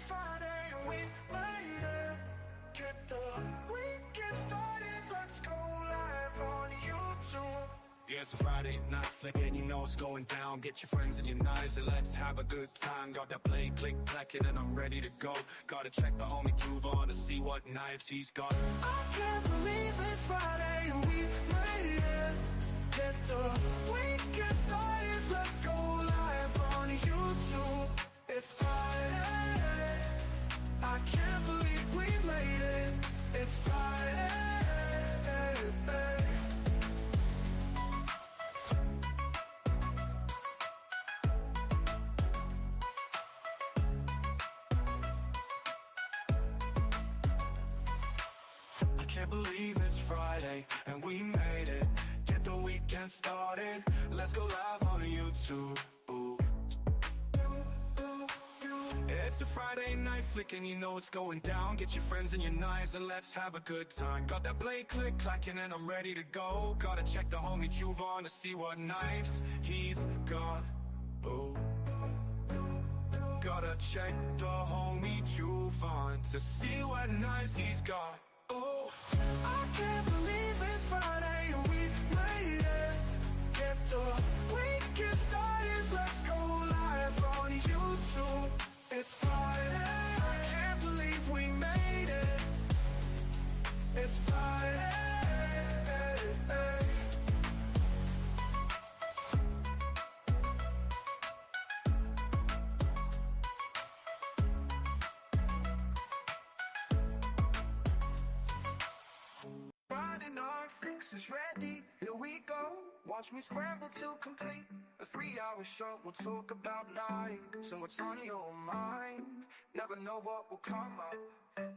Friday and we made it. Get the weekend started, let's go live on YouTube. Yeah, it's a Friday night flicking, you know it's going down. Get your friends and your knives and let's have a good time. Got that play, click, clacking and I'm ready to go. Gotta check the homie Groove on to see what knives he's got. I can't believe it's Friday and we made it. Get the weekend started, let's go live on YouTube. It's Friday, I can't believe we made it. It's Friday. I can't believe it's Friday and we made it. Get the weekend started, let's go live on YouTube. Ooh. It's a Friday night flicking, you know it's going down. Get your friends and your knives and let's have a good time. Got that blade click clacking and I'm ready to go. Gotta check the homie Groove on to see what knives he's got. Ooh. Gotta check the homie Groove on to see what knives he's got. Oh, I can't believe it's Friday and we made it. Get the weekend started, let's go live on YouTube. It's Friday, I can't believe we made it. It's Friday. Friday night fix is ready, here we go. Watch me scramble to complete a 3-hour show. We'll talk about knives and what's on your mind. Never know what will come up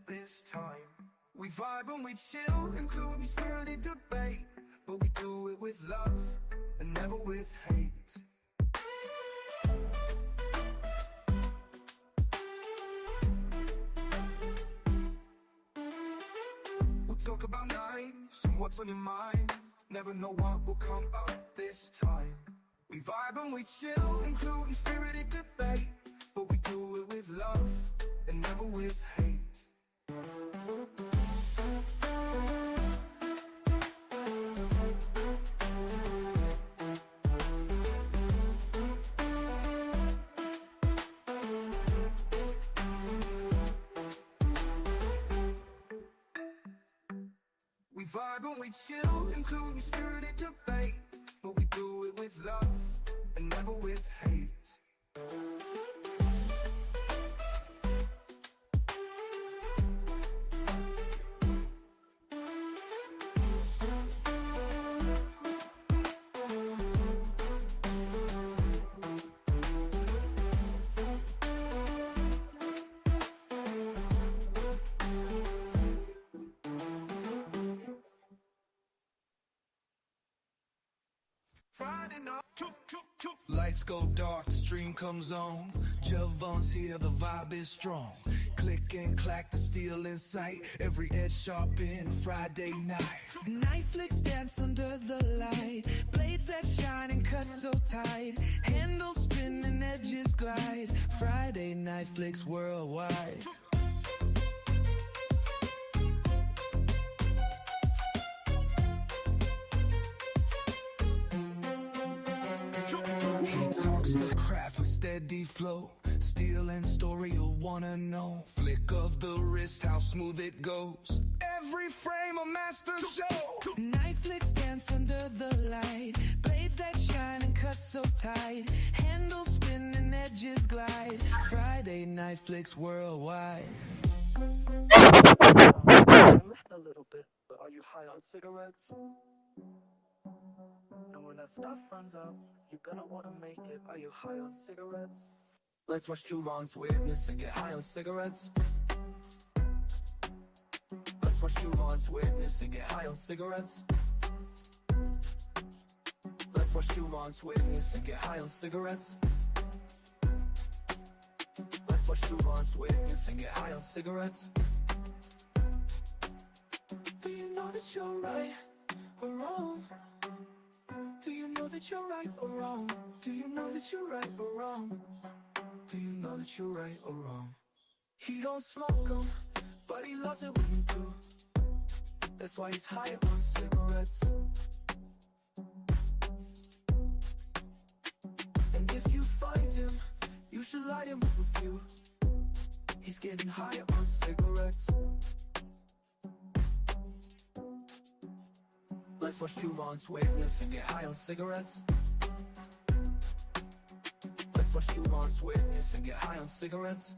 this time. We vibe and we chill, including spirited debate, but we do it with love and never with hate. We'll talk about knives and what's on your mind. Never know what will come up this time. We vibe and we chill, including spirited debate, but we do it with love and never with hate. We vibe and we chill, including spirited debate, but we do it with love and never with hate. Friday night. Lights go dark, the stream comes on. Javon's here, the vibe is strong. Click and clack, the steel in sight. Every edge sharp in Friday night. Night flicks dance under the light. Blades that shine and cut so tight. Handles spin and edges glide. Friday night flicks worldwide. He talks the craft with steady flow. Steel and story you'll wanna know. Flick of the wrist, how smooth it goes. Every frame a master show. Night flicks dance under the light. Blades that shine and cut so tight. Handles spin and edges glide. Friday night flicks worldwide. A little bit, but are you high on cigarettes? And when that stuff runs out, you're gonna wanna make it. Are you high on cigarettes? Let's watch Javon's Witness and get high on cigarettes. Let's watch Javon's Witness and get high on cigarettes. Let's watch Javon's Witness and get high on cigarettes. Let's watch Javon's Witness and get high on cigarettes. Do you know that you're right or wrong? Do you know that you're right or wrong? Do you know that you're right or wrong? Do you know that you're right or wrong? He don't smoke 'em, but he loves it when you do. That's why he's high on cigarettes. And if you find him, you should light him up a few. He's getting high on cigarettes. Let's watch Juvon's witness and get high on cigarettes. Let's watch Juvon's witness and get high on cigarettes.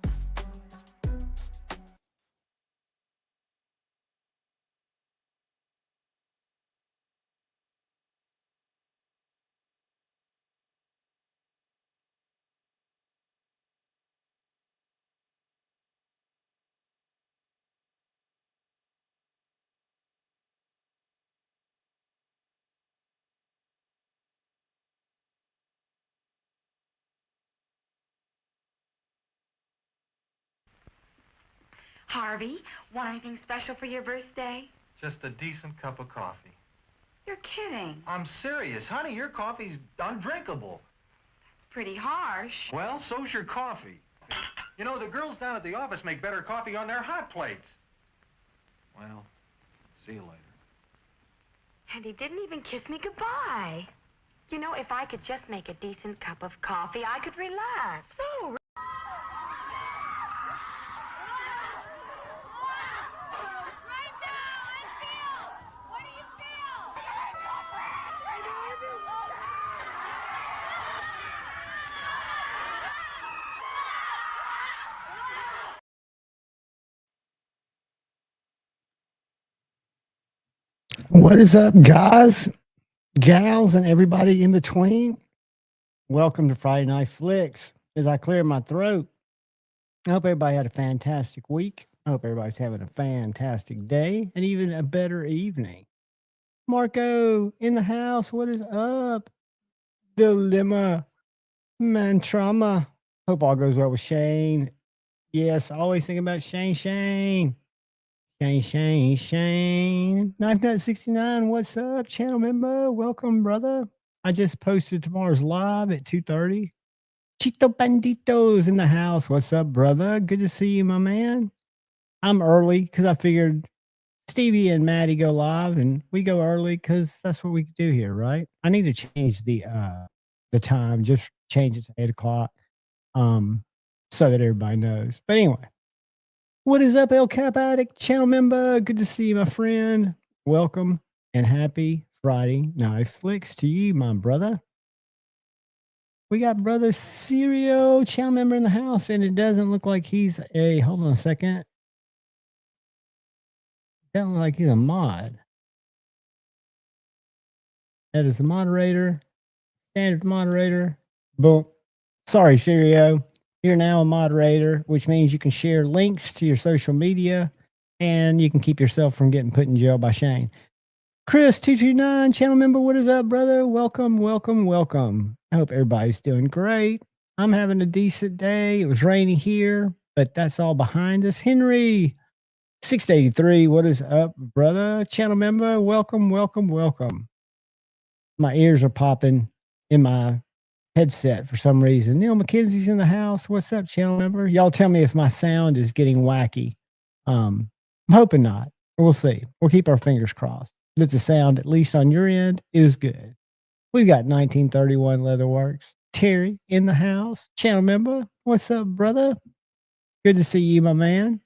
Harvey, want anything special for your birthday? Just a decent cup of coffee. You're kidding. I'm serious. Honey, your coffee's undrinkable. It's pretty harsh. Well, so's your coffee. You know, the girls down at the office make better coffee on their hot plates. Well, see you later. And he didn't even kiss me goodbye. You know, if I could just make a decent cup of coffee, I could relax. So What is up, guys, gals, and everybody in between? Welcome to Friday Night Flicks. As I clear my throat, I hope everybody had a fantastic week. I hope everybody's having a fantastic day and even a better evening. Marco in the house. What is up? Dilemma, Mantrama. Hope all goes well with Shane. Yes, always thinking about Shane. Shane. Knife Nut 69, what's up? Channel member, welcome, brother. I just posted tomorrow's live at 2:30. Chito Banditos in the house. What's up, brother? Good to see you, my man. I'm early because I figured Stevie and Maddie go live, and we go early because that's what we do here, right? I need to change the time, just change it to 8 o'clock, so that everybody knows. But anyway. What is up, El Cap Addict channel member? Good to see you, my friend. Welcome and happy Friday Night Flicks to you, my brother. We got brother Serial channel member in the house, and it doesn't look like he's a, hold on a second. Doesn't look like he's a mod. That is a moderator, standard moderator. Boom. Sorry, Serial. You're now a moderator, which means you can share links to your social media and you can keep yourself from getting put in jail by Shane. Chris229, channel member, what is up, brother? Welcome, welcome, welcome. I hope everybody's doing great. I'm having a decent day. It was rainy here, but that's all behind us. Henry, 683, what is up, brother? Channel member, welcome, welcome, welcome. My ears are popping in my headset for some reason. Neil McKenzie's in the house. What's up, channel member? Y'all tell me if my sound is getting wacky. I'm hoping not. We'll see. We'll keep our fingers crossed that the sound, at least on your end, is good. We've got 1931 Leatherworks. Terry in the house. Channel member. What's up, brother? Good to see you, my man.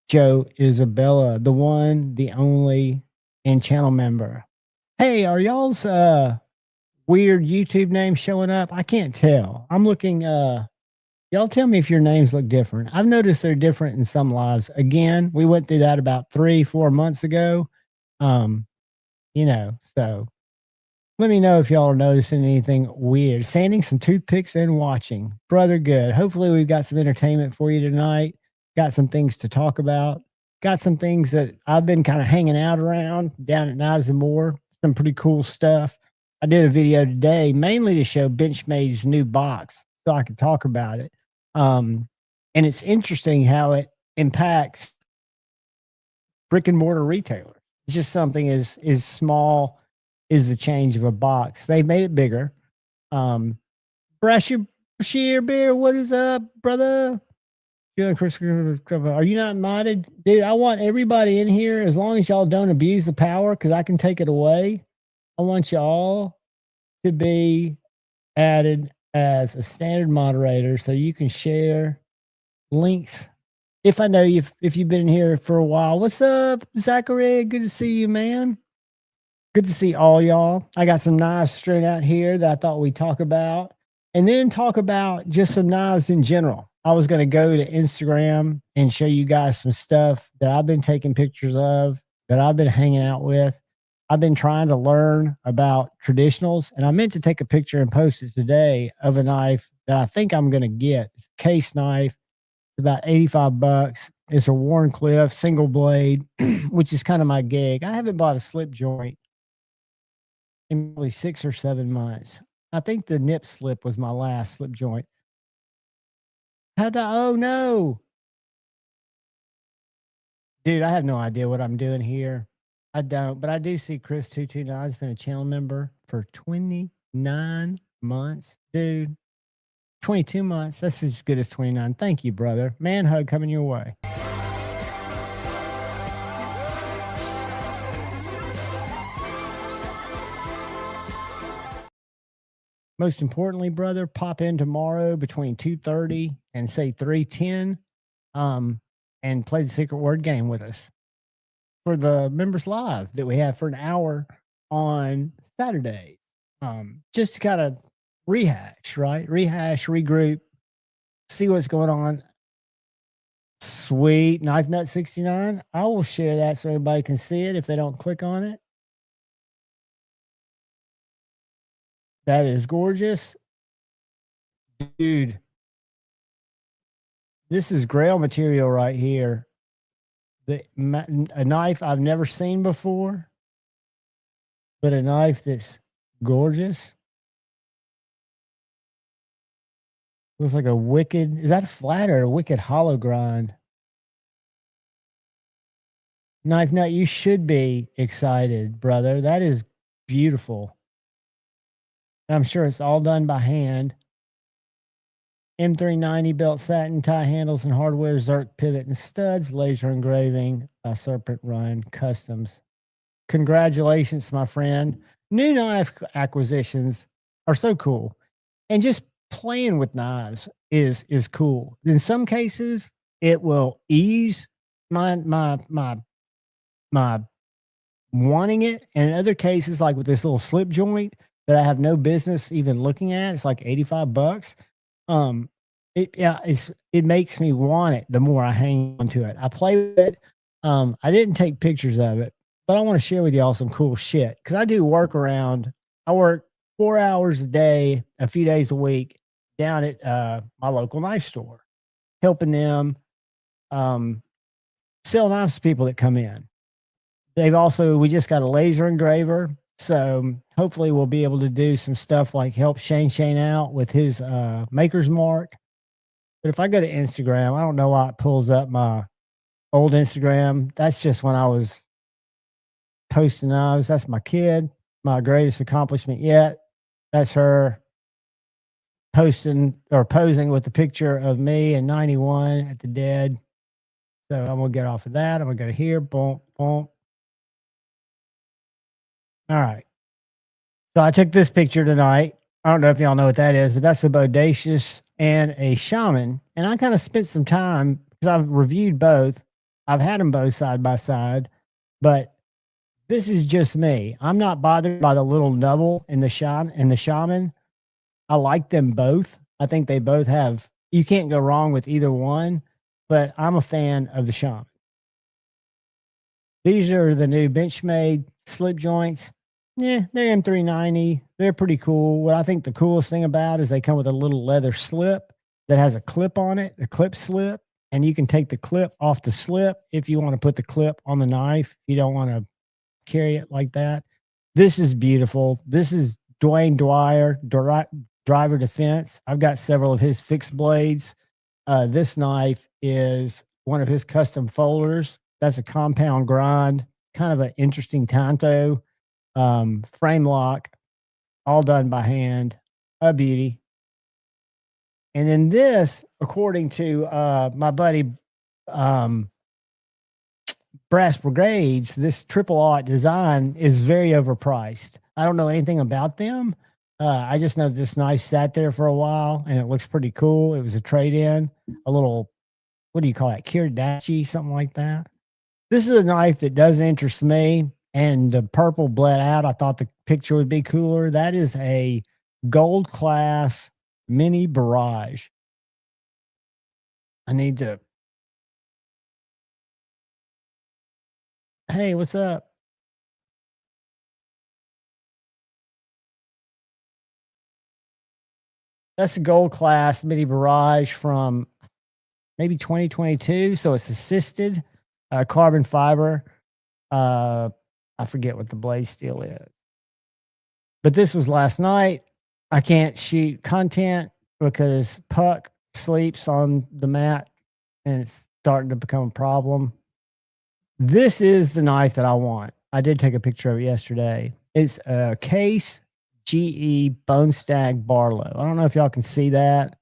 Joe Isabella, the one, the only, and channel member. Hey, are y'all's weird YouTube names showing up? I can't tell. I'm looking, y'all tell me if your names look different. I've noticed they're different in some lives. Again, we went through that about 3-4 months ago. So let me know if y'all are noticing anything weird. Sanding some toothpicks and watching. Brother, good. Hopefully we've got some entertainment for you tonight. Got some things to talk about. Got some things that I've been kind of hanging out around down at Knives and More. Some pretty cool stuff. I did a video today mainly to show Benchmade's new box so I could talk about it. And it's interesting how it impacts brick and mortar retailers. It's just something as small as the change of a box. They made it bigger. Brashir Beer, what is up, brother? Are you not modded? Dude, I want everybody in here, as long as y'all don't abuse the power, because I can take it away. I want y'all to be added as a standard moderator so you can share links. If I know you, if you've been here for a while. What's up, Zachary? Good to see you, man. Good to see all y'all. I got some knives strewn out here that I thought we'd talk about, and then talk about just some knives in general. I was going to go to Instagram and show you guys some stuff that I've been taking pictures of, that I've been hanging out with. I've been trying to learn about traditionals, and I meant to take a picture and post it today of a knife that I think I'm going to get. It's a case knife. It's about $85. It's a Warncliffe single blade, which is kind of my gig. I haven't bought a slip joint in probably 6 or 7 months. I think the nip slip was my last slip joint. Oh no. Dude, I have no idea what I'm doing here. I don't, but I do see Chris 229 has been a channel member for 29 months. Dude, 22 months. That's as good as 29. Thank you, brother. Man hug coming your way. Most importantly, brother, pop in tomorrow between 2:30 and say 3:10, and play the secret word game with us for the members live that we have for an hour on Saturday. Just to kind of rehash, right? Rehash, regroup, see what's going on. Sweet. Knife Nut 69. I will share that so everybody can see it if they don't click on it. That is gorgeous. Dude, this is Grail material right here. A knife I've never seen before, but a knife that's gorgeous. Looks like a wicked, is that flat or a wicked hollow grind? Knife Nut, you should be excited, brother. That is beautiful. I'm sure it's all done by hand. M390 belt satin, tie handles and hardware, Zerk pivot and studs, laser engraving by Serpent Run Customs. Congratulations, my friend. New knife acquisitions are so cool. And just playing with knives is cool. In some cases, it will ease my wanting it. And in other cases, like with this little slip joint that I have no business even looking at, it's like $85. It makes me want it the more I hang on to it. I play with it. I didn't take pictures of it, but I want to share with y'all some cool shit because I do work around. I work 4 hours a day, a few days a week down at my local knife store, helping them sell knives to people that come in. We just got a laser engraver. So hopefully we'll be able to do some stuff like help Shane out with his maker's mark. But if I go to Instagram, I don't know why it pulls up my old Instagram. That's just when I was posting knives. That's my kid, my greatest accomplishment yet. That's her posting or posing with the picture of me in 91 at the dead. So I'm going to get off of that. I'm going to go to here. Boom, boom. All right. So I took this picture tonight. I don't know if y'all know what that is, but that's a Bodacious and a Shaman. And I kind of spent some time because I've reviewed both. I've had them both side by side, but this is just me. I'm not bothered by the little nubble in the Shaman. I like them both. I think they both have, you can't go wrong with either one, but I'm a fan of the Shaman. These are the new Benchmade slip joints. Yeah, they're M390. They're pretty cool. What I think the coolest thing about is they come with a little leather slip that has a clip on it, a clip slip, and you can take the clip off the slip if you want to put the clip on the knife. If you don't want to carry it like that. This is beautiful. This is Dwayne Dwyer, Driver Defense. I've got several of his fixed blades. This knife is one of his custom folders. That's a compound grind, kind of an interesting tanto, frame lock, all done by hand. A beauty. And then this, according to my buddy Brass Brigades, this triple aught design is very overpriced. I don't know anything about them. I just know this knife sat there for a while and it looks pretty cool. It was a trade in, a little, what do you call it? Kiridachi, something like that. This is a knife that doesn't interest me, and the purple bled out. I thought the picture would be cooler. That is a gold class mini barrage. I need to. Hey, what's up? That's a gold class mini barrage from maybe 2022. So it's assisted carbon fiber. I forget what the blade steel is, but this was last night. I can't shoot content because Puck sleeps on the mat and it's starting to become a problem. This is the knife that I want. I did take a picture of it yesterday. It's a Case GE Bone Stag Barlow. I don't know if y'all can see that,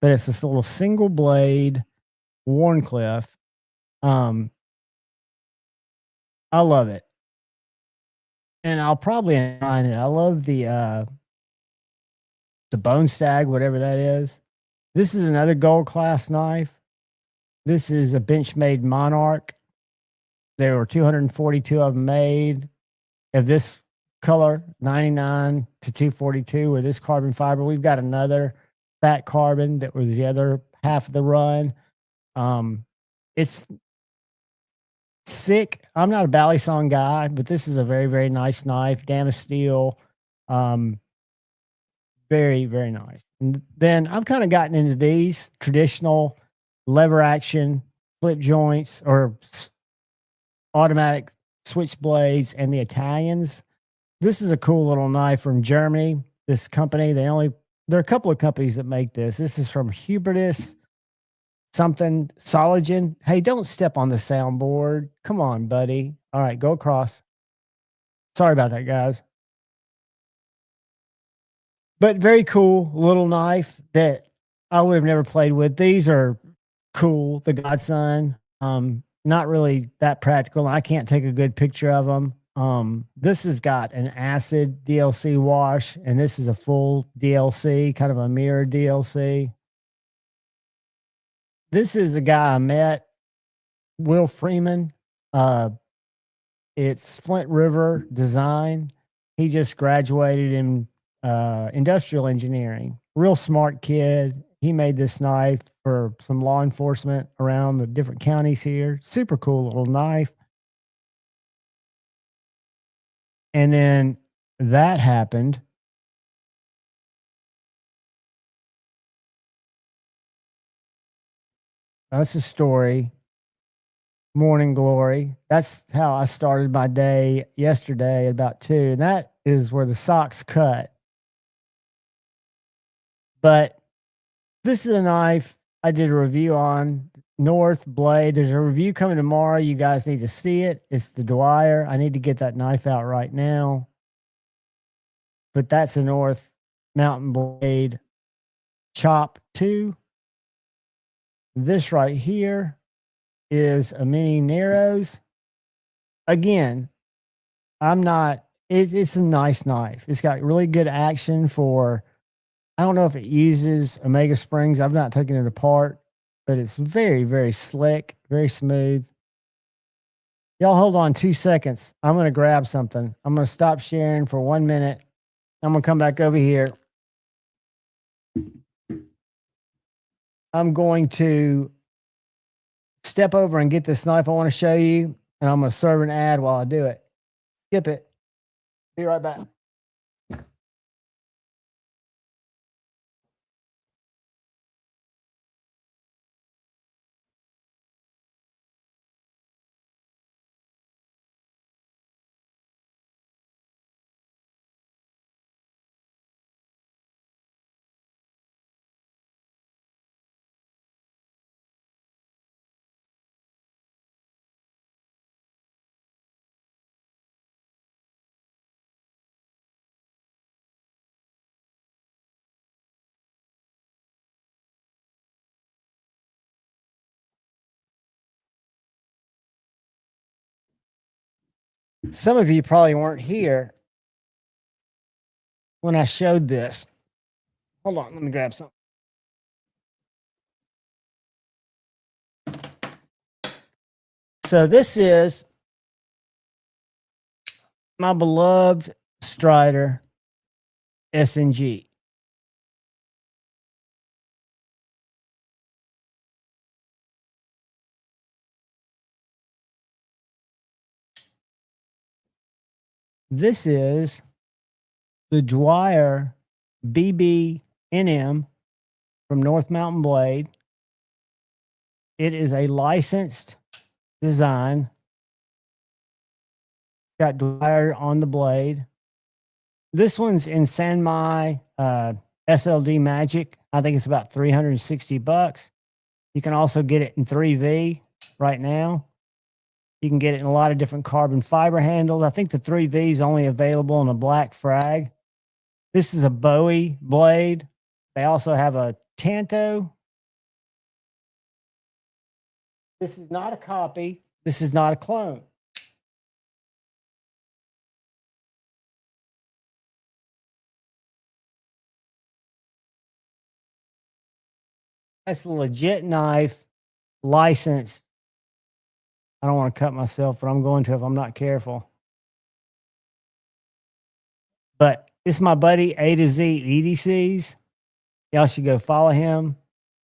but it's this little single blade Warncliffe. I love it. And I'll probably find it. I love the Bone Stag, whatever that is. This is another gold class knife. This is a Benchmade Monarch. There were 242 of them made of this color, 99 to 242 with this carbon fiber. We've got another fat carbon that was the other half of the run. It's sick. I'm not a Balisong guy, but this is a very, very nice knife. Damascus steel. Very, very nice. And then I've kind of gotten into these traditional lever action flip joints or automatic switch blades and the Italians. This is a cool little knife from Germany. This company, there are a couple of companies that make this. This is from Hubertus something Sologen. Hey, don't step on the soundboard. Come on, buddy. All right, go across. Sorry about that, guys. But very cool little knife that I would have never played with. These are cool. The Godson, not really that practical. I can't take a good picture of them. This has got an acid DLC wash, and this is a full DLC, kind of a mirror DLC. This is a guy I met, Will Freeman. It's Flint River Design. He just graduated in industrial engineering. Real smart kid. He made this knife for some law enforcement around the different counties here. Super cool little knife. And then that happened. That's the story. Morning glory. That's how I started my day yesterday at about 2. And that is where the socks cut. But this is a knife I did a review on, North Blade. There's a review coming tomorrow. You guys need to see it. It's the Dwyer. I need to get that knife out right now. But that's a North Mountain Blade Chop 2. This right here is a Mini Narrows. Again, it's a nice knife. It's got really good action for, I don't know if it uses Omega Springs. I've not taken it apart, but it's very, very slick, very smooth. Y'all hold on 2 seconds. I'm going to grab something. I'm going to stop sharing for 1 minute. I'm going to come back over here. I'm going to step over and get this knife I want to show you, and I'm going to serve an ad while I do it. Skip it. Be right back. Some of you probably weren't here when I showed this. Hold on, let me grab some. So this is my beloved Strider SNG. This is the Dwyer BB-NM from North Mountain Blade. It is a licensed design. Got Dwyer on the blade. This one's in Sanmai SLD Magic. I think it's about $360. You can also get it in 3V right now. You can get it in a lot of different carbon fiber handles. I think the 3V is only available in a black frag. This is a Bowie blade. They also have a Tanto. This is not a copy. This is not a clone. That's a legit knife, licensed. I don't want to cut myself, but I'm going to if I'm not careful. But it's my buddy A to Z EDCs. Y'all should go follow him.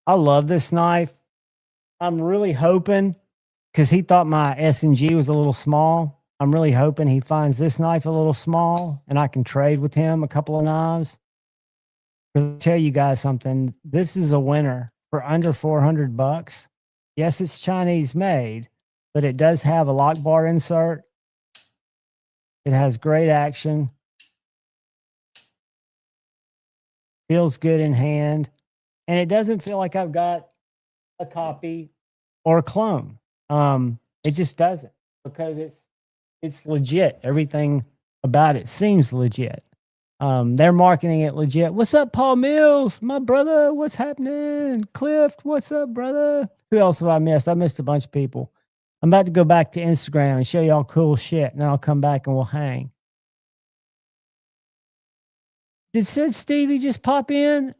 I love this knife. I'm really hoping, because he thought my S&G was a little small. I'm really hoping he finds this knife a little small and I can trade with him a couple of knives. I'll tell you guys something. This is a winner for under $400. Yes, it's Chinese made, but it does have a lock bar insert. It has great action. Feels good in hand. And it doesn't feel like I've got a copy or a clone. It just doesn't, because it's legit. Everything about it seems legit. They're marketing it legit. What's up, Paul Mills? My brother, what's happening? Cliff, what's up, brother? Who else have I missed? I missed a bunch of people. I'm about to go back to Instagram and show y'all cool shit, and then I'll come back and we'll hang. Did Sid Stevie just pop in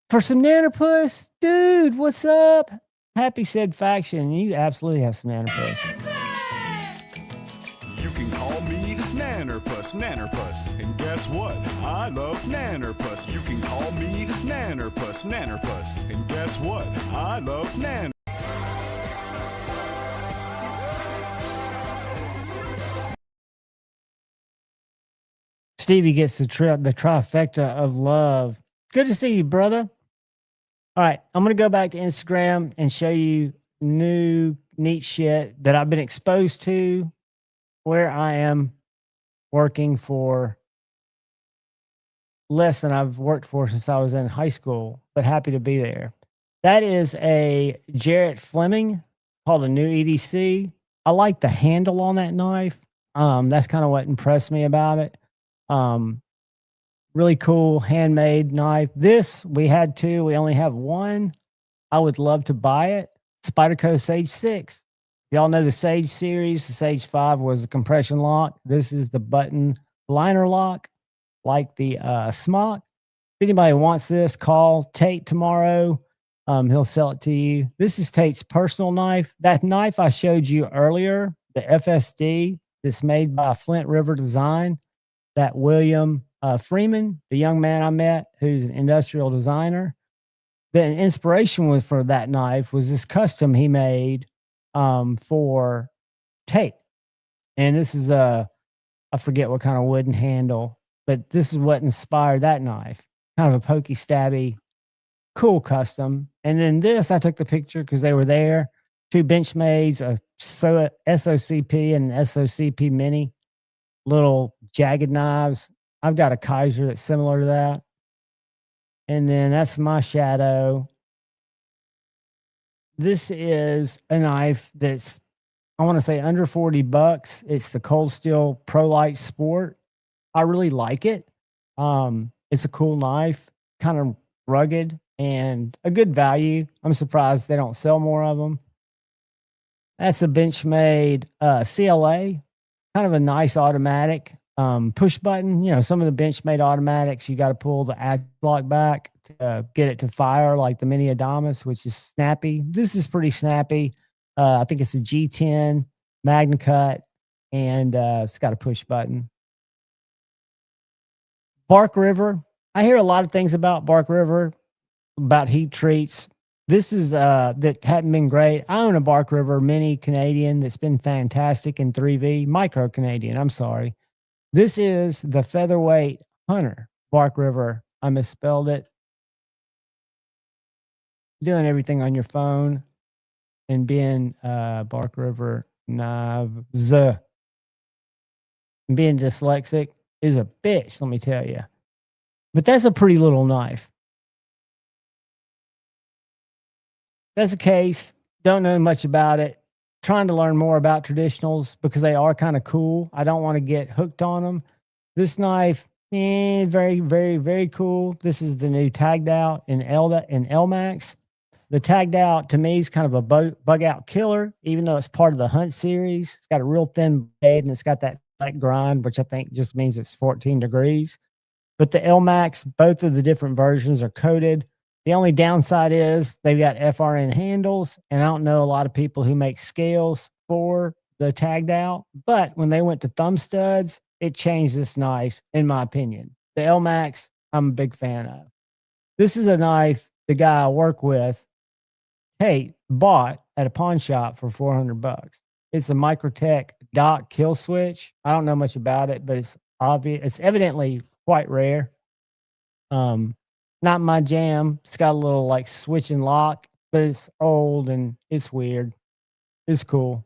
for some nanopus? Dude, what's up? Happy Sid Faction. You absolutely have some nanopus. You can call me Nannerpuss, Nannerpuss. And guess what? I love Nannerpuss. You can call me Nannerpuss, Nannerpuss. And guess what? I love Nannerpuss. Stevie gets the trifecta of love. Good to see you, brother. All right, I'm going to go back to Instagram and show you new neat shit that I've been exposed to where I am working for less than I've worked for since I was in high school, but happy to be there. That is a Jarrett Fleming called a new EDC. I like the handle on that knife. That's kind of what impressed me about it. Really cool handmade knife. This, we had two. We only have one. I would love to buy it. Spyderco Sage 6. Y'all know the Sage series. The Sage 5 was the compression lock. This is the button liner lock, like the Smock. If anybody wants this, call Tate tomorrow. He'll sell it to you. This is Tate's personal knife. That knife I showed you earlier, the FSD, that's made by Flint River Design. That William Freeman, the young man I met, who's an industrial designer. The inspiration for that knife was this custom he made for Tate. And this is I forget what kind of wooden handle, but this is what inspired that knife. Kind of a pokey stabby, cool custom. And then this, I took the picture because they were there. Two Benchmades, a SOCP and an SOCP Mini. Little jagged knives. I've got a Kaiser that's similar to that. And then that's my Shadow. This is a knife that's, I want to say, under $40. It's the Cold Steel Pro Light Sport. I really like it. It's a cool knife, kind of rugged and a good value. I'm surprised they don't sell more of them. That's a Benchmade CLA. kind of a nice automatic. Push button. Some of the Benchmade automatics, you got to pull the action lock back to get it to fire, like the Mini Adamas, which is snappy. This is pretty snappy. I think it's a G10 Magna Cut, and it's got a push button. Bark River. I hear a lot of things about Bark River, about heat treats. This is that hadn't been great. I own a Bark River Mini Canadian that's been fantastic in 3V, Micro Canadian. I'm sorry. This is the Featherweight Hunter Bark River. I misspelled it. Doing everything on your phone and being Bark River knives. Being dyslexic is a bitch, let me tell you. But that's a pretty little knife. That's the case. Don't know much about it. Trying to learn more about traditionals because they are kind of cool. I don't want to get hooked on them. This knife, very, very, very cool. This is the new tagged out in LMAX. The tagged out to me is kind of a bug out killer, even though it's part of the Hunt series. It's got a real thin blade and it's got that light grind, which I think just means it's 14 degrees. But the LMAX, both of the different versions are coated. The only downside is they've got FRN handles, and I don't know a lot of people who make scales for the tagged out. But when they went to thumb studs, it changed this knife, in my opinion. The LMAX, I'm a big fan of. This is a knife the guy I work with, bought at a pawn shop for $400. It's a Microtech Dock kill switch. I don't know much about it, but it's obvious. It's evidently quite rare. Not my jam. It's got a little like switch and lock, but it's old and it's weird. It's cool.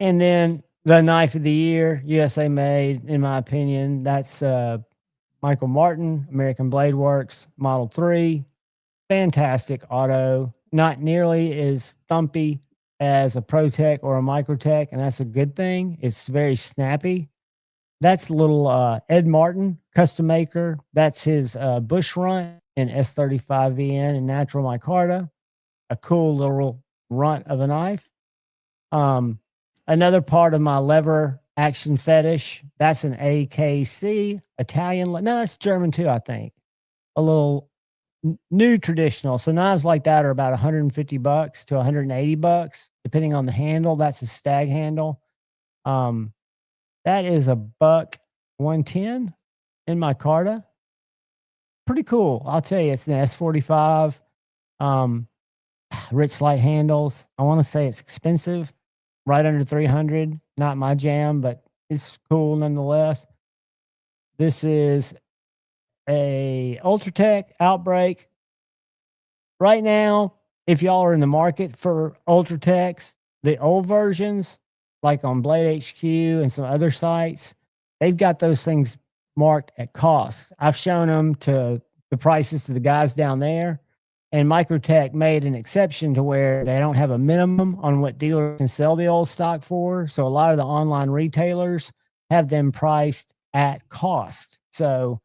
And then the knife of the year, USA made, in my opinion, that's Michael Martin, American Blade Works, Model 3. Fantastic auto. Not nearly as thumpy as a ProTech or a Microtech, and that's a good thing. It's very snappy. That's little Ed Martin, custom maker. That's his Bush Runt and S35VN and Natural Micarta. A cool little runt of a knife. Another part of my lever action fetish, that's an AKC, Italian. No, it's German too, I think. A little new traditional. So knives like that are about $150 to $180, depending on the handle. That's a stag handle. That is a buck 110 in my Micarta. Pretty cool. I'll tell you, it's an S45. Rich light handles. I want to say it's expensive, right under 300. Not my jam, but it's cool nonetheless. This is a Ultratech Outbreak. Right now, if y'all are in the market for Ultratechs, the old versions, like on Blade HQ and some other sites, they've got those things marked at cost. I've shown them to the prices to the guys down there, and Microtech made an exception to where they don't have a minimum on what dealers can sell the old stock for. So a lot of the online retailers have them priced at cost. So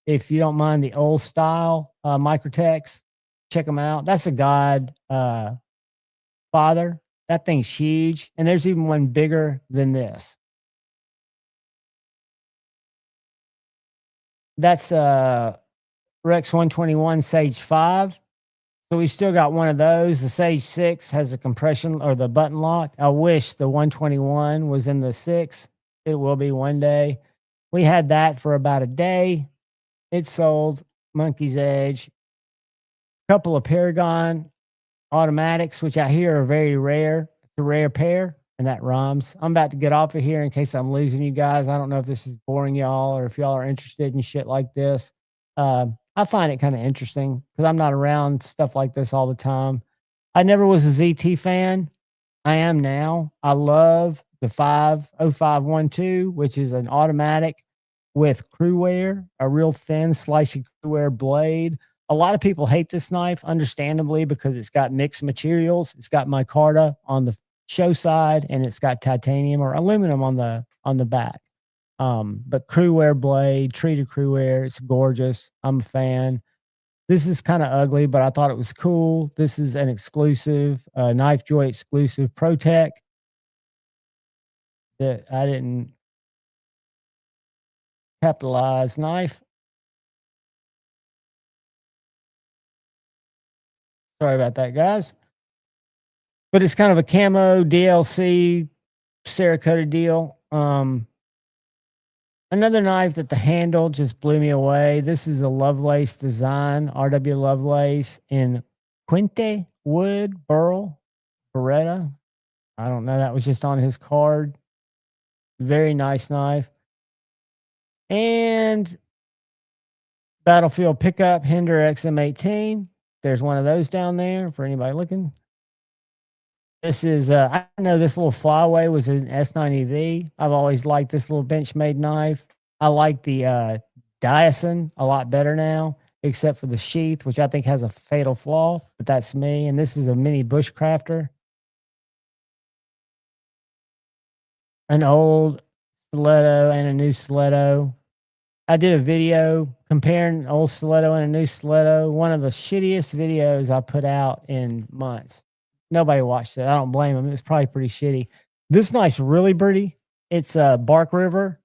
if you don't mind the old style Microtechs, check them out. That's a God Father. That thing's huge. And there's even one bigger than this. That's Rex 121 Sage 5. So we still got one of those. The Sage 6 has a compression or the button lock. I wish the 121 was in the 6. It will be one day. We had that for about a day. It sold. Monkey's Edge. A couple of Paragon automatics, which I hear are very rare. It's a rare pair, and that rhymes. I'm about to get off of here in case I'm losing you guys. I don't know if this is boring y'all or if y'all are interested in shit like this. I find it kind of interesting because I'm not around stuff like this all the time. I never was a ZT fan. I am now. I love the 50512, which is an automatic with crew wear, a real thin, slicey crew wear blade. A lot of people hate this knife, understandably, because it's got mixed materials. It's got micarta on the show side, and it's got titanium or aluminum on the back. But crew wear blade, treated crew wear, it's gorgeous. I'm a fan. This is kind of ugly, but I thought it was cool. This is an exclusive, Knife Joy exclusive ProTech. that I didn't capitalize. Knife. Sorry about that, guys. But it's kind of a camo DLC Cerakote deal. Another knife that the handle just blew me away. This is a Lovelace design, RW Lovelace in Quinte wood burl Beretta. I don't know. That was just on his card. Very nice knife. And Battlefield pickup Hinder XM18. There's one of those down there for anybody looking. This is, I know this little Flyway was an S90V. I've always liked this little Benchmade knife. I like the Dyson a lot better now, except for the sheath, which I think has a fatal flaw, but that's me. And this is a mini bushcrafter. An old stiletto and a new stiletto. I did a video comparing an old stiletto and a new stiletto. One of the shittiest videos I put out in months. Nobody watched it. I don't blame them. It was probably pretty shitty. This knife's really pretty. It's a Bark River.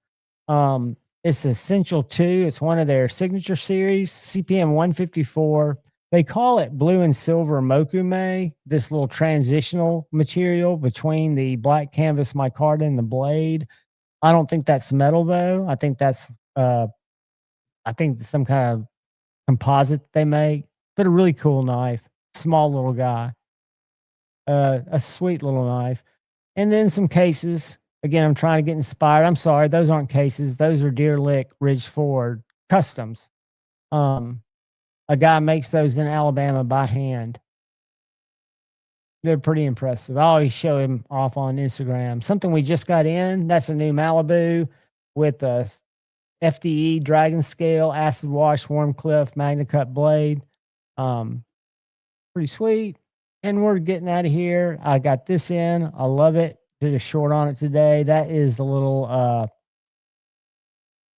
It's Essential 2. It's one of their signature series, CPM 154. They call it blue and silver mokume, this little transitional material between the black canvas micarta and the blade. I don't think that's metal, though. I think that's some kind of composite they make, but a really cool knife. Small little guy. A sweet little knife. And then some cases. Again, I'm trying to get inspired. I'm sorry, those aren't cases. Those are Deer Lick Ridge Ford customs. A guy makes those in Alabama by hand. They're pretty impressive. I always show him off on Instagram. Something we just got in, that's a new Malibu with a FDE Dragon Scale, acid wash, Warmcliff, Magna Cut blade. Pretty sweet. And we're getting out of here. I got this in. I love it. Did a short on it today. That is the little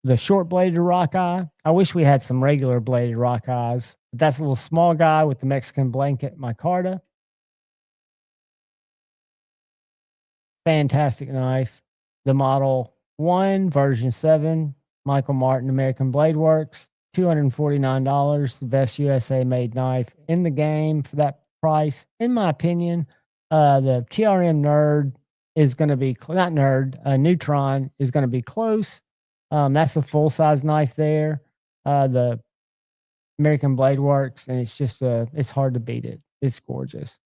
the short bladed rock eye. I wish we had some regular bladed rock eyes. But that's a little small guy with the Mexican blanket micarta. Fantastic knife. The Model 1, version 7, Michael Martin American Blade Works. $249. The best USA made knife in the game for that price. In my opinion, the TRM Nerd is going to be, not Nerd, Neutron is going to be close. That's a full-size knife there. The American Blade Works, and it's just, it's hard to beat it. It's gorgeous.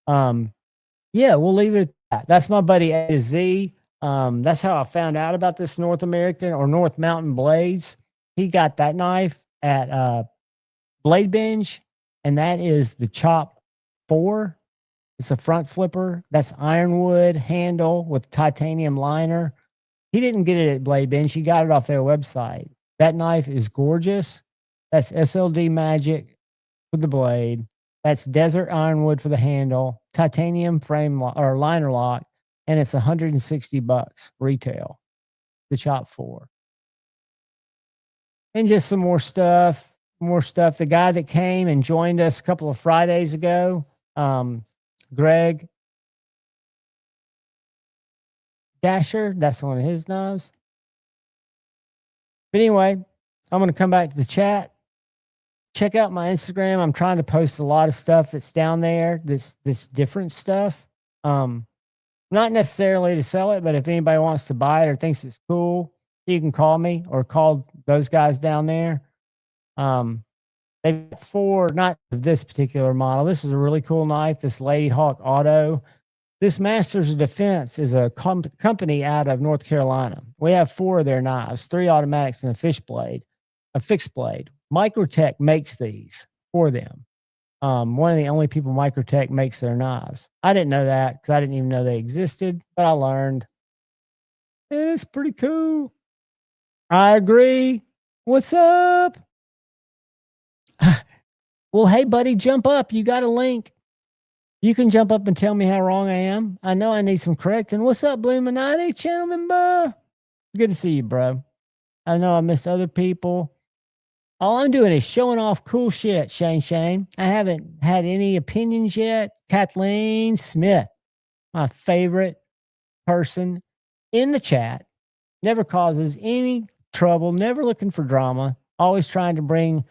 Yeah, we'll leave it at that. That's my buddy A to Z. That's how I found out about this North American or North Mountain Blades. He got that knife at Blade Binge, and that is the Chop 4. It's a front flipper. That's ironwood handle with titanium liner. He didn't get it at Blade Binge. He got it off their website. That knife is gorgeous. That's SLD Magic for the blade. That's desert ironwood for the handle, titanium frame or liner lock, and it's $160 retail. The Chop 4. And just some more stuff. The guy that came and joined us a couple of Fridays ago, Greg Dasher, that's one of his knives. But anyway, I'm going to come back to the chat. Check out my Instagram. I'm trying to post a lot of stuff that's down there, this different stuff. Not necessarily to sell it, but if anybody wants to buy it or thinks it's cool, you can call me or call those guys down there. They've got 4, not this particular model. This is a really cool knife, this Lady Hawk Auto. This Masters of Defense is a company out of North Carolina. We have 4 of their knives, 3 automatics and a fixed blade. Microtech makes these for them. One of the only people Microtech makes their knives. I didn't know that because I didn't even know they existed, but I learned. It's pretty cool. I agree. What's up? Well, hey, buddy, jump up. You got a link. You can jump up and tell me how wrong I am. I know I need some correcting. What's up, Bluminati, gentlemen, bro? Good to see you, bro. I know I missed other people. All I'm doing is showing off cool shit, Shane. I haven't had any opinions yet. Kathleen Smith, my favorite person in the chat, never causes any trouble, never looking for drama, always trying to bring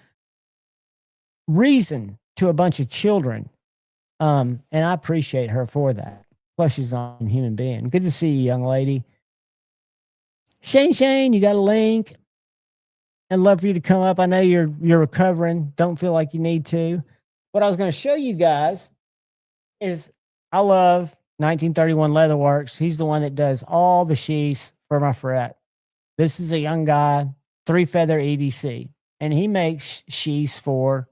reason to a bunch of children. And I appreciate her for that. Plus, she's not a human being. Good to see you, young lady. Shane, you got a link. I'd love for you to come up. I know you're recovering. Don't feel like you need to. What I was going to show you guys is I love 1931 Leatherworks. He's the one that does all the sheaths for my fret. This is a young guy, 3-feather EDC, and he makes sheaths for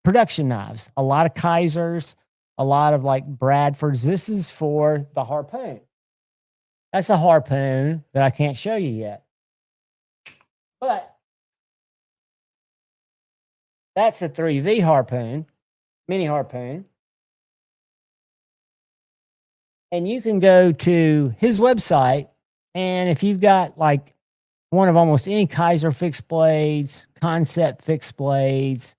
production knives. A lot of Kaisers, a lot of like Bradfords. This is for the harpoon. That's a harpoon that I can't show you yet. But that's a 3V harpoon, mini harpoon. And you can go to his website, and if you've got like one of almost any Kaiser fixed blades, concept fixed blades,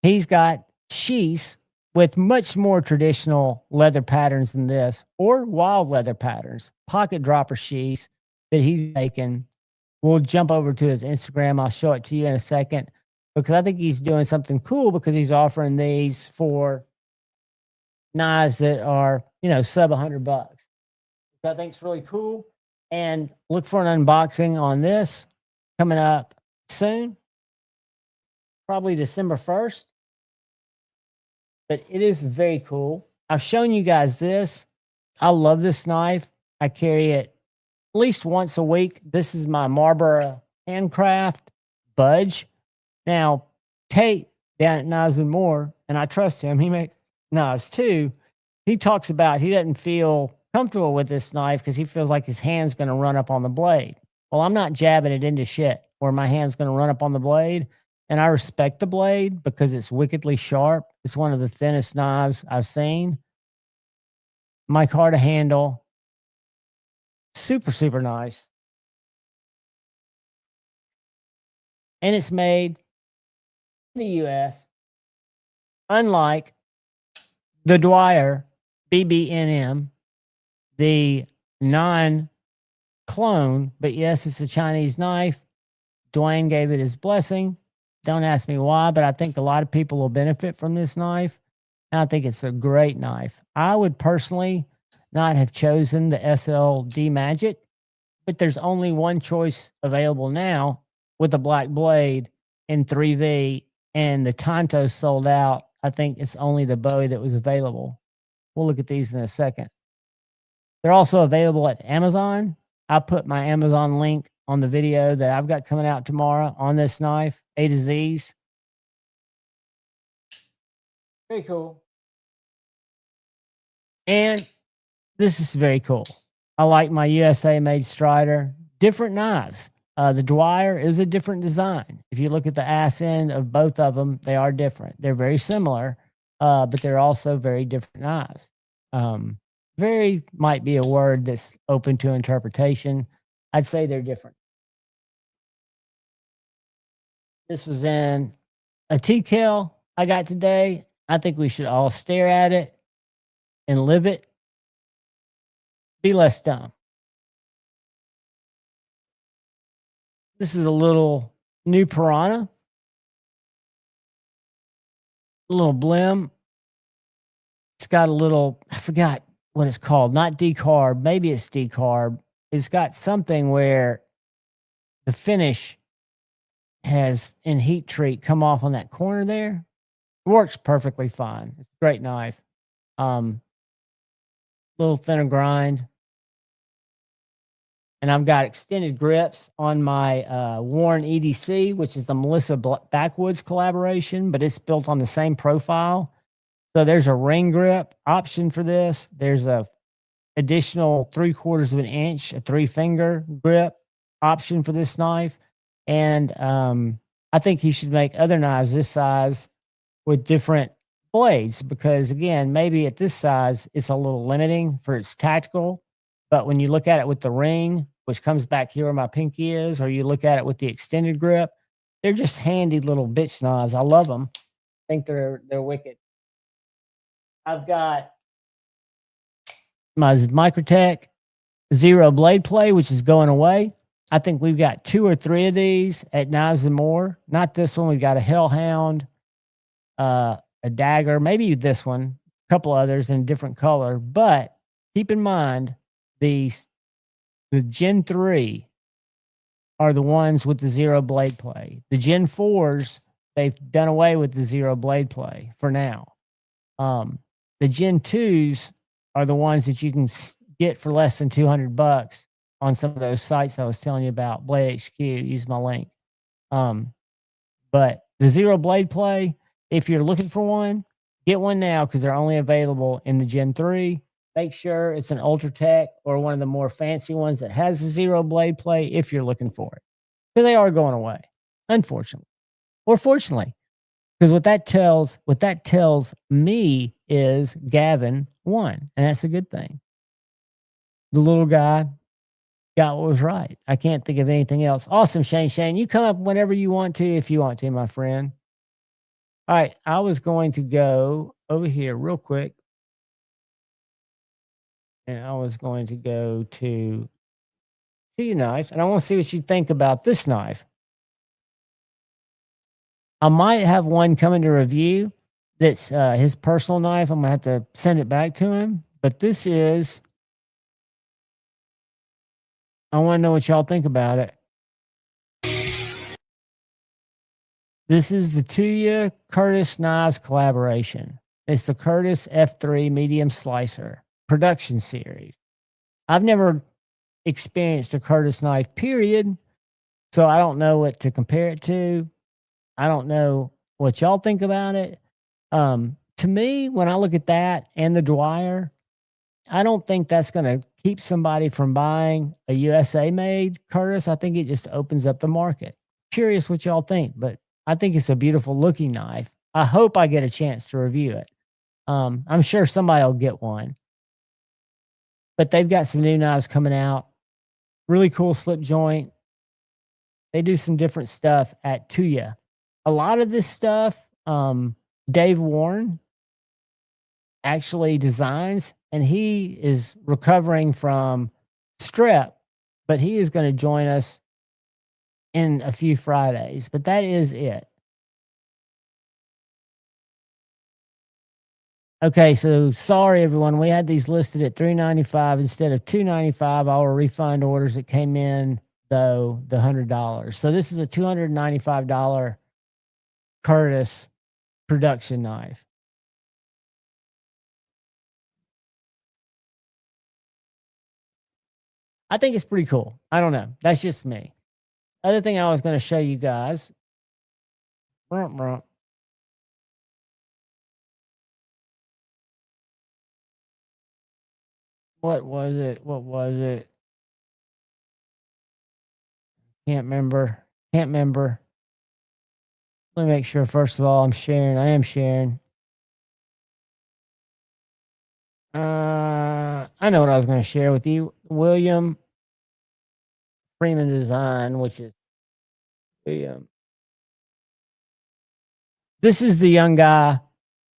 he's got sheaths with much more traditional leather patterns than this, or wild leather patterns, pocket dropper sheaths that he's making. We'll jump over to his Instagram. I'll show it to you in a second, because I think he's doing something cool, because he's offering these for knives that are, sub $100. So I think it's really cool. And look for an unboxing on this coming up soon, probably December 1st. But it is very cool. I've shown you guys this. I love this knife. I carry it at least once a week. This is my Marlboro Handcraft Budge. Now, Tate down at Knives and More, and I trust him, he makes knives too. He talks about he doesn't feel comfortable with this knife because he feels like his hand's going to run up on the blade. Well, I'm not jabbing it into shit where my hand's going to run up on the blade. And I respect the blade because it's wickedly sharp. It's one of the thinnest knives I've seen. Mic hard to handle. Super, super nice. And it's made in the U.S. Unlike the Dwyer BBNM, the non-clone, but yes, it's a Chinese knife. Dwayne gave it his blessing. Don't ask me why, but I think a lot of people will benefit from this knife. And I think it's a great knife. I would personally not have chosen the SLD Magic, but there's only one choice available now with the black blade in 3V, and the Tonto sold out. I think it's only the Bowie that was available. We'll look at these in a second. They're also available at Amazon. I'll put my Amazon link on the video that I've got coming out tomorrow on this knife, A to Z's. Very cool. And this is very cool. I like my USA made Strider. Different knives. The Dwyer is a different design. If you look at the ass end of both of them, they are different. They're very similar, but they're also very different knives. Very might be a word that's open to interpretation. I'd say they're different. This was in a T-Kill I got today. I think we should all stare at it and live it. Be less dumb. This is a little new Piranha. A little blim. It's got a little, I forgot what it's called. Not decarb. Maybe it's decarb. It's got something where the finish has, in heat treat, come off on that corner there. It works perfectly fine. It's a great knife. Little thinner grind. And I've got extended grips on my Warren EDC, which is the Melissa Backwoods collaboration, but it's built on the same profile. So there's a ring grip option for this. There's a additional 3/4 of an inch, a 3-finger grip option for this knife. And I think he should make other knives this size with different blades, because again, maybe at this size, it's a little limiting for its tactical. But when you look at it with the ring, which comes back here where my pinky is, or you look at it with the extended grip, they're just handy little bitch knives. I love them. I think they're wicked. I've got my Microtech zero blade play, which is going away. I think we've got 2 or 3 of these at Knives and More. Not this one. We've got a Hellhound, a Dagger, maybe this one, a couple others in a different color. But keep in mind, the Gen 3 are the ones with the zero blade play. The Gen 4s, they've done away with the zero blade play for now. The Gen 2s are the ones that you can get for less than $200 on some of those sites I was telling you about. Blade HQ, use my link. But the zero blade play, if you're looking for one, get one now because they're only available in the Gen 3. Make sure it's an Ultra Tech or one of the more fancy ones that has the zero blade play if you're looking for it. Because they are going away, unfortunately. Or fortunately. Because what that tells me is Gavin won. And that's a good thing. The little guy got what was right. I can't think of anything else. Awesome, Shane. Shane, you come up whenever you want to, if you want to, my friend. All right, I was going to go over here real quick. And I was going to go to your knife. And I want to see what you think about this knife. I might have one coming to review that's his personal knife. I'm going to have to send it back to him. But this is... I want to know what y'all think about it. This is the Tuya Curtis Knives collaboration. It's the Curtis F3 Medium Slicer production series. I've never experienced a Curtis knife, period, so I don't know what to compare it to. I don't know what y'all think about it. To me, when I look at that and the Dwyer, I don't think that's going to keep somebody from buying a USA-made Curtis. I think it just opens up the market. Curious what y'all think, but I think it's a beautiful-looking knife. I hope I get a chance to review it. I'm sure somebody will get one. But they've got some new knives coming out. Really cool slip joint. They do some different stuff at Tuya. A lot of this stuff, Dave Warren actually designs, and he is recovering from strep, but he is going to join us in a few Fridays. But that is it. Okay, so sorry everyone. We had these listed at $395 instead of $295. Our refund orders that came in though the $100. So this is a $295 Curtis production knife. I think it's pretty cool. I don't know. That's just me. Other thing I was going to show you guys. What was it? What was it? Can't remember. Can't remember. Let me make sure, first of all, I'm sharing. I am sharing. I know what I was going to share with you. William Freeman Design, which is William. This is the young guy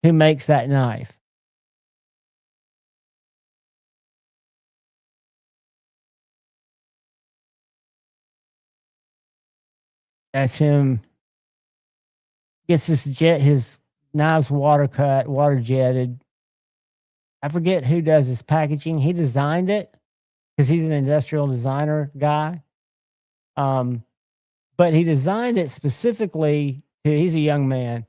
who makes that knife. That's him. Gets his knives water cut, water jetted. I forget who does his packaging. He designed it because he's an industrial designer guy. But he designed it specifically he's a young man,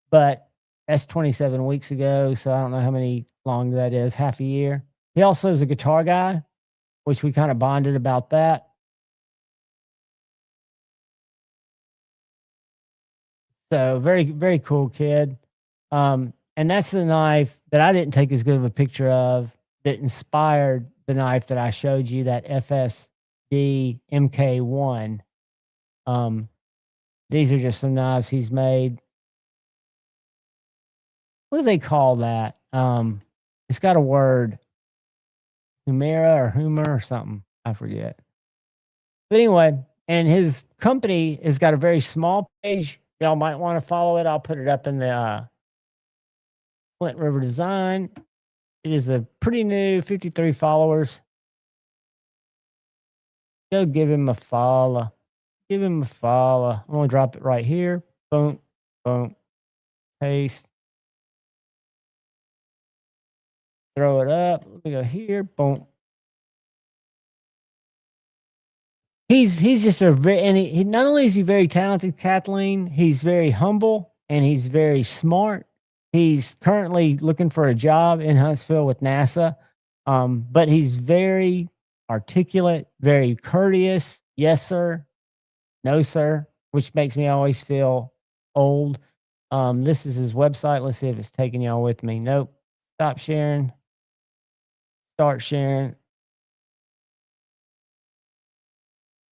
but that's 27 weeks ago. So I don't know how long that is, half a year. He also is a guitar guy, which we kind of bonded about that. So very, very cool kid. And that's the knife that I didn't take as good of a picture of that inspired the knife that I showed you, that FSD MK1. These are just some knives he's made. What do they call that? It's got a word. Humera or something. I forget. But anyway, and his company has got a very small page. Y'all might want to follow it. I'll put it up in the Flint River Design. It is a pretty new 53 followers. Go give him a follow. Give him a follow. I'm going to drop it right here. Boom, boom, paste. Throw it up. Let me go here. Boom. He's just a very, and he not only is he very talented, Kathleen, he's very humble and he's very smart. He's currently looking for a job in Huntsville with NASA, but he's very articulate, very courteous. Yes, sir. No, sir. Which makes me always feel old. This is his website. Let's see if it's taking y'all with me. Nope. Stop sharing. Start sharing.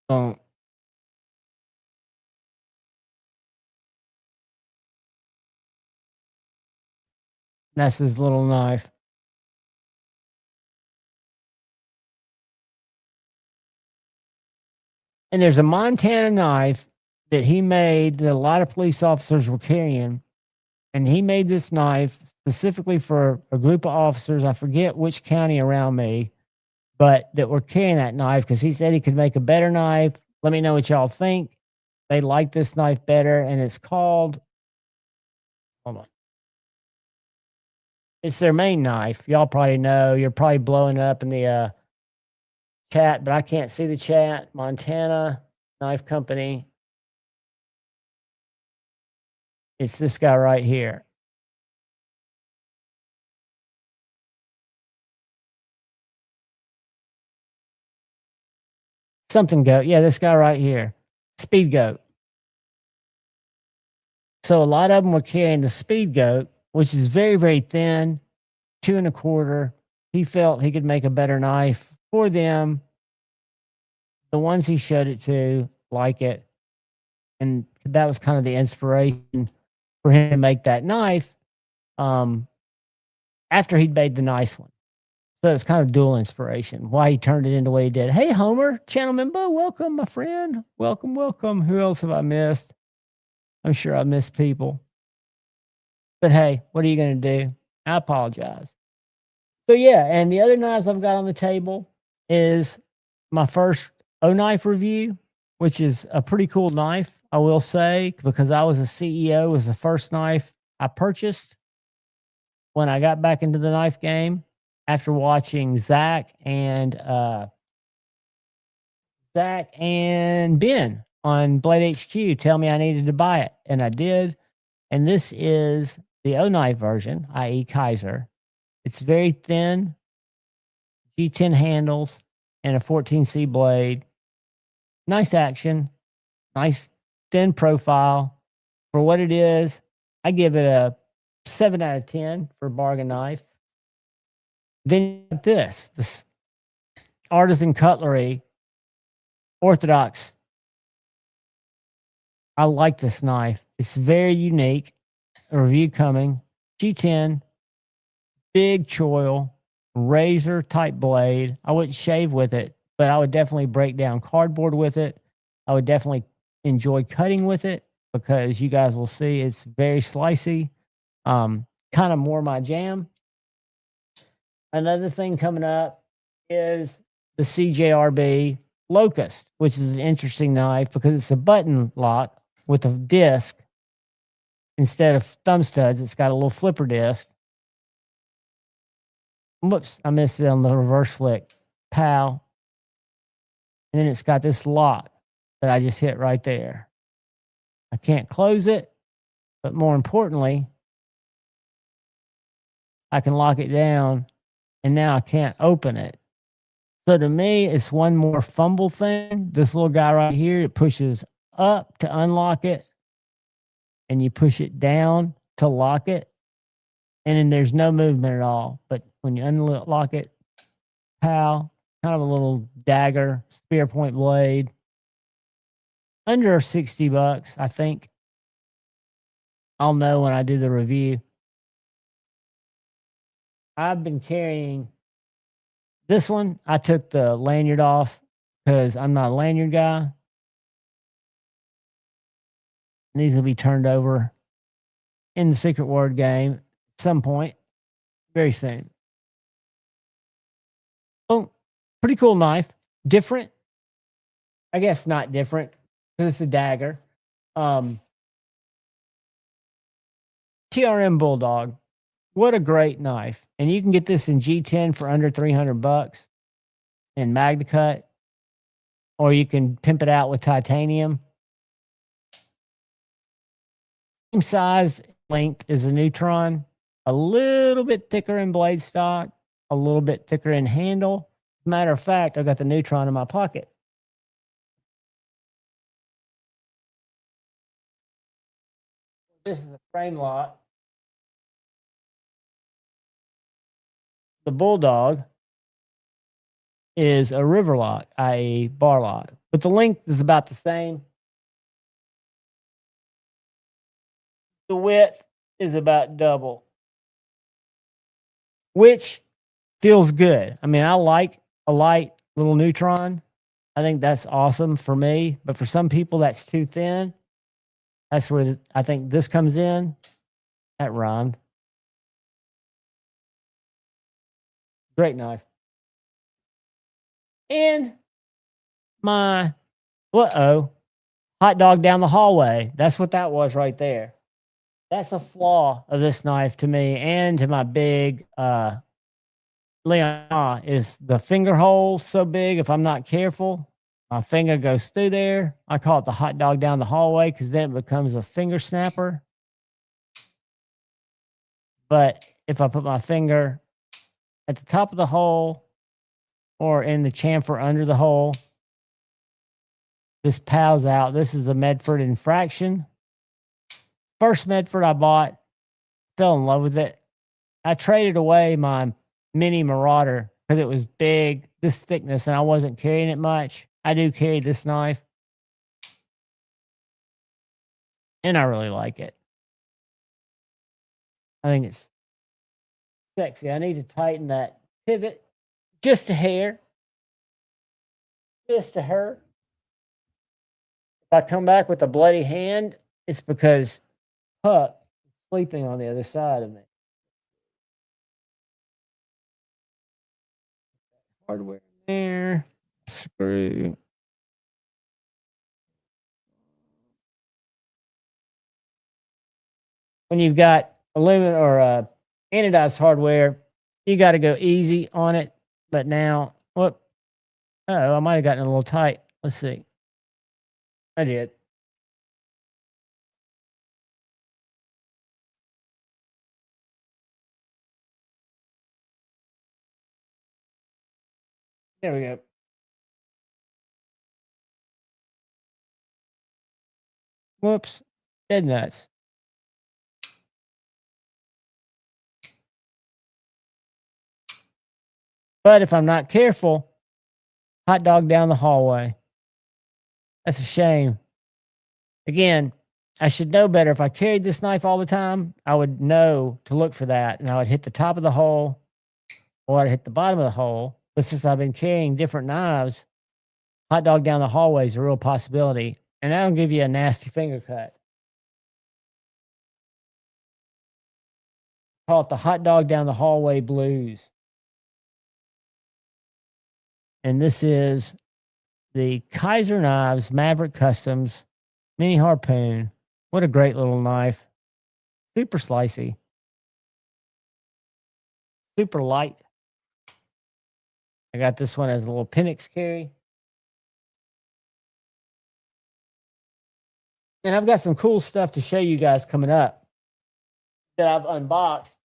Boom. That's his little knife. And there's a Montana knife that he made that a lot of police officers were carrying. And he made this knife specifically for a group of officers. I forget which county around me, but that were carrying that knife because he said he could make a better knife. Let me know what y'all think. They like this knife better. And it's called, hold on. It's their main knife. Y'all probably know. You're probably blowing up in the chat, but I can't see the chat. Montana Knife Company. It's this guy right here. Something goat. Yeah, this guy right here. Speed goat. So a lot of them were carrying the speed goat, which is very, very thin, 2 1/4. He felt he could make a better knife for them. The ones he showed it to like it. And that was kind of the inspiration for him to make that knife after he'd made the nice one. So it's kind of dual inspiration, why he turned it into what he did. Hey, Homer, channel member, welcome, my friend. Welcome, welcome. Who else have I missed? I'm sure I missed people. But hey, what are you going to do? I apologize. So yeah, and the other knives I've got on the table is my first O-knife review, which is a pretty cool knife, I will say, because I was a CEO. It was the first knife I purchased when I got back into the knife game after watching Zach and Ben on Blade HQ tell me I needed to buy it, and I did. And this is the O-knife version, i.e. Kaiser. It's very thin, G10 handles, and a 14C blade. Nice action, nice thin profile. For what it is, I give it a 7 out of 10 for a bargain knife. Then you got this Artisan Cutlery Orthodox. I like this knife. It's very unique. A review coming. G10, big choil, razor type blade. I wouldn't shave with it, but I would definitely break down cardboard with it. I would definitely enjoy cutting with it because you guys will see it's very slicey. Kind of more my jam. Another thing coming up is the CJRB Locust, which is an interesting knife because it's a button lock with a disc instead of thumb studs. It's got a little flipper disc. Whoops, I missed it on the reverse flick. Pow. And then it's got this lock that I just hit right there. I can't close it, but more importantly, I can lock it down, and now I can't open it. So to me, it's one more fumble thing. This little guy right here, it pushes up to unlock it, and you push it down to lock it, and then there's no movement at all. But when you unlock it, pow, kind of a little dagger, spear point blade. Under $60, I think. I'll know when I do the review. I've been carrying this one. I took the lanyard off because I'm not a lanyard guy. These will be turned over in the Secret Word game at some point very soon. Oh, pretty cool knife. Different. I guess not different because it's a dagger. TRM Bulldog. What a great knife. And you can get this in G10 for under $300 in MagnaCut, or you can pimp it out with titanium. Same size, length is a Neutron, a little bit thicker in blade stock, a little bit thicker in handle. Matter of fact, I got the Neutron in my pocket. This is a frame lock. The Bulldog is a river lock, i.e. bar lock, but the length is about the same. The width is about double, which feels good. I mean, I like a light little Neutron. I think that's awesome for me, but for some people that's too thin. That's where I think this comes in. That rhymed. Great knife. And my hot dog down the hallway. That's what that was right there. That's a flaw of this knife to me and to my big Leon is the finger hole so big if I'm not careful. My finger goes through there. I call it the hot dog down the hallway because then it becomes a finger snapper. But if I put my finger at the top of the hole or in the chamfer under the hole, this pals out. This is the Medford Infraction. First Medford I bought, fell in love with it. I traded away my mini Marauder because it was big, this thickness, and I wasn't carrying it much. I do carry this knife, and I really like it. I think it's sexy. I need to tighten that pivot just a hair. Just a hair. If I come back with a bloody hand, it's because Puck is sleeping on the other side of me. Hardware there. Screw. When you've got aluminum or anodized hardware, you got to go easy on it. But now, whoop. Oh, I might have gotten a little tight. Let's see. I did. There we go. Whoops. Dead nuts. But if I'm not careful, hot dog down the hallway. That's a shame. Again, I should know better. If I carried this knife all the time, I would know to look for that. And I would hit the top of the hole or I'd hit the bottom of the hole. But since I've been carrying different knives, hot dog down the hallway is a real possibility. And that'll give you a nasty finger cut. Call it the hot dog down the hallway blues. And this is the Kaiser Knives Maverick Customs Mini Harpoon. What a great little knife. Super slicey. Super light. I got this one as a little Penix carry. And I've got some cool stuff to show you guys coming up that I've unboxed,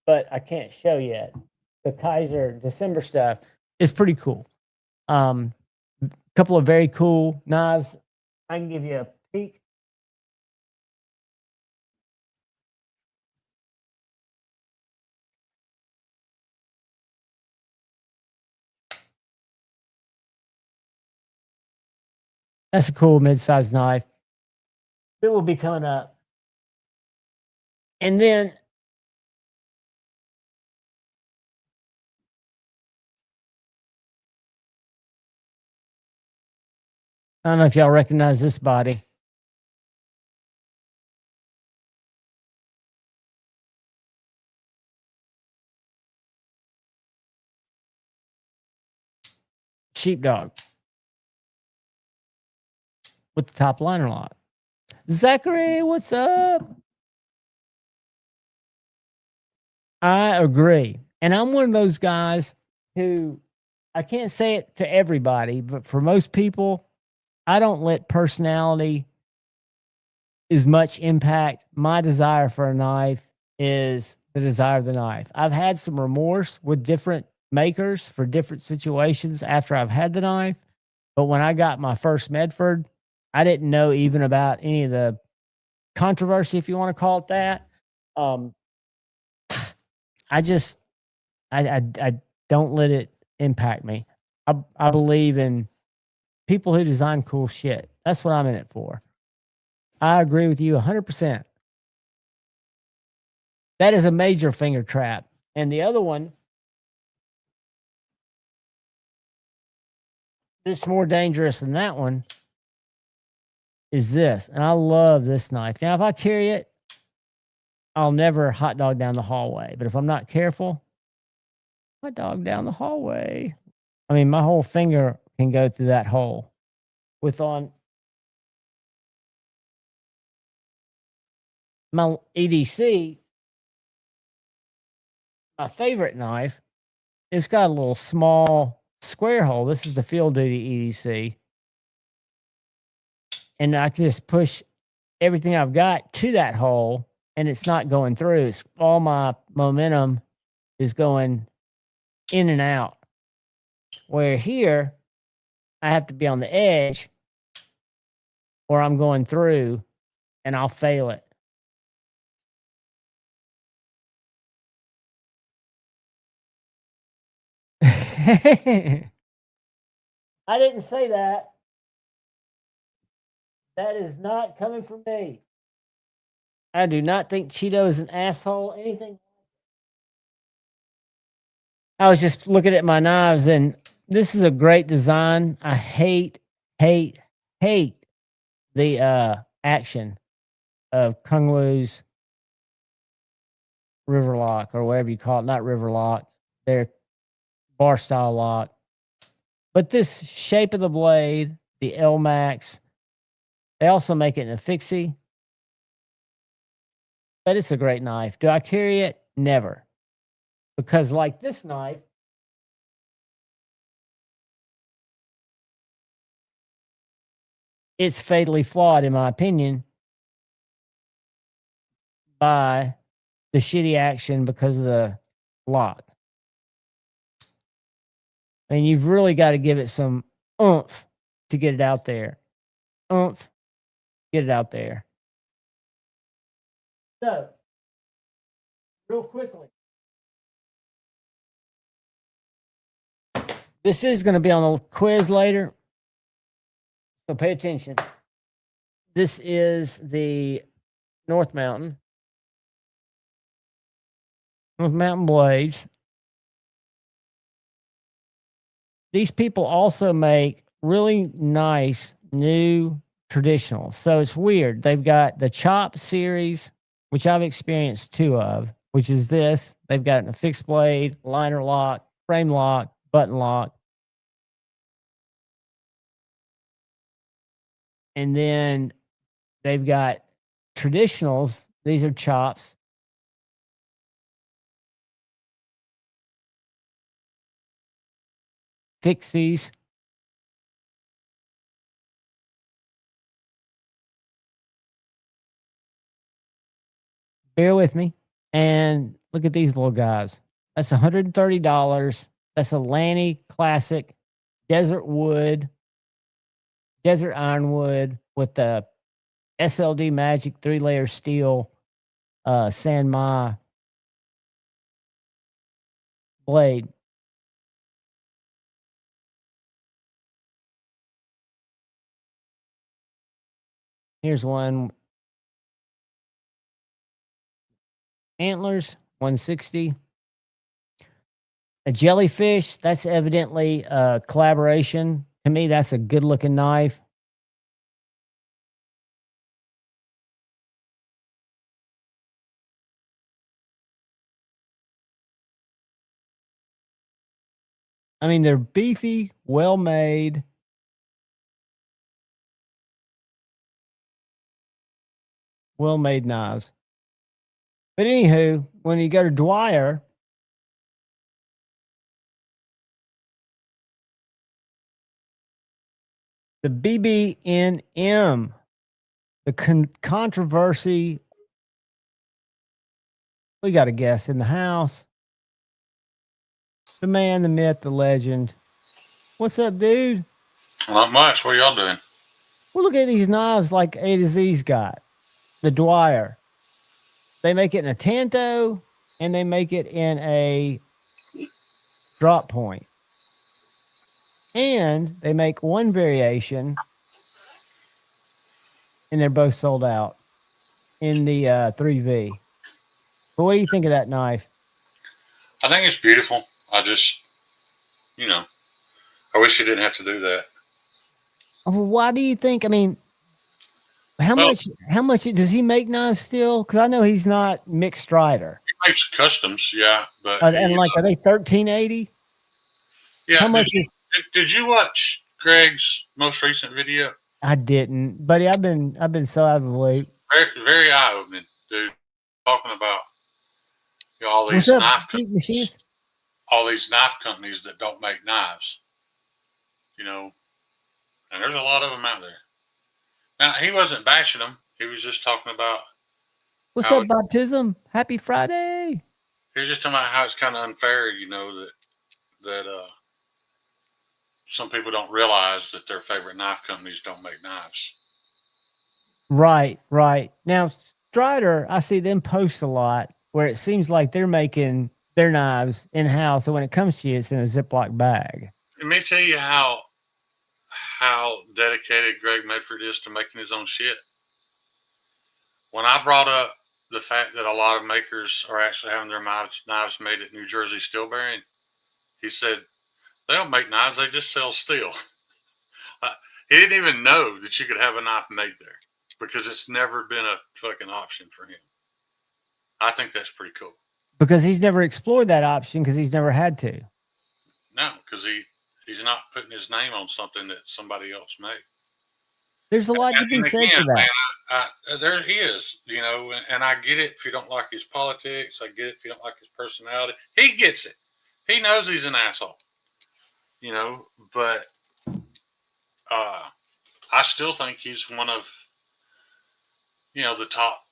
but I can't show yet. The Kaiser December stuff is pretty cool. Couple of very cool knives. I can give you a peek. That's a cool mid-sized knife. It will be coming up. And then I don't know if y'all recognize this body. Sheepdog. with the top liner lock. Zachary, what's up? I agree. And I'm one of those guys who, I can't say it to everybody, but for most people, I don't let personality as much impact. My desire for a knife is the desire of the knife. I've had some remorse with different makers for different situations after I've had the knife. But when I got my first Medford, I didn't know even about any of the controversy, if you want to call it that. I just, I don't let it impact me. I believe in people who design cool shit. That's what I'm in it for. I agree with you 100%. That is a major finger trap. And the other one, that's more dangerous than that one, is this. And I love this knife. Now, if I carry it, I'll never hot dog down the hallway. But if I'm not careful, hot dog down the hallway. I mean, my whole finger can go through that hole. With on my EDC, my favorite knife, it's got a little small square hole. This is the field duty EDC. And I can just push everything I've got to that hole and it's not going through. It's all my momentum is going in and out. Where here, I have to be on the edge or I'm going through and I'll fail it. I didn't say that. That is not coming from me. I do not think Cheeto is an asshole. Anything. I was just looking at my knives, and this is a great design. I hate the action of Kung Wu's River Lock or whatever you call it. Not River Lock. Their bar style lock. But this shape of the blade, the L Max, they also make it in a fixie. But it's a great knife. Do I carry it? Never. Because like this knife, it's fatally flawed, in my opinion, by the shitty action because of the lock. And you've really got to give it some oomph to get it out there. Oomph, get it out there. So, real quickly, this is going to be on the quiz later. So pay attention. This is the North Mountain blades. These people also make really nice new traditionals. So it's weird. They've got the Chop series, which I've experienced 2 of, which is this. They've got a fixed blade, liner lock, frame lock, button lock. And then they've got traditionals. These are chops. Fixies. Bear with me. And look at these little guys. That's $130. That's a Lanny Classic Desert Wood, Desert Ironwood with the SLD Magic 3-layer steel San Ma blade. Here's one. Antlers, 160. A jellyfish, that's evidently a collaboration. To me, that's a good looking knife. I mean, they're beefy, well made. well-made knives. But anywho, when you go to Dwyer, the BB&M, the controversy. We got a guest in the house. The man, the myth, the legend. What's up, dude? Not much. What are y'all doing? Well, look at these knives like A to Z's got. The Dwyer. They make it in a Tanto and they make it in a drop point. And they make one variation and they're both sold out in the 3V. But what do you think of that knife? I think it's beautiful. I just, I wish you didn't have to do that. Why do you think? I mean, how much does he make knives still? Because I know he's not Mick Strider. He makes customs, yeah, but are they 1380? Yeah. How much did you watch Greg's most recent video? I didn't, buddy. I've been so out of the loop. Very, very eye opening, dude. Talking about all these knife companies, all these knife companies that don't make knives. And there's a lot of them out there. Now, he wasn't bashing them. He was just talking about... What's up, Baptism? Happy Friday. He was just talking about how it's kind of unfair, that some people don't realize that their favorite knife companies don't make knives. Right. Now, Strider, I see them post a lot where it seems like they're making their knives in-house, and when it comes to you, it's in a Ziploc bag. Let me tell you how dedicated Greg Medford is to making his own shit. When I brought up the fact that a lot of makers are actually having their knives made at New Jersey Steel Bearing, he said, they don't make knives, they just sell steel. He didn't even know that you could have a knife made there because it's never been a fucking option for him. I think that's pretty cool. Because he's never explored that option because he's never had to. No, because he's not putting his name on something that somebody else made. There's a lot to be said for that. Man, there is, and I get it if you don't like his politics. I get it if you don't like his personality. He gets it. He knows he's an asshole, but I still think he's one of, the top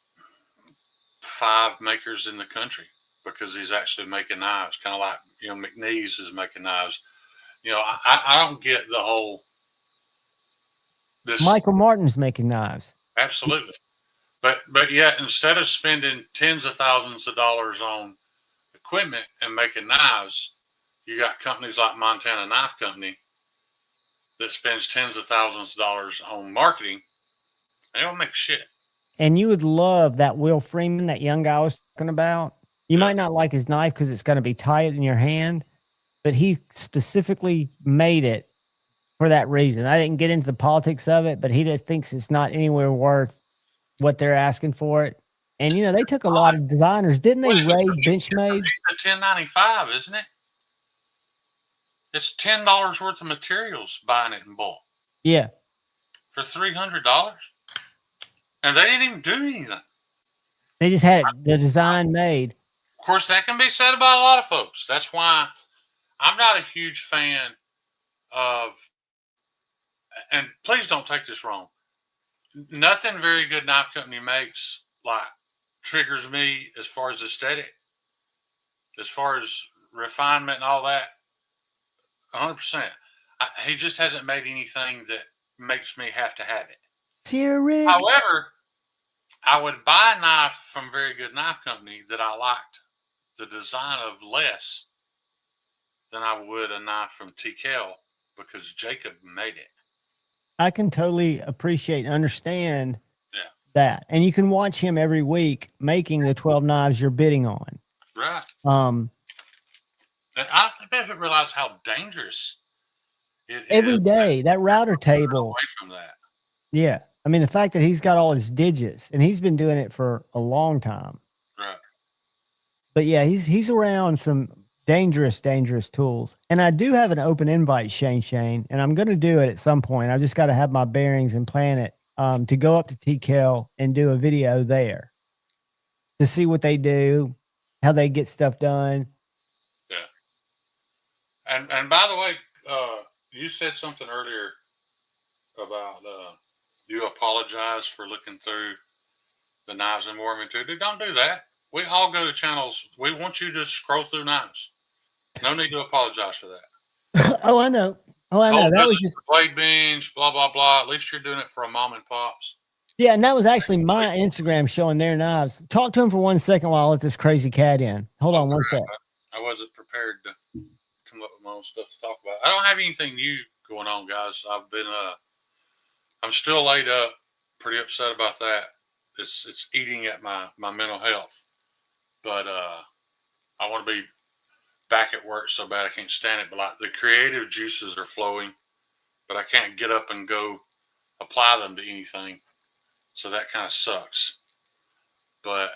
5 makers in the country because he's actually making knives, kind of like, McNeese is making knives. I don't get the whole... Michael Martin's making knives. Absolutely. But yet, instead of spending tens of thousands of dollars on equipment and making knives, you got companies like Montana Knife Company that spends tens of thousands of dollars on marketing. They don't make shit. And you would love that Will Freeman, that young guy I was talking about. You might not like his knife because it's going to be tight in your hand, but he specifically made it for that reason. I didn't get into the politics of it, but he just thinks it's not anywhere worth what they're asking for it. And, they took a lot of designers. Didn't they raid Benchmade? It's $10.95, isn't it? It's $10 worth of materials buying it in bulk. Yeah. For $300. And they didn't even do anything. They just had the design made. Of course, that can be said about a lot of folks. That's why I'm not a huge fan of, and please don't take this wrong, nothing very good knife company makes triggers me as far as aesthetic, as far as refinement and all that. 100%. He just hasn't made anything that makes me have to have it. However, I would buy a knife from a very good knife company that I liked the design of less than I would a knife from TKL because Jacob made it. I can totally appreciate and understand that. And you can watch him every week making the 12 knives you're bidding on. Right. And I think I didn't realize how dangerous it every is. day. That router table. Away from that. Yeah. I mean, the fact that he's got all his digits and he's been doing it for a long time. Right. But yeah, he's around some dangerous tools. And I do have an open invite, Shane, and I'm going to do it at some point. I just got to have my bearings and plan it. to go up to TKL and do a video there to see what they do, how they get stuff done. Yeah. And by the way, you said something earlier about you apologize for looking through the knives and warming too. Dude, don't do that. We all go to channels. We want you to scroll through knives. No need to apologize for that. Oh, I know. Oh, I know. That was just blade binge, blah blah blah. At least you're doing it for a mom and pops. yeah, and that was actually my Instagram showing their knives. Talk to him for 1 second while I let this crazy cat in. Hold on 1 sec. I wasn't prepared to come up with my own stuff to talk about. I don't have anything new going on, guys. I've been I'm still laid up, pretty upset about that. It's eating at my mental health. But I want to be back at work so bad I can't stand it. But like the creative juices are flowing, but I can't get up and go apply them to anything. So that kind of sucks. But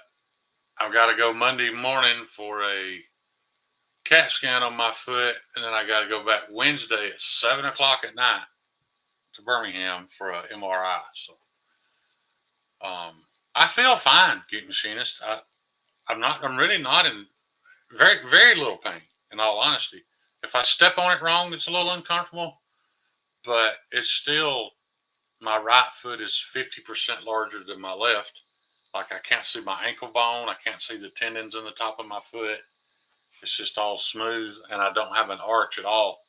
I've got to go Monday morning for a CAT scan on my foot, and then I got to go back Wednesday at 7 o'clock at night to Birmingham for a MRI. So I feel fine, Geek Machinist. I'm really not in very, very little pain, in all honesty. If I step on it wrong, it's a little uncomfortable, but it's still, my right foot is 50% larger than my left. Like I can't see my ankle bone. I can't see the tendons in the top of my foot. It's just all smooth, and I don't have an arch at all.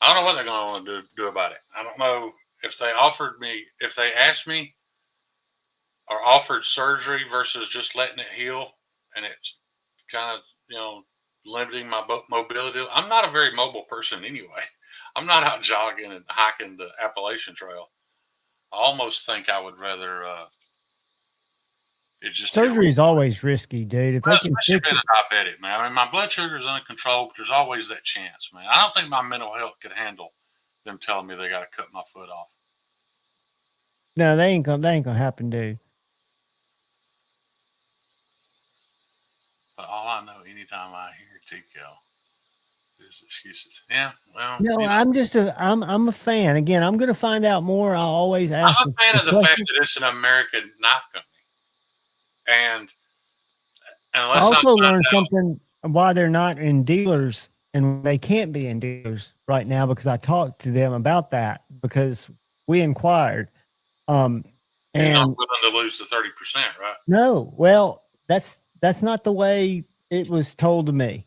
I don't know what they're going to want to do about it. I don't know if they asked me or offered surgery versus just letting it heal, and it's kind of, limiting my mobility. I'm not a very mobile person anyway. I'm not out jogging and hiking the Appalachian Trail. I almost think I would rather it just surgery is always risky, dude. If they can fix it, diabetic, man. I mean, my blood sugar is uncontrolled, but there's always that chance, man. I don't think my mental health could handle them telling me they got to cut my foot off. No, they ain't gonna happen, dude. But all I know, anytime I hear TKL, is excuses. Yeah, well. No, I'm a fan. Again, I'm gonna find out more. I always ask. I'm a fan of the fact that it's an American knife company. And unless I also learned something why they're not in dealers, and they can't be in dealers right now, because I talked to them about that, because we inquired. And you're not willing to lose the 30%, right? No, well, that's not the way it was told to me.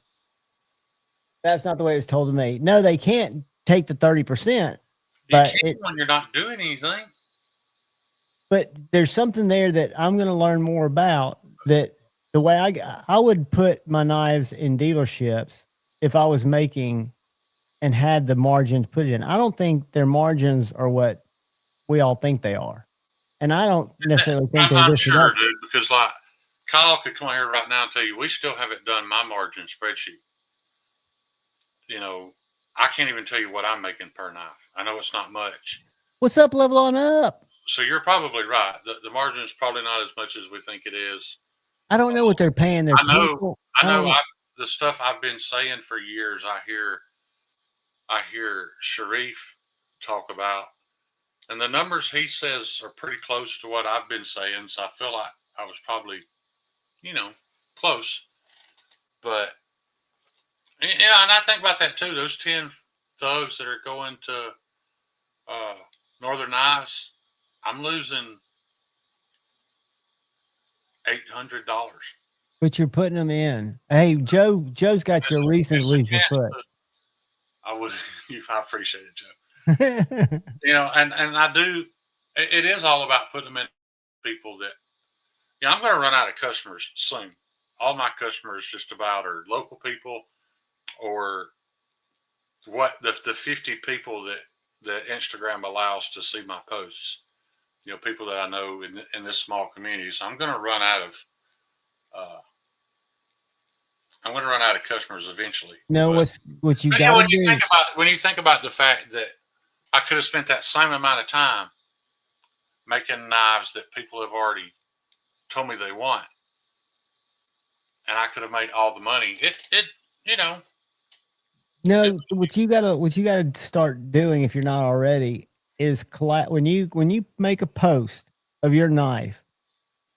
That's not the way it was told to me. No, they can't take the 30%. But when you're not doing anything. But there's something there that I'm going to learn more about, that the way I would put my knives in dealerships if I was making and had the margins put it in. I don't think their margins are what we all think they are. And I don't necessarily think they're I'm sure, dude, because like Kyle could come here right now and tell you, we still haven't done my margin spreadsheet. I can't even tell you what I'm making per knife. I know it's not much. What's up, level on up? So you're probably right. The margin is probably not as much as we think it is. I don't know what they're paying their people. I know. The stuff I've been saying for years, I hear Sharif talk about, and the numbers he says are pretty close to what I've been saying. So I feel like I was probably, close. But and I think about that too. Those 10 thugs that are going to Northern Knives, I'm losing $800. But you're putting them in. Hey, Joe's got you a reason to lose your foot. I appreciate it, Joe. And I do. It is all about putting them in people that, I'm going to run out of customers soon. All my customers just about are local people, or what the 50 people that Instagram allows to see my posts. People that I know in this small community. So I'm going to run out of customers eventually. No, what you got to do. When you think about the fact that I could have spent that same amount of time making knives that people have already told me they want, and I could have made all the money. No, what you gotta start doing, if you're not already, is when you make a post of your knife.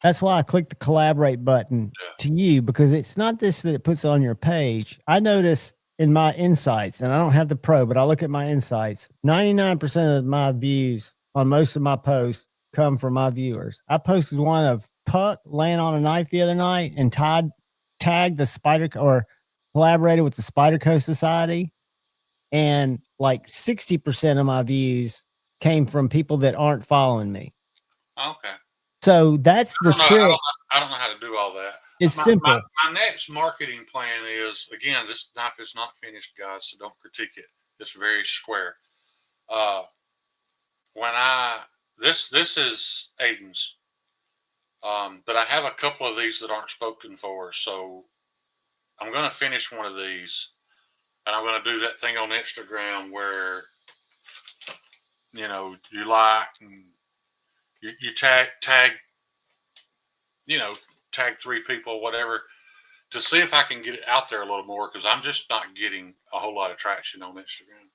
That's why I clicked the collaborate button to you, because it's not this that it puts on your page. I notice in my insights, and I don't have the pro, but I look at my insights. 99% of my views on most of my posts come from my viewers. I posted one of Puck laying on a knife the other night and tagged the collaborated with the Spyderco Society, and like 60% of my views came from people that aren't following me. Okay. So that's the trick. I don't know how to do all that. It's simple. My next marketing plan is, again, this knife is not finished, guys, so don't critique it. It's very square. This is Aiden's, but I have a couple of these that aren't spoken for, so I'm going to finish one of these, and I'm going to do that thing on Instagram where, you know, you like and you tag, you know, tag 3 people, whatever, to see if I can get it out there a little more, because I'm just not getting a whole lot of traction on Instagram.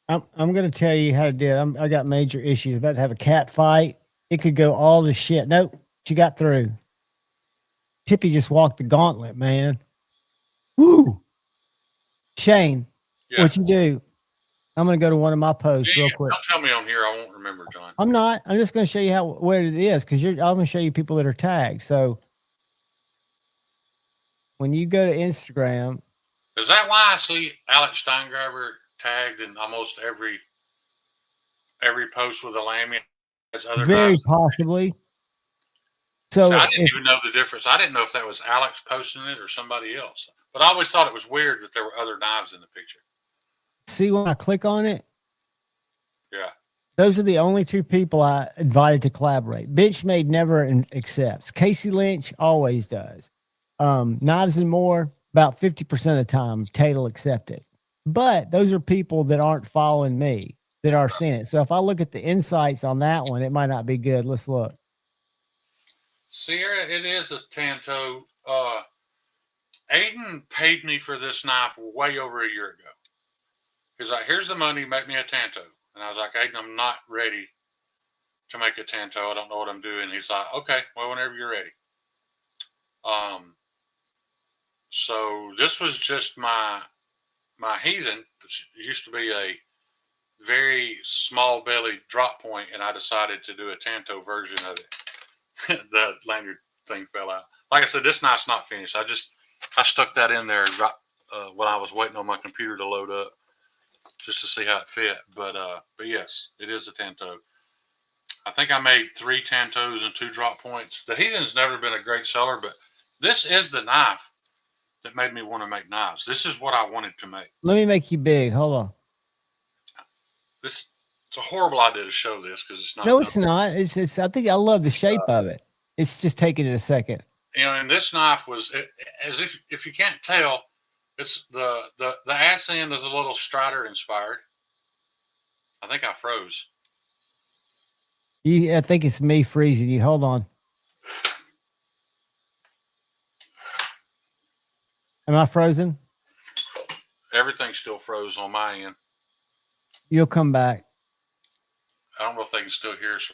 I'm going to tell you how to do it. I got major issues. About to have a cat fight. It could go all to shit. Nope, she got through. Tippy just walked the gauntlet, man. Woo! Shane, what you do? I'm going to go to one of my posts real quick. Don't tell me on here. I won't remember, John. I'm not. I'm just going to show you where it is, because I'm going to show you people that are tagged. So when you go to Instagram. Is that why I see Alex Steingraber tagged in almost every post with a Lammy? Very possibly. So I didn't even know the difference. I didn't know if that was Alex posting it or somebody else. But I always thought it was weird that there were other knives in the picture. See, when I click on it, yeah, those are the only 2 people I invited to collaborate. Benchmade never accepts. Casey Lynch always does. Knives and More, about 50% of the time, Tate'll accept it. But those are people that aren't following me, that are seeing it. So if I look at the insights on that one, it might not be good. Let's look. Sierra, it is a Tanto. Aiden paid me for this knife way over a year ago. He's like, here's the money, make me a Tanto. And I was like, Aiden, I'm not ready to make a Tanto. I don't know what I'm doing. He's like, okay, well, whenever you're ready. So this was just my Heathen. It used to be a very small belly drop point, and I decided to do a Tanto version of it. The lanyard thing fell out. Like I said, this knife's not finished. I stuck that in there right, when I was waiting on my computer to load up, just to see how it fit. But yes, it is a Tanto. I think I made 3 Tantos and 2 drop points. The Heathen's never been a great seller, but this is the knife that made me want to make knives. This is what I wanted to make. Let me make you big. Hold on. It's a horrible idea to show this, because it's not. No, it's not. It's. I think I love the shape of it. It's just taking it a second. You know, and this knife was, as if you can't tell, it's the ass end is a little Strider inspired. I think I froze. I think it's me freezing you. Hold on. Am I frozen? Everything's still froze on my end. You'll come back. I don't know if they can still hear us.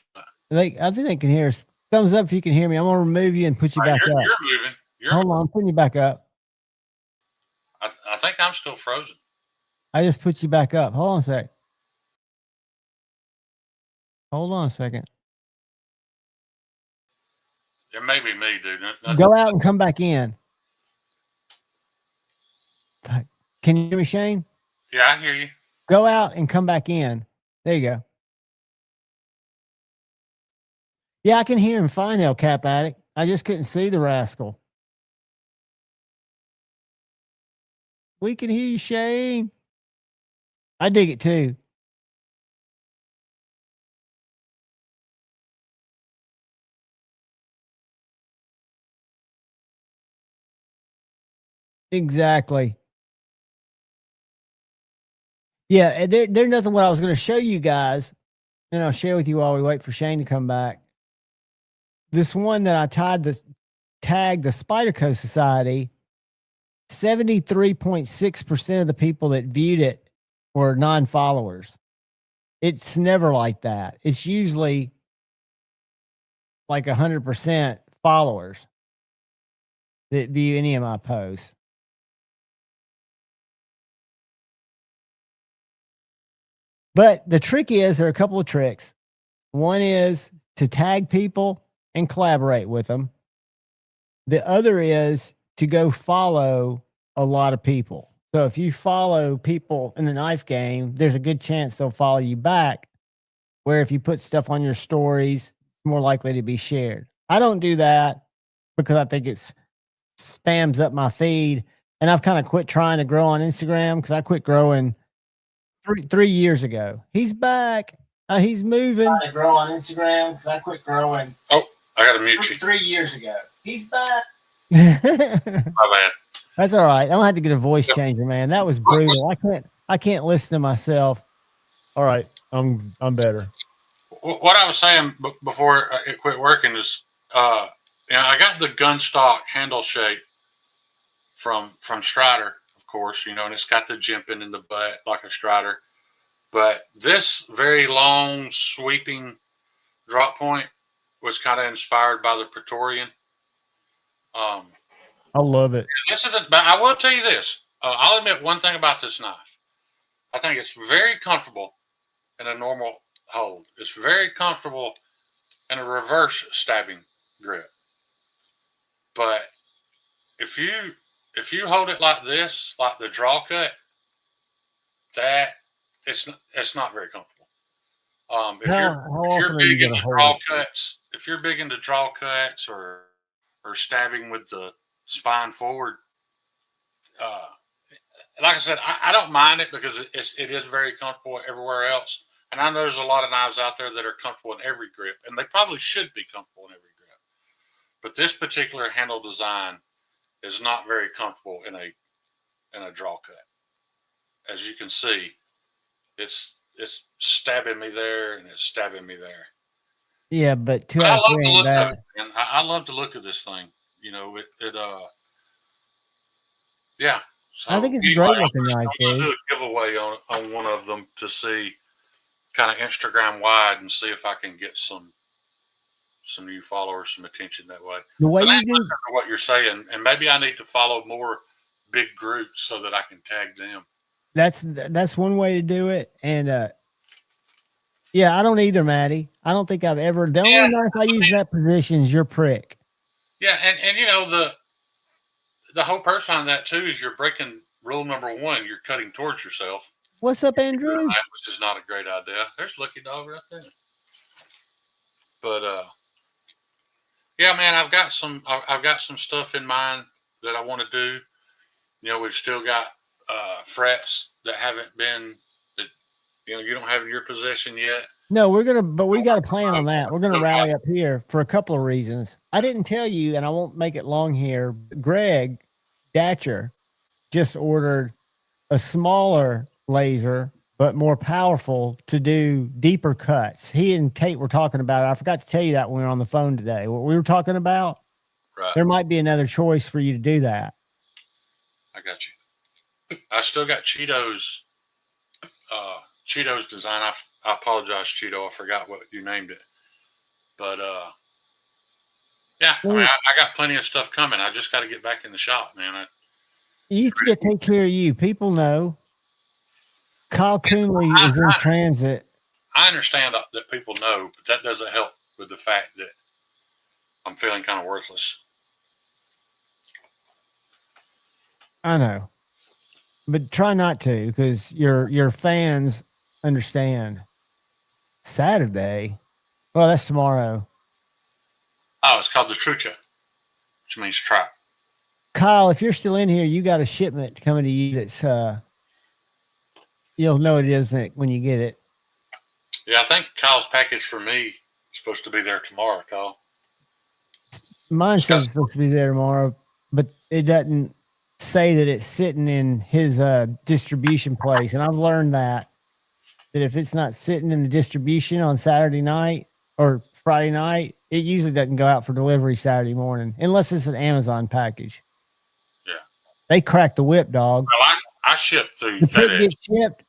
I think they can hear us. Thumbs up if you can hear me. I'm going to remove you and put you back up. You're moving. Hold on. I'm putting you back up. I think I'm still frozen. I just put you back up. Hold on a sec. Hold on a second. It may be me, dude. Go out and come back in. Can you hear me, Shane? Yeah, I hear you. Go out and come back in. There you go. Yeah, I can hear him fine, El Cap Addict. I just couldn't see the rascal. We can hear you, Shane. I dig it too. Exactly. Yeah, there's nothing what I was going to show you guys, and I'll share with you while we wait for Shane to come back. This one that I tagged the Spyderco Society, 73.6% of the people that viewed it were non-followers. it's never like that. It's usually like 100% followers that view any of my posts. But the trick is, there are a couple of tricks. One is to tag people and collaborate with them. The other is to go follow a lot of people. So if you follow people in the knife game, there's a good chance they'll follow you back. Where if you put stuff on your stories, it's more likely to be shared. I don't do that because I think it's spams up my feed. And I've kind of quit trying to grow on Instagram because I quit growing 3 years ago. He's back. He's moving. I grow on Instagram because I quit growing. Oh, I got to mute you. 3 years ago. He's back. My bad. That's all right. I don't have to get a voice changer, man. That was brutal. I can't listen to myself. All right, I'm better. What I was saying before it quit working is, I got the gun stock handle shape from Strider, of course, and it's got the jimping in the butt like a Strider. But this very long, sweeping drop point was kind of inspired by the Praetorian. I love it. But I will tell you this. I'll admit one thing about this knife. I think it's very comfortable in a normal hold. It's very comfortable in a reverse stabbing grip. But if you hold it like this, like the draw cut, that it's not very comfortable. If you're big into draw cuts or stabbing with the spine forward, like I said, I don't mind it because it is very comfortable everywhere else. And I know there's a lot of knives out there that are comfortable in every grip, and they probably should be comfortable in every grip. But this particular handle design is not very comfortable in a draw cut. As you can see, it's stabbing me there and it's stabbing me there. Yeah, but I love the look of it, man. I love the look of this thing. Yeah. So, I think it's a great looking knife. I'm going to do a giveaway on one of them to see, kind of Instagram wide, and see if I can get some new followers, some attention that way. The way you do what you're saying, and maybe I need to follow more big groups so that I can tag them. That's one way to do it. And yeah, I don't either, Maddie. I don't think I've ever. The only knife I use in that position is your prick. Yeah, and the whole purpose behind that too is you're breaking rule number 1. You're cutting towards yourself. What's up, Andrew? Which is not a great idea. There's Lucky Dog right there. But yeah, man, I've got some stuff in mind that I want to do. We've still got frets that haven't been that you don't have in your possession yet. No, but we got a plan on that. We're gonna rally up here for a couple of reasons. I didn't tell you, and I won't make it long here. Greg Datcher just ordered a smaller laser, but more powerful to do deeper cuts. He and Tate were talking about it. I forgot to tell you that when we were on the phone today. What we were talking about, right. There might be another choice for you to do that. I got you. I still got Cheeto's design. I apologize, Cheeto. I forgot what you named it. But yeah, I got plenty of stuff coming. I just got to get back in the shop, man. You get to take care of you. People know. Kyle Coonley is in transit. I understand that people know, but that doesn't help with the fact that I'm feeling kind of worthless. I know, but try not to, because your fans understand. Saturday, well, that's tomorrow. Oh, it's called the Trucha, which means trap. Kyle, if you're still in here, you got a shipment coming to you that's you'll know it isn't when you get it. Yeah, I think Kyle's package for me is supposed to be there tomorrow, Kyle. Mine says it's supposed to be there tomorrow, but it doesn't say that it's sitting in his distribution place. And I've learned that if it's not sitting in the distribution on Saturday night or Friday night, it usually doesn't go out for delivery Saturday morning, unless it's an Amazon package. Yeah. They crack the whip, dog. Well, I ship through the kit gets shipped.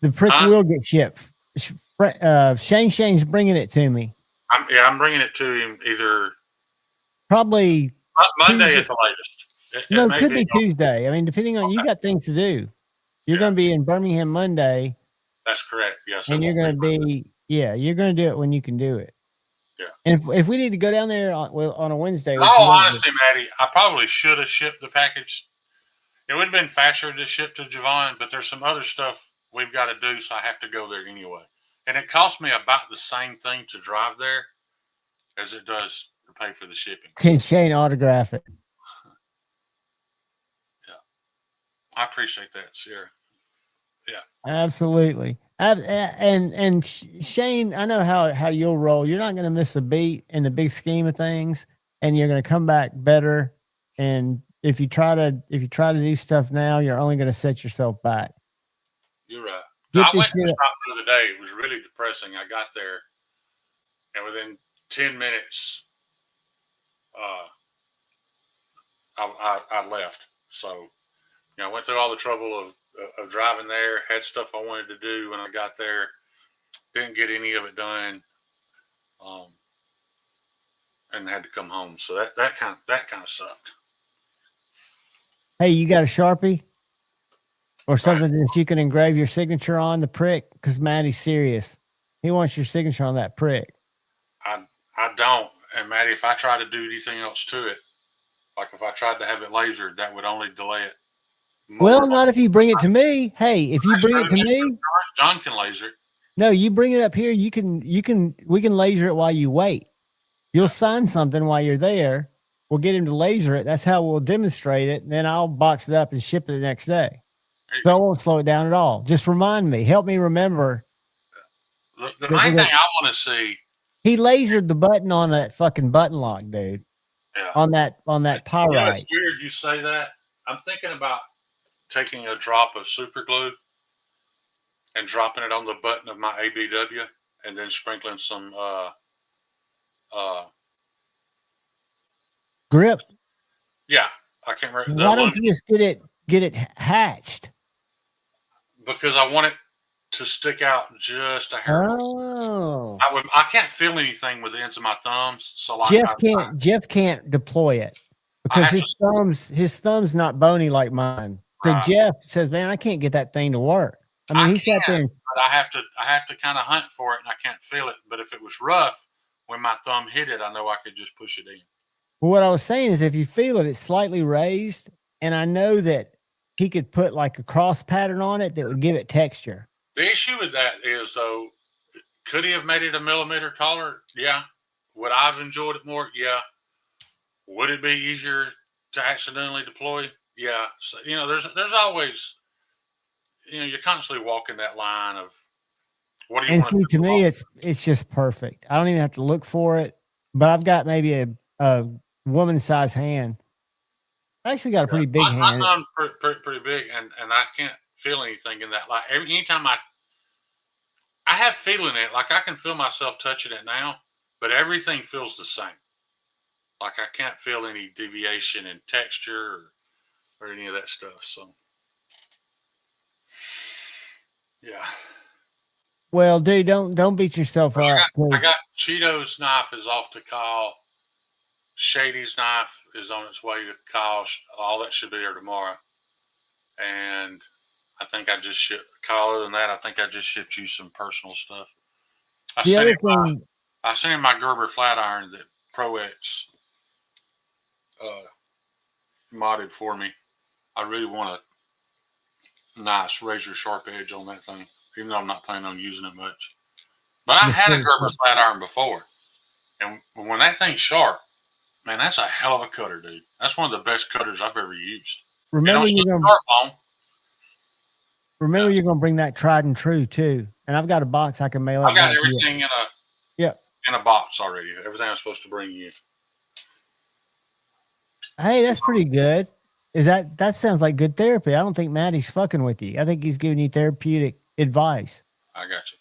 The prick will get shipped. Shane's bringing it to me. I'm bringing it to him either probably Monday Tuesday. at the latest. It could be Tuesday. I mean, depending on you got things to do. You're going to be in Birmingham Monday. That's correct. Yes, and you're going to be you're going to do it when you can do it. Yeah. And if we need to go down there on a Wednesday, honestly, Maddie, I probably should have shipped the package. It would have been faster to ship to Javon, but there's some other stuff we've got to do, so I have to go there anyway. And it cost me about the same thing to drive there as it does to pay for the shipping. Can Shane autograph it? Yeah. I appreciate that, Sierra. Yeah. Absolutely. And Shane, I know how you'll roll. You're not going to miss a beat in the big scheme of things, and you're going to come back better. And if you try to do stuff now, you're only going to set yourself back. You're right. I went to the shop the other day. It was really depressing. I got there, and within 10 minutes, I left. So, I went through all the trouble of driving there. Had stuff I wanted to do when I got there. Didn't get any of it done, and had to come home. So that kind of sucked. Hey, you got a Sharpie? Or something that you can engrave your signature on the prick? Because Maddie's serious. He wants your signature on that prick. I don't. And Maddie, if I try to do anything else to it, like if I tried to have it lasered, that would only delay it more. Well, not if you bring it to me. Hey, if you bring it to me, John can laser it. No, you bring it up here. We can laser it while you wait. You'll sign something while you're there. We'll get him to laser it. That's how we'll demonstrate it. And then I'll box it up and ship it the next day. So I won't slow it down at all. Just remind me. Help me remember. The main thing I want to see. He lasered the button on that fucking button lock, dude. Yeah. On that pyrite. It's weird you say that. I'm thinking about taking a drop of super glue and dropping it on the button of my ABW and then sprinkling some grip. Yeah. I can't remember. Why don't you just get it hatched? Because I want it to stick out just a hair. Oh. I can't feel anything with the ends of my thumbs. So like Jeff can't deploy it because his thumb's not bony like mine. So right. Jeff says, "Man, I can't get that thing to work." I mean, he sat there. But I have to kind of hunt for it, and I can't feel it. But if it was rough, when my thumb hit it, I know I could just push it in. Well, what I was saying is, if you feel it, it's slightly raised, and I know that he could put like a cross pattern on it that would give it texture. The issue with that is, though, could he have made it a millimeter taller? Yeah. Would I have enjoyed it more? Yeah. Would it be easier to accidentally deploy? Yeah. So, there's always, you're constantly walking that line of what do you want to do? To me, it's just perfect. I don't even have to look for it, but I've got maybe a woman's size hand. I actually got a pretty big hand. I'm pretty big, and I can't feel anything in that. Like anytime I have feeling it, like I can feel myself touching it now, but everything feels the same. Like I can't feel any deviation in texture or any of that stuff. So, yeah. Well, dude, don't beat yourself up. I got Cheeto's knife is off to call. Shady's knife is on its way to call. All that should be there tomorrow. And I think I just shipped. Other than that, I think I just shipped you some personal stuff. I sent him my Gerber flat iron that ProX modded for me. I really want a nice razor sharp edge on that thing, even though I'm not planning on using it much. But I had a Gerber flat iron before, and when that thing's sharp, man, that's a hell of a cutter, dude. That's one of the best cutters I've ever used. Remember, you're going to bring that tried and true too. And I've got a box I can mail. I've got everything in a box already. Everything I'm supposed to bring you. Hey, that's pretty good. That sounds like good therapy. I don't think Maddie's fucking with you. I think he's giving you therapeutic advice. I got you.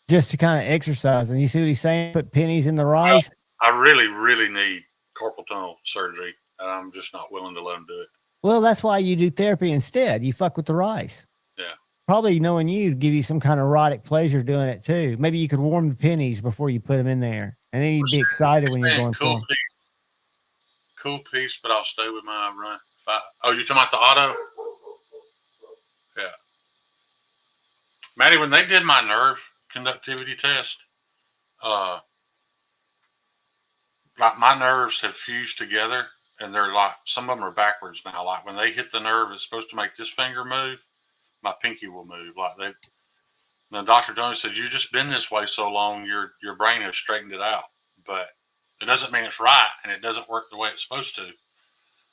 Just to kind of exercise. And you see what he's saying? Put pennies in the rice. I really, really need carpal tunnel surgery, and I'm just not willing to let him do it. Well, that's why you do therapy instead. You fuck with the rice. Yeah. probably knowing you give you some kind of erotic pleasure doing it too. Maybe you could warm the pennies before you put them in there, and then you'd be excited when you're going cool for 'em. Cool piece, but I'll stay with my run. Oh, you're talking about the auto? Yeah. Maddie, when they did my nerve conductivity test, like my nerves have fused together, and they're like, some of them are backwards now. Like when they hit the nerve that's supposed to make this finger move, my pinky will move. Like the doctor told me, said, "You've just been this way so long, your brain has straightened it out, but it doesn't mean it's right, and it doesn't work the way it's supposed to."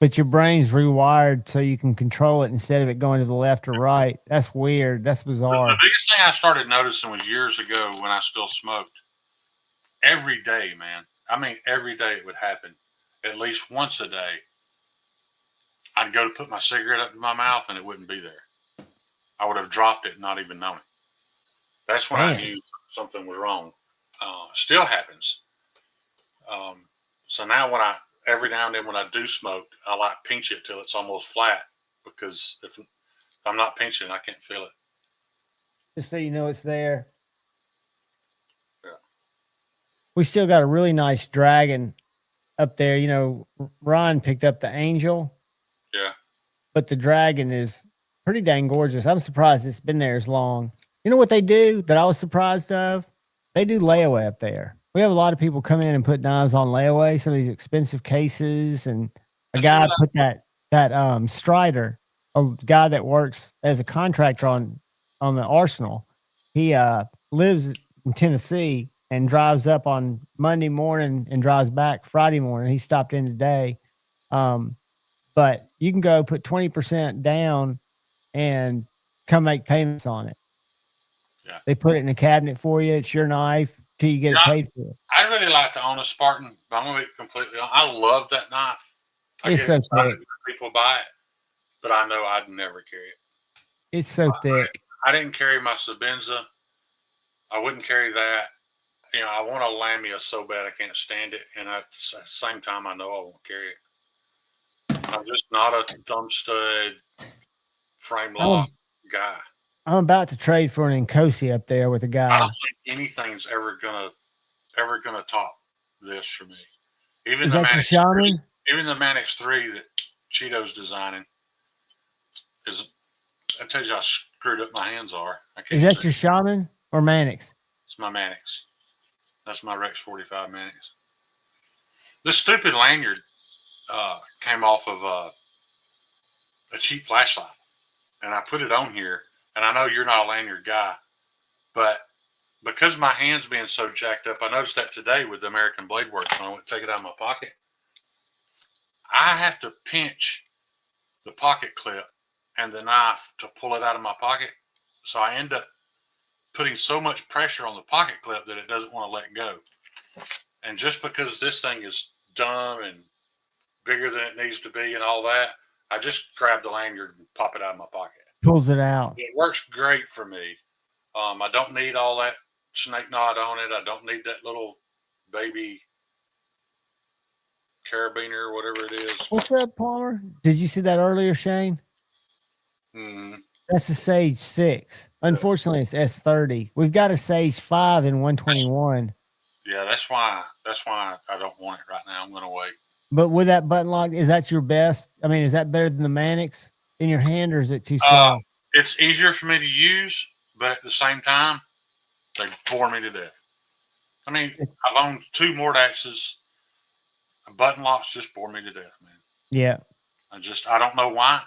But your brain's rewired so you can control it instead of it going to the left or right. That's weird. That's bizarre. The biggest thing I started noticing was years ago when I still smoked. Every day, man. I mean, every day it would happen. At least once a day, I'd go to put my cigarette up to my mouth and it wouldn't be there. I would have dropped it and not even known it. That's when I knew something was wrong. Still happens. So now every now and then when I do smoke, I like pinch it till it's almost flat, because if I'm not pinching, I can't feel it. Just so you know it's there. Yeah. We still got a really nice dragon up there. You know, Ron picked up the angel. Yeah. But the dragon is pretty dang gorgeous. I'm surprised it's been there as long. You know what they do that I was surprised of? They do layaway up there. We have a lot of people come in and put knives on layaway, some of these expensive cases, and a guy put that Strider, a guy that works as a contractor on the Arsenal. He lives in Tennessee and drives up on Monday morning and drives back Friday morning. He stopped in today. But you can go put 20% down and come make payments on it. Yeah. They put it in a cabinet for you. It's your knife till you get it paid for it. I'd really like to own a Spartan, but I'm going to be completely honest. I love that knife. It's so thick. When people buy it, but I know I'd never carry it. It's so thick. I didn't carry my Sabenza. I wouldn't carry that. You know, I want a Lamia so bad I can't stand it, and at the same time, I know I won't carry it. I'm just not a thumb stud, frame lock guy. I'm about to trade for an Nkosi up there with a guy. I don't think anything's ever gonna top this for me. Even Is the that the Manix Shaman? 3, even the Manix 3 that Cheeto's designing is. I tell you how screwed up my hands are. Is that your Shaman or Manix? It's my Manix. That's my Rex 45 Manix. This stupid lanyard came off of a cheap flashlight, and I put it on here. And I know you're not a lanyard guy, but because my hands being so jacked up, I noticed that today with the American Blade Works when I went to take it out of my pocket, I have to pinch the pocket clip and the knife to pull it out of my pocket. So I end up putting so much pressure on the pocket clip that it doesn't want to let go. And just because this thing is dumb and bigger than it needs to be and all that, I just grab the lanyard and pop it out of my pocket. Pulls it out. It works great for me. I don't need all that snake knot on it. I don't need that little baby carabiner or whatever it is. What's that, Palmer? Did you see that earlier, Shane? Mm-hmm. That's a Sage 6. Unfortunately, it's S30. We've got a Sage 5 and 121. Yeah, that's why I don't want it right now. I'm going to wait. But with that button lock, is that your best? I mean, is that better than the Manix in your hand, or is it too slow? It's easier for me to use, but at the same time, they bore me to death. I mean, I've owned 2 Mordaxes. Button locks just bore me to death, man. Yeah. I don't know why.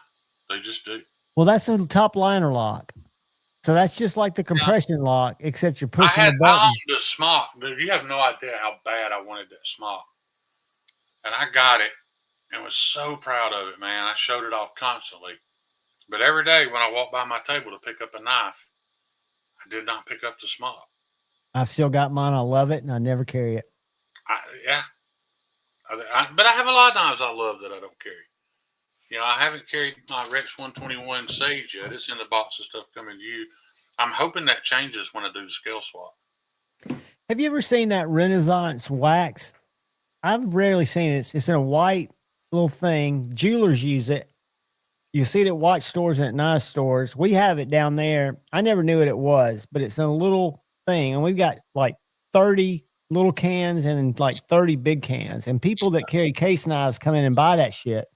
They just do. Well, that's a top liner lock. So that's just like the compression lock, except you're pushing the button. I owned a smock, dude. You have no idea how bad I wanted that smock. And I got it and was so proud of it, man. I showed it off constantly. But every day when I walked by my table to pick up a knife, I did not pick up the smock. I've still got mine. I love it, and I never carry it. But I have a lot of knives I love that I don't carry. You know, I haven't carried my Rex 121 Sage yet. It's in the box of stuff coming to you. I'm hoping that changes when I do the scale swap. Have you ever seen that Renaissance wax? I've rarely seen it. It's in a white little thing. Jewelers use it. You see it at watch stores and at knife stores. We have it down there. I never knew what it was, but it's in a little thing, and we've got like 30 little cans and like 30 big cans. And people that carry case knives come in and buy that shit.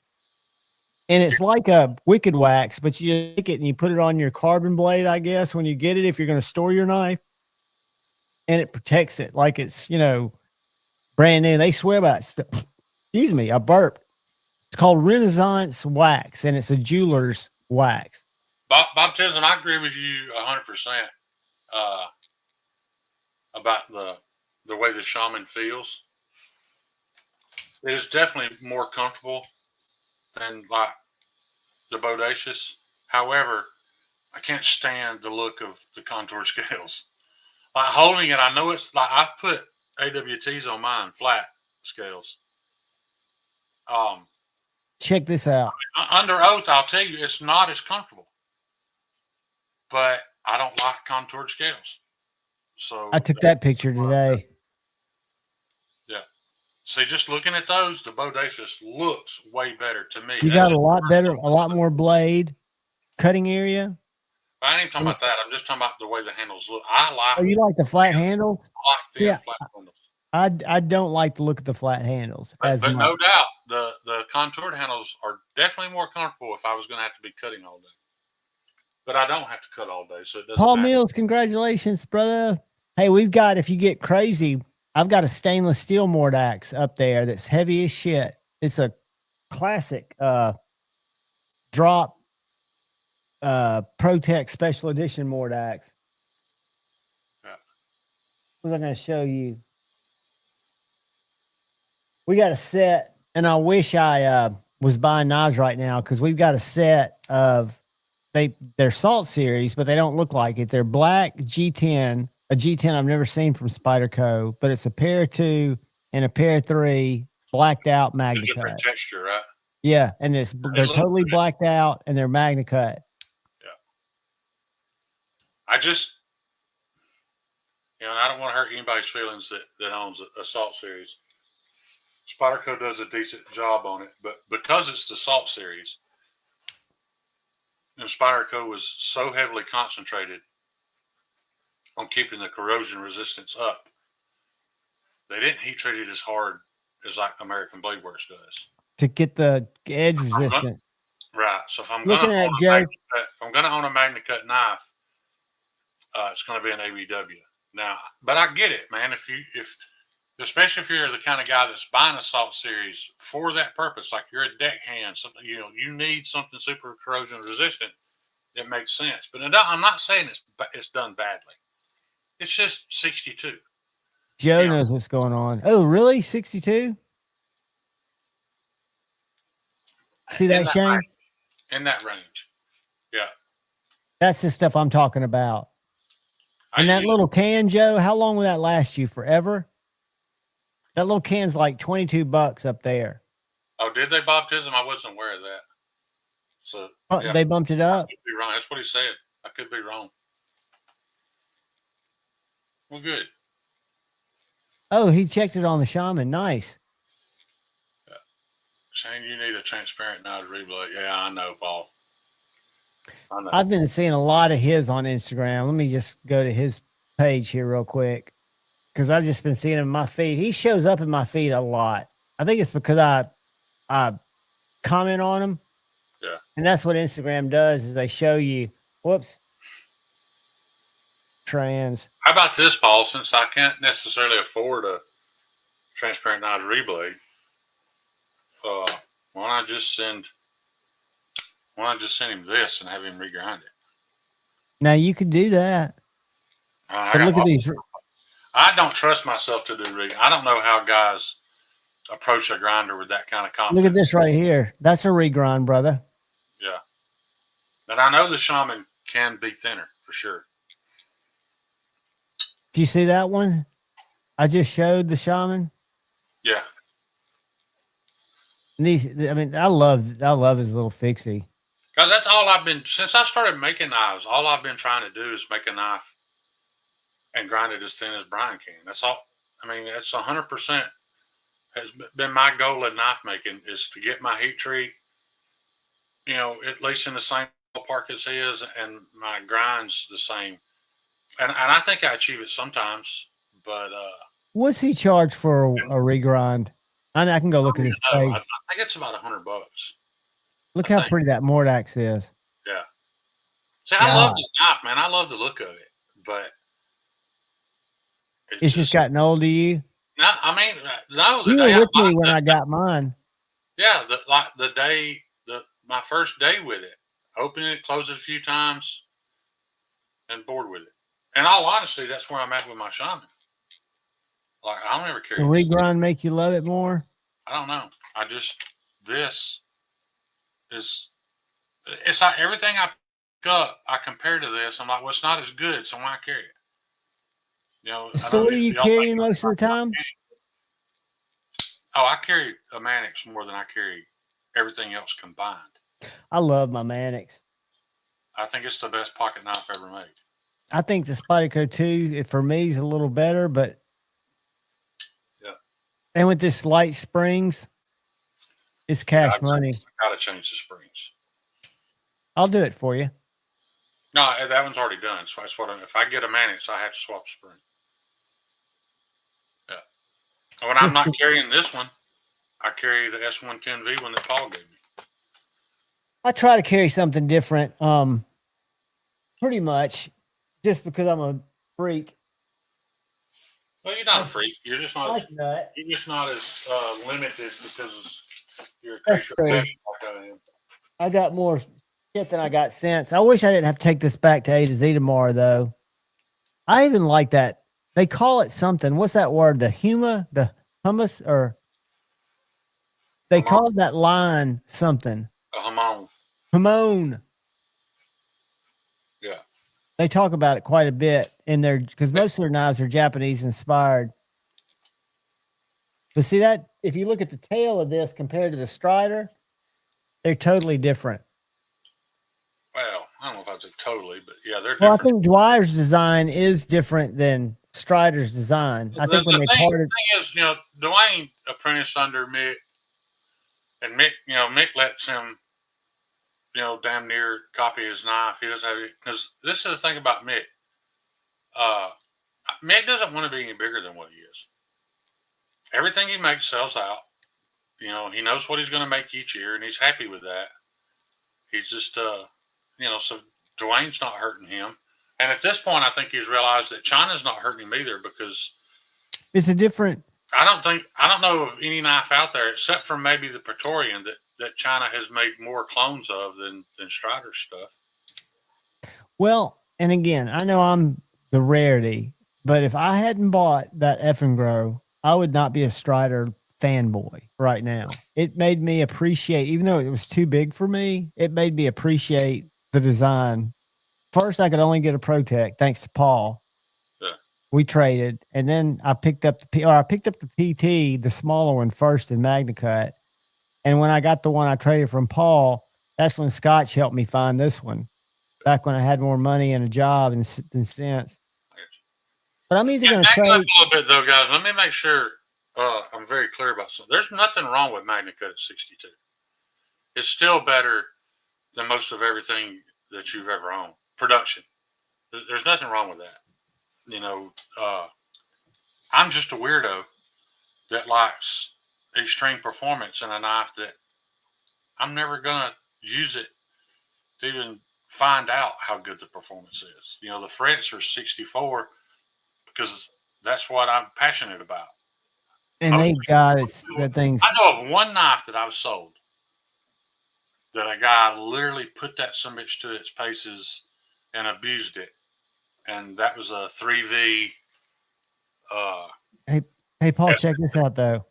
And it's like a wicked wax, but you just take it and you put it on your carbon blade, I guess, when you get it, if you're going to store your knife, and it protects it like it's, brand new. They swear by it. Excuse me, I burped. It's called Renaissance Wax, and it's a jeweler's wax. Bob Tisdale, I agree with you 100% about the way the shaman feels. It is definitely more comfortable than like the Bodacious. However, I can't stand the look of the contour scales. Like holding it, I know it's like I've put AWTs on mine, flat scales. Check this out. Under oath, I'll tell you, it's not as comfortable. But I don't like contoured scales. So I took that picture today. Yeah. See, just looking at those, the Bodacious looks way better to me. You got a lot better, a lot more blade cutting area. I ain't even talking about that. I'm just talking about the way the handles look. I like. Oh, you like the flat handles? I like flat handles. I don't like the look of the flat handles. But no doubt, the contoured handles are definitely more comfortable if I was going to have to be cutting all day. But I don't have to cut all day, so it doesn't Paul matter. Mills, congratulations, brother. Hey, we've got, if you get crazy, I've got a stainless steel Mordax up there that's heavy as shit. It's a classic drop Protect Special Edition Mordax. Yeah. What was I going to show you? We got a set, and I wish I was buying knives right now because we've got a set of they're Salt Series, but they don't look like it. They're black G10, a G10 I've never seen from Spyderco, but it's a pair of 2 and a pair of 3 blacked out Magna cut. Different texture, right? Yeah, and they're totally blacked out and they're Magna cut. Yeah. I just, I don't want to hurt anybody's feelings that owns a Salt Series. Spyderco does a decent job on it, but because it's the Salt Series, Spyderco was so heavily concentrated on keeping the corrosion resistance up, they didn't heat treat it as hard as like American Blade Works does to get the edge resistance. Right. So if I'm going to own a Magna Cut knife, it's going to be an ABW. Now, but I get it, man. Especially if you're the kind of guy that's buying a Salt Series for that purpose, like you're a deckhand, something you need something super corrosion resistant. It makes sense, but I'm not saying it's done badly. It's just 62. Joe knows what's going on. Oh, really? 62? See that, Shane? In that range. Yeah. That's the stuff I'm talking about. And that little can, Joe, how long will that last you? Forever? That little can's like $22 up there. Oh, did they, Bob Tisdale? I wasn't aware of that. So they bumped it up. I could be wrong. That's what he said. I could be wrong. Well, good. Oh, he checked it on the Shaman. Nice. Yeah. Shane, you need a transparent knife reblade. Yeah, I know, Paul. I know. I've been seeing a lot of his on Instagram. Let me just go to his page here real quick, because I've just been seeing him in my feed. He shows up in my feed a lot. I think it's because I comment on him. Yeah. And that's what Instagram does, is they show you, whoops, trans. How about this, Paul? Since I can't necessarily afford a transparent knife reblade, why don't I just send him this and have him regrind it? Now you could do that. But look at these. I don't trust myself to do rig. I don't know how guys approach a grinder with that kind of confidence. Look at this right here. That's a regrind, brother. Yeah. And I know the Shaman can be thinner for sure. Do you see that one? I just showed the Shaman. Yeah. And I love his little fixie. Because that's all since I started making knives, all I've been trying to do is make a knife and grind it as thin as Brian can. That's all. That's 100% has been my goal in knife making, is to get my heat treat, at least in the same ballpark as his, and my grind's the same. And I think I achieve it sometimes, but What's he charge for a regrind? I can go look at his no, page. I think it's about $100. Look I how think. pretty that Mordax is. Yeah. See, I love the knife, man. I love the look of it, but it's just gotten old to you. No, I mean, no. You were with me when I got mine. Yeah, the day my first day with it, open it, close it a few times, and bored with it. In all honesty, that's where I'm at with my shaman. Like, I don't ever carry the regrind make you love it more? I don't know. This is, it's like everything I pick up, I compare to this. I'm like, well, it's not as good, so why carry it? So what are you carrying most of the time? Oh, I carry a Mannix more than I carry everything else combined. I love my Mannix. I think it's the best pocket knife ever made. I think the Spyderco 2, for me, is a little better, but yeah. And with this light springs, it's cash money. I gotta change the springs. I'll do it for you. No, that one's already done. So that's what if I get a Mannix, I have to swap the spring. Yeah. When I'm not carrying this one, I carry the S110V one that Paul gave me. I try to carry something different, pretty much, just because I'm a freak. Well, you're not a freak. You're just not. You're just not as limited because you're a creature of passion like I am. I got more shit than I got sense. I wish I didn't have to take this back to A to Z tomorrow, though. I even like that. They call it something. What's that word? The hummus, or they call that line something. A hamon. Hamon. Yeah. They talk about it quite a bit in there because most of their knives are Japanese inspired. But see that if you look at the tail of this compared to the Strider, they're totally different. Well, I don't know if I'd say totally, but yeah, they're different. Well, I think Dwyer's design is different than Strider's design. I think when they parted, the thing is, Dwayne apprenticed under Mick, and Mick, Mick lets him, damn near copy his knife. He doesn't have it because this is the thing about Mick. Mick doesn't want to be any bigger than what he is. Everything he makes sells out. He knows what he's going to make each year, and he's happy with that. He's just, so Dwayne's not hurting him. And at this point, I think he's realized that China's not hurting him either because it's a different. I don't know of any knife out there except for maybe the Praetorian that China has made more clones of than Strider stuff. Well, and again, I know I'm the rarity, but if I hadn't bought that Effengrow, I would not be a Strider fanboy right now. It made me appreciate, even though it was too big for me, it made me appreciate the design. First, I could only get a ProTech thanks to Paul. Yeah. We traded, and then I picked up the PT, the smaller one first in MagnaCut. And when I got the one I traded from Paul, that's when Scotch helped me find this one. Back when I had more money and a job than since. But I'm either going to trade a little bit though, guys. Let me make sure I'm very clear about something. There's nothing wrong with MagnaCut at 62. It's still better than most of everything that you've ever owned. Production. There's nothing wrong with that. I'm just a weirdo that likes extreme performance in a knife that I'm never gonna use it to even find out how good the performance is. The frets are 64 because that's what I'm passionate about. And they got it. That thing's. I know of one knife that I've sold that a guy literally put that summit to its paces and abused it, and that was a 3V. Hey, Paul, check this out though.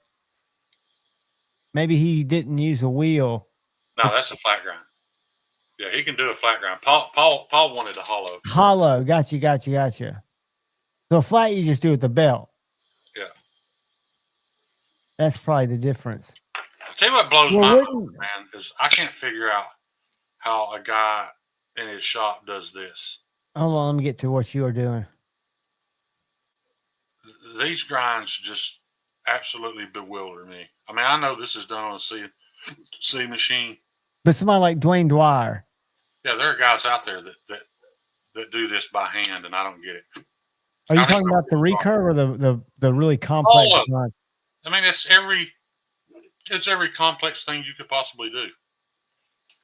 Maybe he didn't use a wheel. No, that's a flat grind. Yeah, he can do a flat grind. Paul wanted a hollow. Hollow, gotcha. So flat, you just do with the belt. Yeah, that's probably the difference. I'll tell you what blows my mind, man, is I can't figure out how a guy in his shop does this. Hold on, let me get to what you are doing. These grinds just absolutely bewilder me. I mean, I know this is done on a C machine. But somebody like Dwayne Dwyer. Yeah, there are guys out there that do this by hand, and I don't get it. Are you talking about the recurve or the really complex All of them. grind? I mean, it's every complex thing you could possibly do.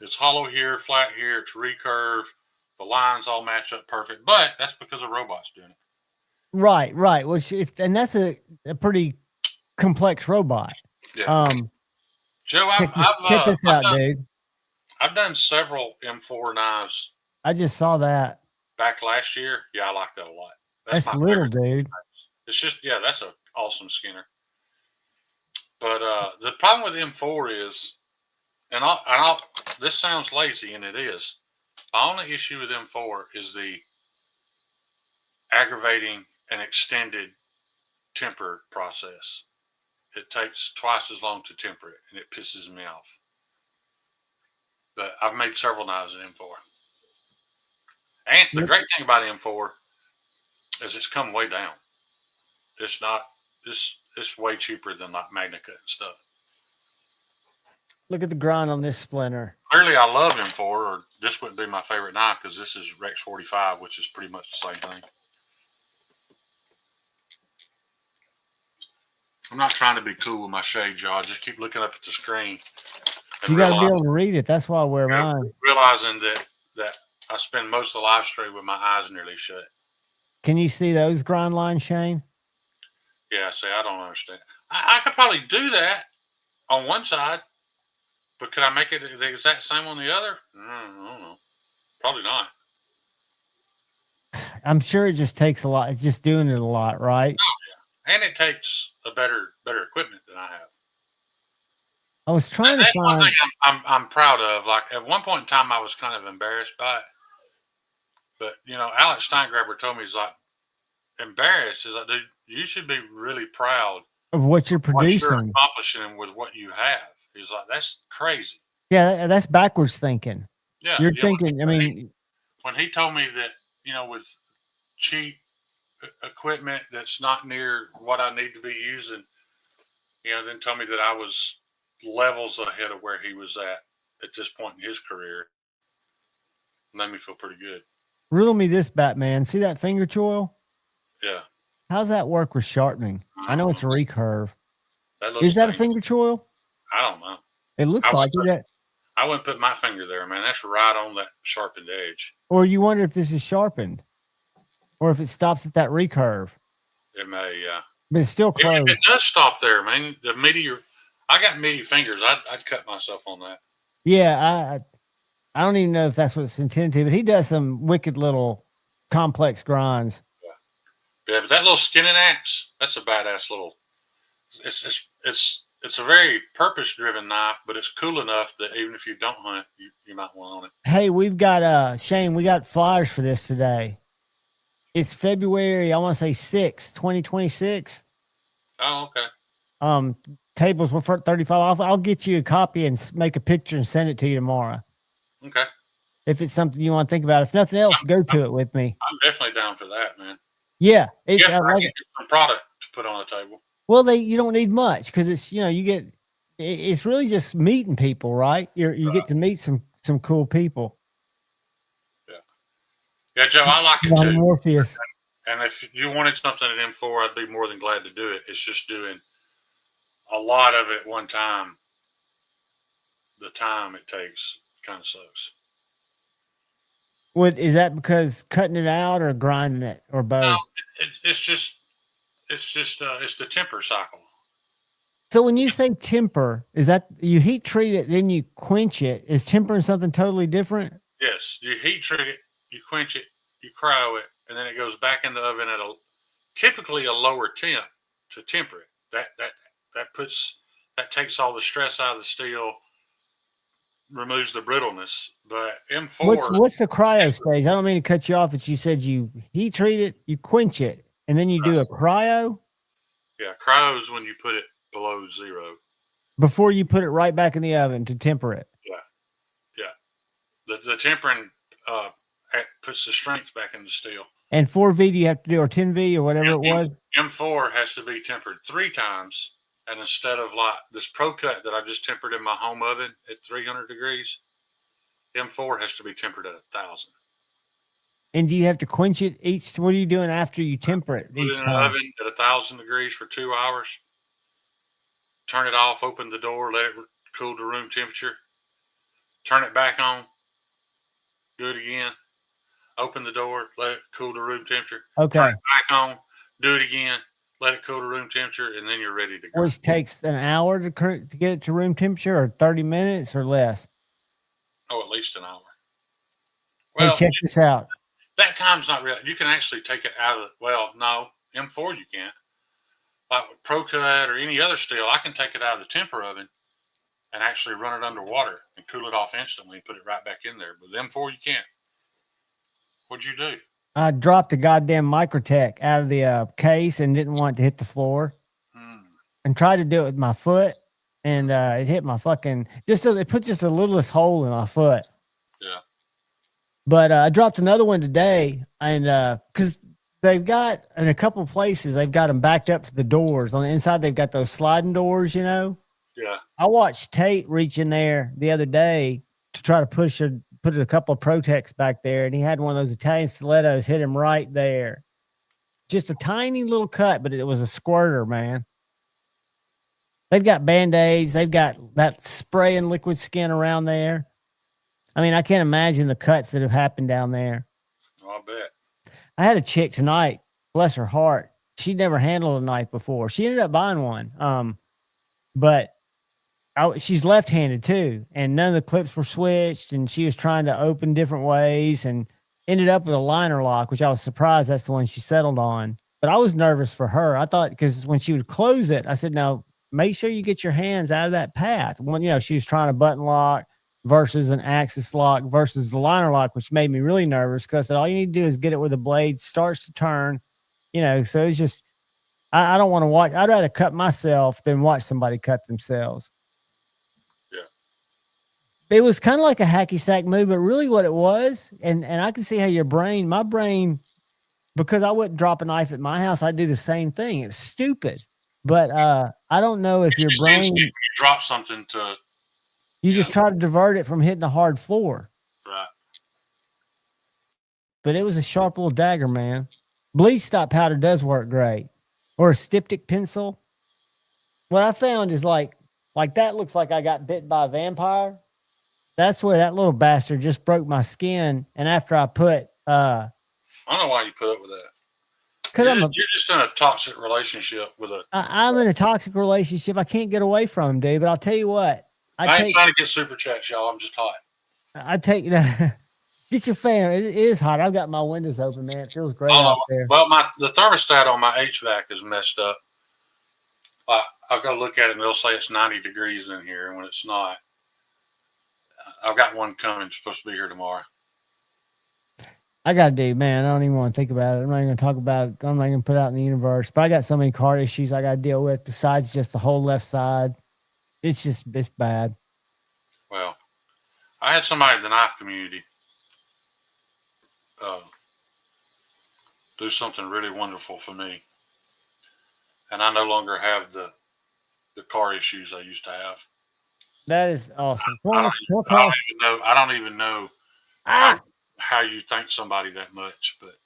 It's hollow here, flat here, it's recurve. The lines all match up perfect, but that's because a robot's doing it. Right. Well, and that's a pretty complex robot. Yeah. Joe, check this out, dude. I've done several M4 knives. I just saw that back last year. Yeah, I like that a lot. That's my little, dude. It's just, that's an awesome Skinner. But the problem with M4 is, and this sounds lazy, and it is. My only issue with M4 is the aggravating and extended temper process. It takes twice as long to temper it, and it pisses me off. But I've made several knives in M4. And the great thing about M4 is it's come way down. It's not, it's way cheaper than like MagnaCut and stuff. Look at the grind on this splinter. Clearly, I love M4, or this wouldn't be my favorite knife because this is Rex 45, which is pretty much the same thing. I'm not trying to be cool with my shades, y'all. I just keep looking up at the screen. You got to be able to read it. That's why I wear mine. Realizing that I spend most of the live stream with my eyes nearly shut. Can you see those grind lines, Shane? Yeah, see, I don't understand. I could probably do that on one side, but could I make it the exact same on the other? I don't know. Probably not. I'm sure it just takes a lot. It's just doing it a lot, right? Oh, yeah. And it takes a better equipment than I have. I was trying to find. One thing I'm proud of. Like at one point in time, I was kind of embarrassed by it. But Alex Steingraber told me, he's like, embarrassed. He's like, dude, you should be really proud of what you're producing, what you're accomplishing with what you have. He's like, that's crazy. Yeah, that's backwards thinking. Yeah, you're thinking. When he told me that, with cheap equipment that's not near what I need to be using, then told me that I was levels ahead of where he was at this point in his career. Made me feel pretty good. Riddle me this, Batman. See that finger choil? Yeah. How's that work with sharpening? I know it's a recurve. Is that a finger choil? I don't know. It looks like it. I wouldn't put my finger there, man. That's right on that sharpened edge. Or you wonder if this is sharpened, or if it stops at that recurve. It may, yeah. But it's still close. If it does stop there, man. The meteor. I got meaty fingers. I'd cut myself on that. Yeah, I don't even know if that's what it's intended to, but he does some wicked little complex grinds. Yeah, but that little skinning axe, that's a badass little. It's a very purpose-driven knife, but it's cool enough that even if you don't hunt, you might want on it. Hey, we've got Shane. We got flyers for this today. It's February, I want to say 6, 2026. Oh, okay. Tables were for 35. I'll get you a copy and make a picture and send it to you tomorrow. Okay. If it's something you want to think about, if nothing else, go to it with me. I'm definitely down for that, man. Yeah, I get some product to put on the table. Well, you don't need much because it's it's really just meeting people, right? You get to meet some cool people. Yeah, Joe, I like it too. Morpheus. And if you wanted something at M4, I'd be more than glad to do it. It's just doing a lot of it at one time. The time it takes kind of sucks. What is that? Because cutting it out or grinding it or both? No, it's the temper cycle. So when you say temper, is that you heat treat it, then you quench it? Is tempering something totally different? Yes, you heat treat it, you quench it, you cryo it, and then it goes back in the oven at typically a lower temp to temper it. That takes all the stress out of the steel, removes the brittleness. But M4. What's the cryo stage? I don't mean to cut you off, but you said you heat treat it, you quench it, and then you do a cryo? Yeah, cryo is when you put it below zero. Before you put it right back in the oven to temper it. Yeah. The tempering puts the strength back in the steel. And 4V do you have to do, or 10V or whatever it was? M4 has to be tempered 3 times. And instead of like this Pro Cut that I just tempered in my home oven at 300 degrees, M4 has to be tempered at 1,000. And do you have to quench it each? What are you doing after you temper it Put it each in an time? oven at 1,000 degrees for 2 hours. Turn it off, open the door, let it cool to room temperature. Turn it back on. Do it again. Open the door, let it cool to room temperature. Okay. Turn it back on. Do it again. Let it cool to room temperature, and then you're ready to go. Which takes an hour to get it to room temperature, or 30 minutes or less? Oh, at least an hour. Hey, Well, check this out. that time's not real. You can actually take it out of, well, no, M4 you can't. Like with Pro Cut or any other steel, I can take it out of the temper oven and actually run it under water and cool it off instantly and put it right back in there. But M4 you can't. What'd you do? I dropped a goddamn Microtech out of the case and didn't want it to hit the floor, and tried to do it with my foot, and it hit my fucking, it put just the littlest hole in my foot. Yeah. But I dropped another one today, and because they've got, in a couple of places, they've got them backed up to the doors. On the inside, they've got those sliding doors, you know? Yeah. I watched Tate reach in there the other day to try to put a couple of Protex back there, and he had one of those Italian stilettos hit him right there. Just a tiny little cut, but it was a squirter, man. They've got Band-Aids. They've got that spray and liquid skin around there. I mean, I can't imagine the cuts that have happened down there. Oh, I bet. I had a chick tonight, bless her heart. She'd never handled a knife before. She ended up buying one. But she's left-handed too, and none of the clips were switched, and she was trying to open different ways and ended up with a liner lock, which I was surprised that's the one she settled on. But I was nervous for her. I thought, because when she would close it, I said, now make sure you get your hands out of that path. When, you know, she was trying a button lock versus an axis lock versus the liner lock, which made me really nervous, because I said, all you need to do is get it where the blade starts to turn, you know. So it's just, I don't want to watch. I'd rather cut myself than watch somebody cut themselves. It was kind of like a hacky sack move, but really what it was, and I can see how my brain, because I wouldn't drop a knife at my house, I'd do the same thing. It was stupid. But I don't know if your brain, you drop something to, you just try to divert it from hitting the hard floor. Right. But it was a sharp little dagger, man. Bleach stop powder does work great. Or a styptic pencil. What I found is like that looks like I got bit by a vampire. That's where that little bastard just broke my skin. And after I put, I don't know why you put up with that. Because you're just in a toxic relationship with I'm in a toxic relationship. I can't get away from him, dude. But I'll tell you what. I ain't trying to get super chats, y'all. I'm just hot. I take that. Get your fan. It is hot. I've got my windows open, man. It feels great out there. Well, the thermostat on my HVAC is messed up. I'll go look at it and they'll say it's 90 degrees in here, and when it's not. I've got one coming. It's supposed to be here tomorrow. I got to do, man. I don't even want to think about it. I'm not even going to talk about it. I'm not going to put it out in the universe. But I got so many car issues I got to deal with besides just the whole left side. It's bad. Well, I had somebody in the knife community do something really wonderful for me. And I no longer have the car issues I used to have. That is awesome. I don't even know how you thank somebody that much, but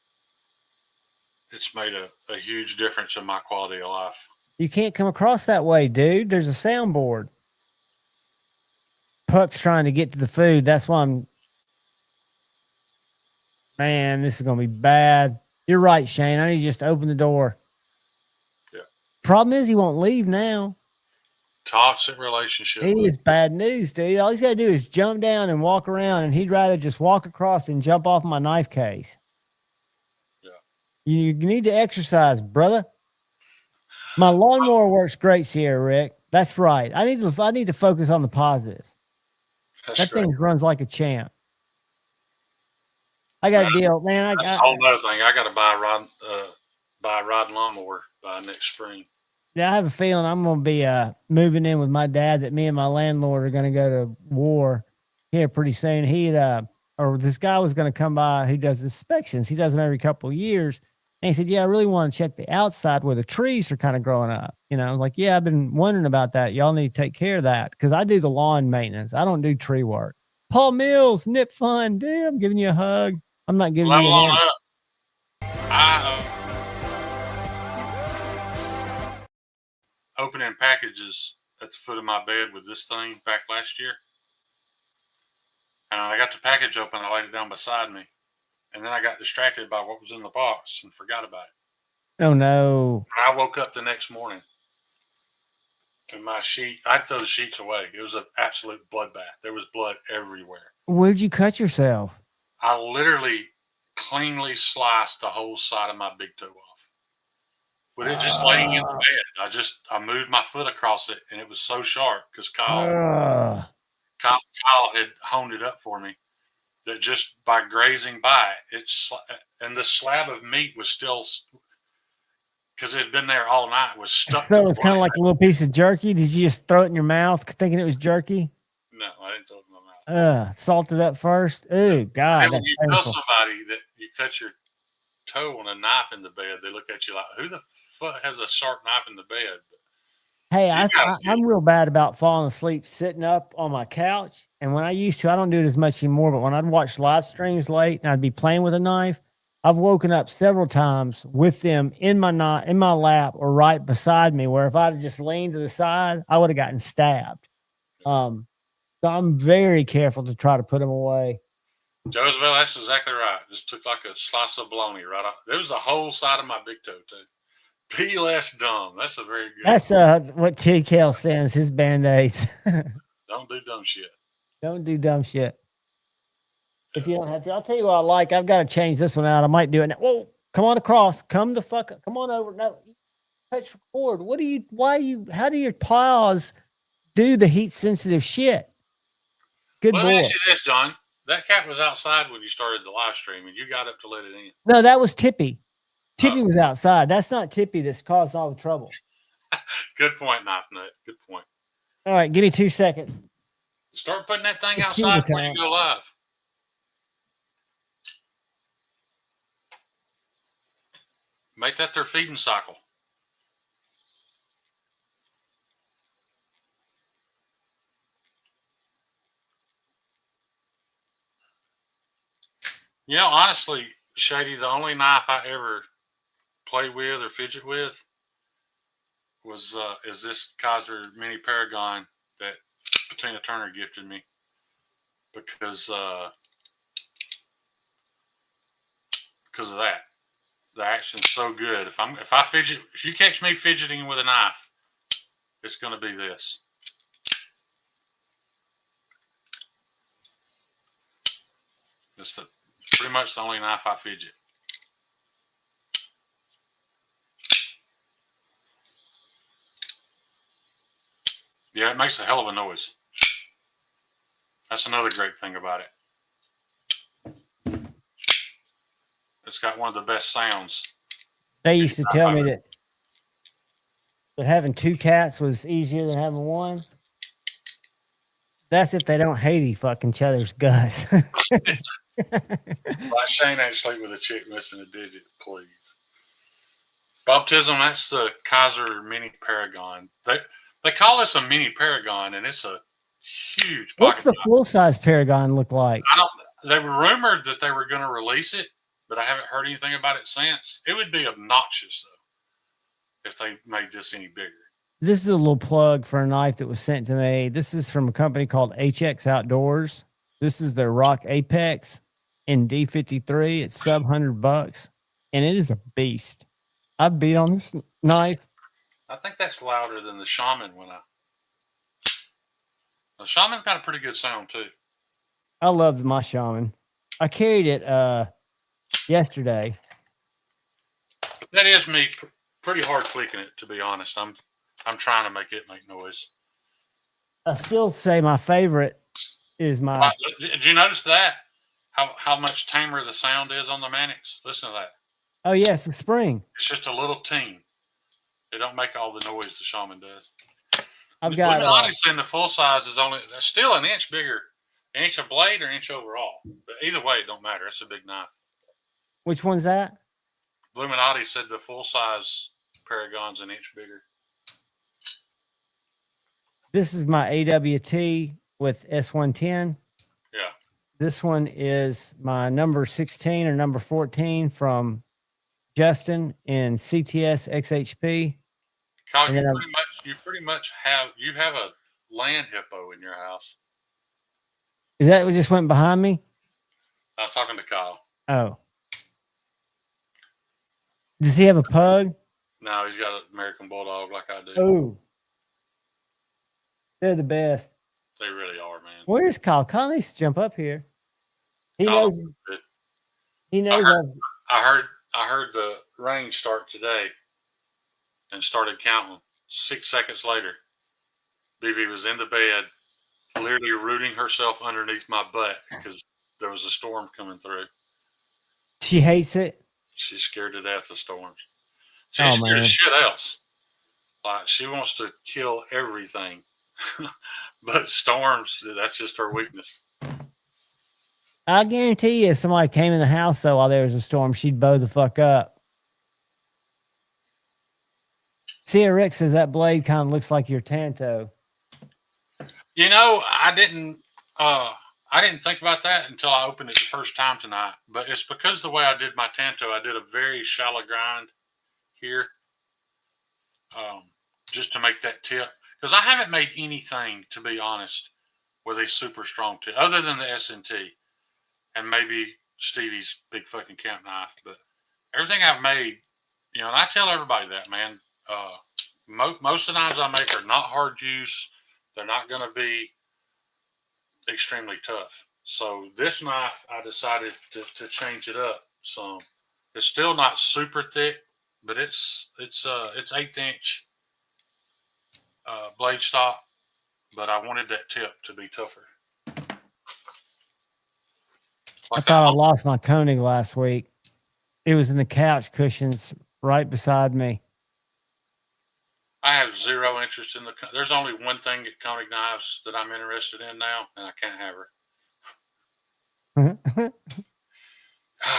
it's made a huge difference in my quality of life. You can't come across that way, dude. There's a soundboard. Puck's trying to get to the food. That's why man, this is going to be bad. You're right, Shane. I need you just to open the door. Yeah. Problem is he won't leave now. Toxic relationship. He is bad news, dude. All he's got to do is jump down and walk around, and he'd rather just walk across and jump off my knife case. Yeah. You need to exercise, brother. My lawnmower works great, Sierra Rick. That's right. I need to focus on the positives. That thing runs like a champ. I got a deal, man. That's a whole other thing. I got to buy a riding lawnmower by next spring. Yeah, I have a feeling I'm going to be moving in with my dad, that me and my landlord are going to go to war here pretty soon. This guy was going to come by who does inspections. He does them every couple of years. And he said, yeah, I really want to check the outside where the trees are kind of growing up. You know, I was like, yeah, I've been wondering about that. Y'all need to take care of that, because I do the lawn maintenance. I don't do tree work. Paul Mills, Nip Fun. Damn, I'm giving you a hug. I'm not giving Level you a on hug. up. I opening packages at the foot of my bed with this thing back last year. And I got the package open. I laid it down beside me. And then I got distracted by what was in the box and forgot about it. Oh, no. I woke up the next morning and my sheet, I'd throw the sheets away. It was an absolute bloodbath. There was blood everywhere. Where'd you cut yourself? I literally cleanly sliced the whole side of my big toe off. With it just laying in the bed. I moved my foot across it and it was so sharp because Kyle had honed it up for me that just by grazing by it, and the slab of meat was still, because it had been there all night, was stuck. So it's kind of like a little piece of jerky. Did you just throw it in your mouth thinking it was jerky? No, I didn't throw it in my mouth. Salted up first. Oh, God. And when you tell somebody that you cut your toe on a knife in the bed, they look at you like, who the fuck has a sharp knife in the bed? Hey, I'm real bad about falling asleep sitting up on my couch. And when I used to, I don't do it as much anymore, but when I'd watch live streams late and I'd be playing with a knife, I've woken up several times with them in my lap or right beside me, where if I'd have just leaned to the side, I would have gotten stabbed. So I'm very careful to try to put them away. Joesville, that's exactly right. Just took like a slice of bologna right off. There was the whole side of my big toe, too. Be less dumb. That's a very good. That's what TKL sends his Band-Aids. Don't do dumb shit. Don't do dumb shit. If you don't have to, I'll tell you what I like. I've got to change this one out. I might do it now. Whoa, come on across. Come the fuck up. Come on over. No, touch record. How do your paws do the heat sensitive shit? Good boy. Let me ask you this, John. That cat was outside when you started the live stream and you got up to let it in. No, that was Tippy. Tippy was outside. That's not Tippy that's caused all the trouble. Good point, Knife Nut. Good point. All right, give me 2 seconds. Start putting that thing outside before you go live. Make that their feeding cycle. You know, honestly, Shady, the only knife I ever play with or fidget with is this Kaiser Mini Paragon that Patina Turner gifted me because of that. The action's so good. If you catch me fidgeting with a knife, it's going to be this. It's pretty much the only knife I fidget. Yeah, it makes a hell of a noise. That's another great thing about it. It's got one of the best sounds. They used to tell me that having 2 cats was easier than having one. That's if they don't hate each other's guts. Like Shane ain't sleep with a chick missing a digit, please. Baptism, that's the Kaiser Mini Paragon. They call this a Mini Paragon, and it's a huge pocket. What's the full-size Paragon look like? They were rumored that they were going to release it, but I haven't heard anything about it since. It would be obnoxious, though, if they made this any bigger. This is a little plug for a knife that was sent to me. This is from a company called HX Outdoors. This is their Rock Apex in D53. It's sub $100, and it is a beast. I beat on this knife. I think that's louder than the Shaman The Shaman's got a pretty good sound, too. I love my Shaman. I carried it yesterday. That is me pretty hard flicking it, to be honest. I'm trying to make it make noise. I still say my favorite is my... Did you notice that? How much tamer the sound is on the Mannix? Listen to that. Oh, yes, the spring. It's just a little ting. It don't make all the noise the Shaman does. I've got... Honestly, the full size is still an inch bigger. An inch of blade or an inch overall. But either way, it don't matter. It's a big knife. Which one's that? Illuminati said the full-size Paragon's an inch bigger. This is my AWT with S110. Yeah. This one is my number 16 or number 14 from Justin in CTS XHP. Kyle, And you then pretty much have a land hippo in your house. Is that what just went behind me? I was talking to Kyle. Oh. Does he have a pug? No, he's got an American Bulldog like I do. Oh. They're the best. They really are, man. Where's Kyle? Kyle needs to jump up here. He Kyle, knows. He knows. I heard the rain start today and started counting. 6 seconds later, BB was in the bed, literally rooting herself underneath my butt because there was a storm coming through. She hates it. She's scared to death of storms. She's scared of shit else. Like, she wants to kill everything. But storms, that's just her weakness. I guarantee you, if somebody came in the house, though, while there was a storm, she'd bow the fuck up. Sierra Rick says that blade kind of looks like your Tanto. You know, I didn't think about that until I opened it the first time tonight. But it's because the way I did my Tanto, I did a very shallow grind here, just to make that tip. Because I haven't made anything, to be honest, with a super strong tip, other than the S&T and maybe Stevie's big fucking camp knife. But everything I've made, you know, and I tell everybody that, man. Most of the knives I make are not hard use. They're not going to be extremely tough. So this knife, I decided to change it up some. It's still not super thick, but it's 1/8 inch blade stop. But I wanted that tip to be tougher. I thought I lost my Koenig last week. It was in the couch cushions right beside me. I have zero interest in there's only one thing at Koenig knives that I'm interested in now, and I can't have her.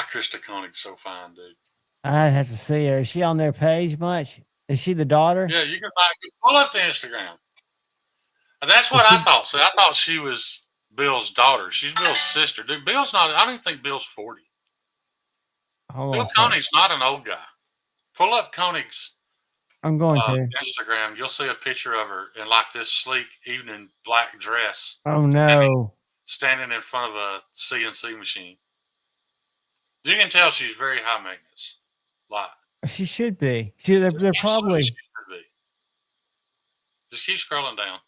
Krista Koenig's so fine, dude. I'd have to see her. Is she on their page much? Is she the daughter? Yeah, you can pull up the Instagram. And that's what I thought. So I thought she was Bill's daughter. She's Bill's sister. Dude, Bill's not, I don't even think Bill's 40. Bill Koenig's not an old guy. Pull up Koenig's I'm going to Instagram. You'll see a picture of her in like this sleek evening black dress. Oh no! Standing in front of a CNC machine. You can tell she's very high maintenance. Like she should be. They're probably. She should be. Just keep scrolling down.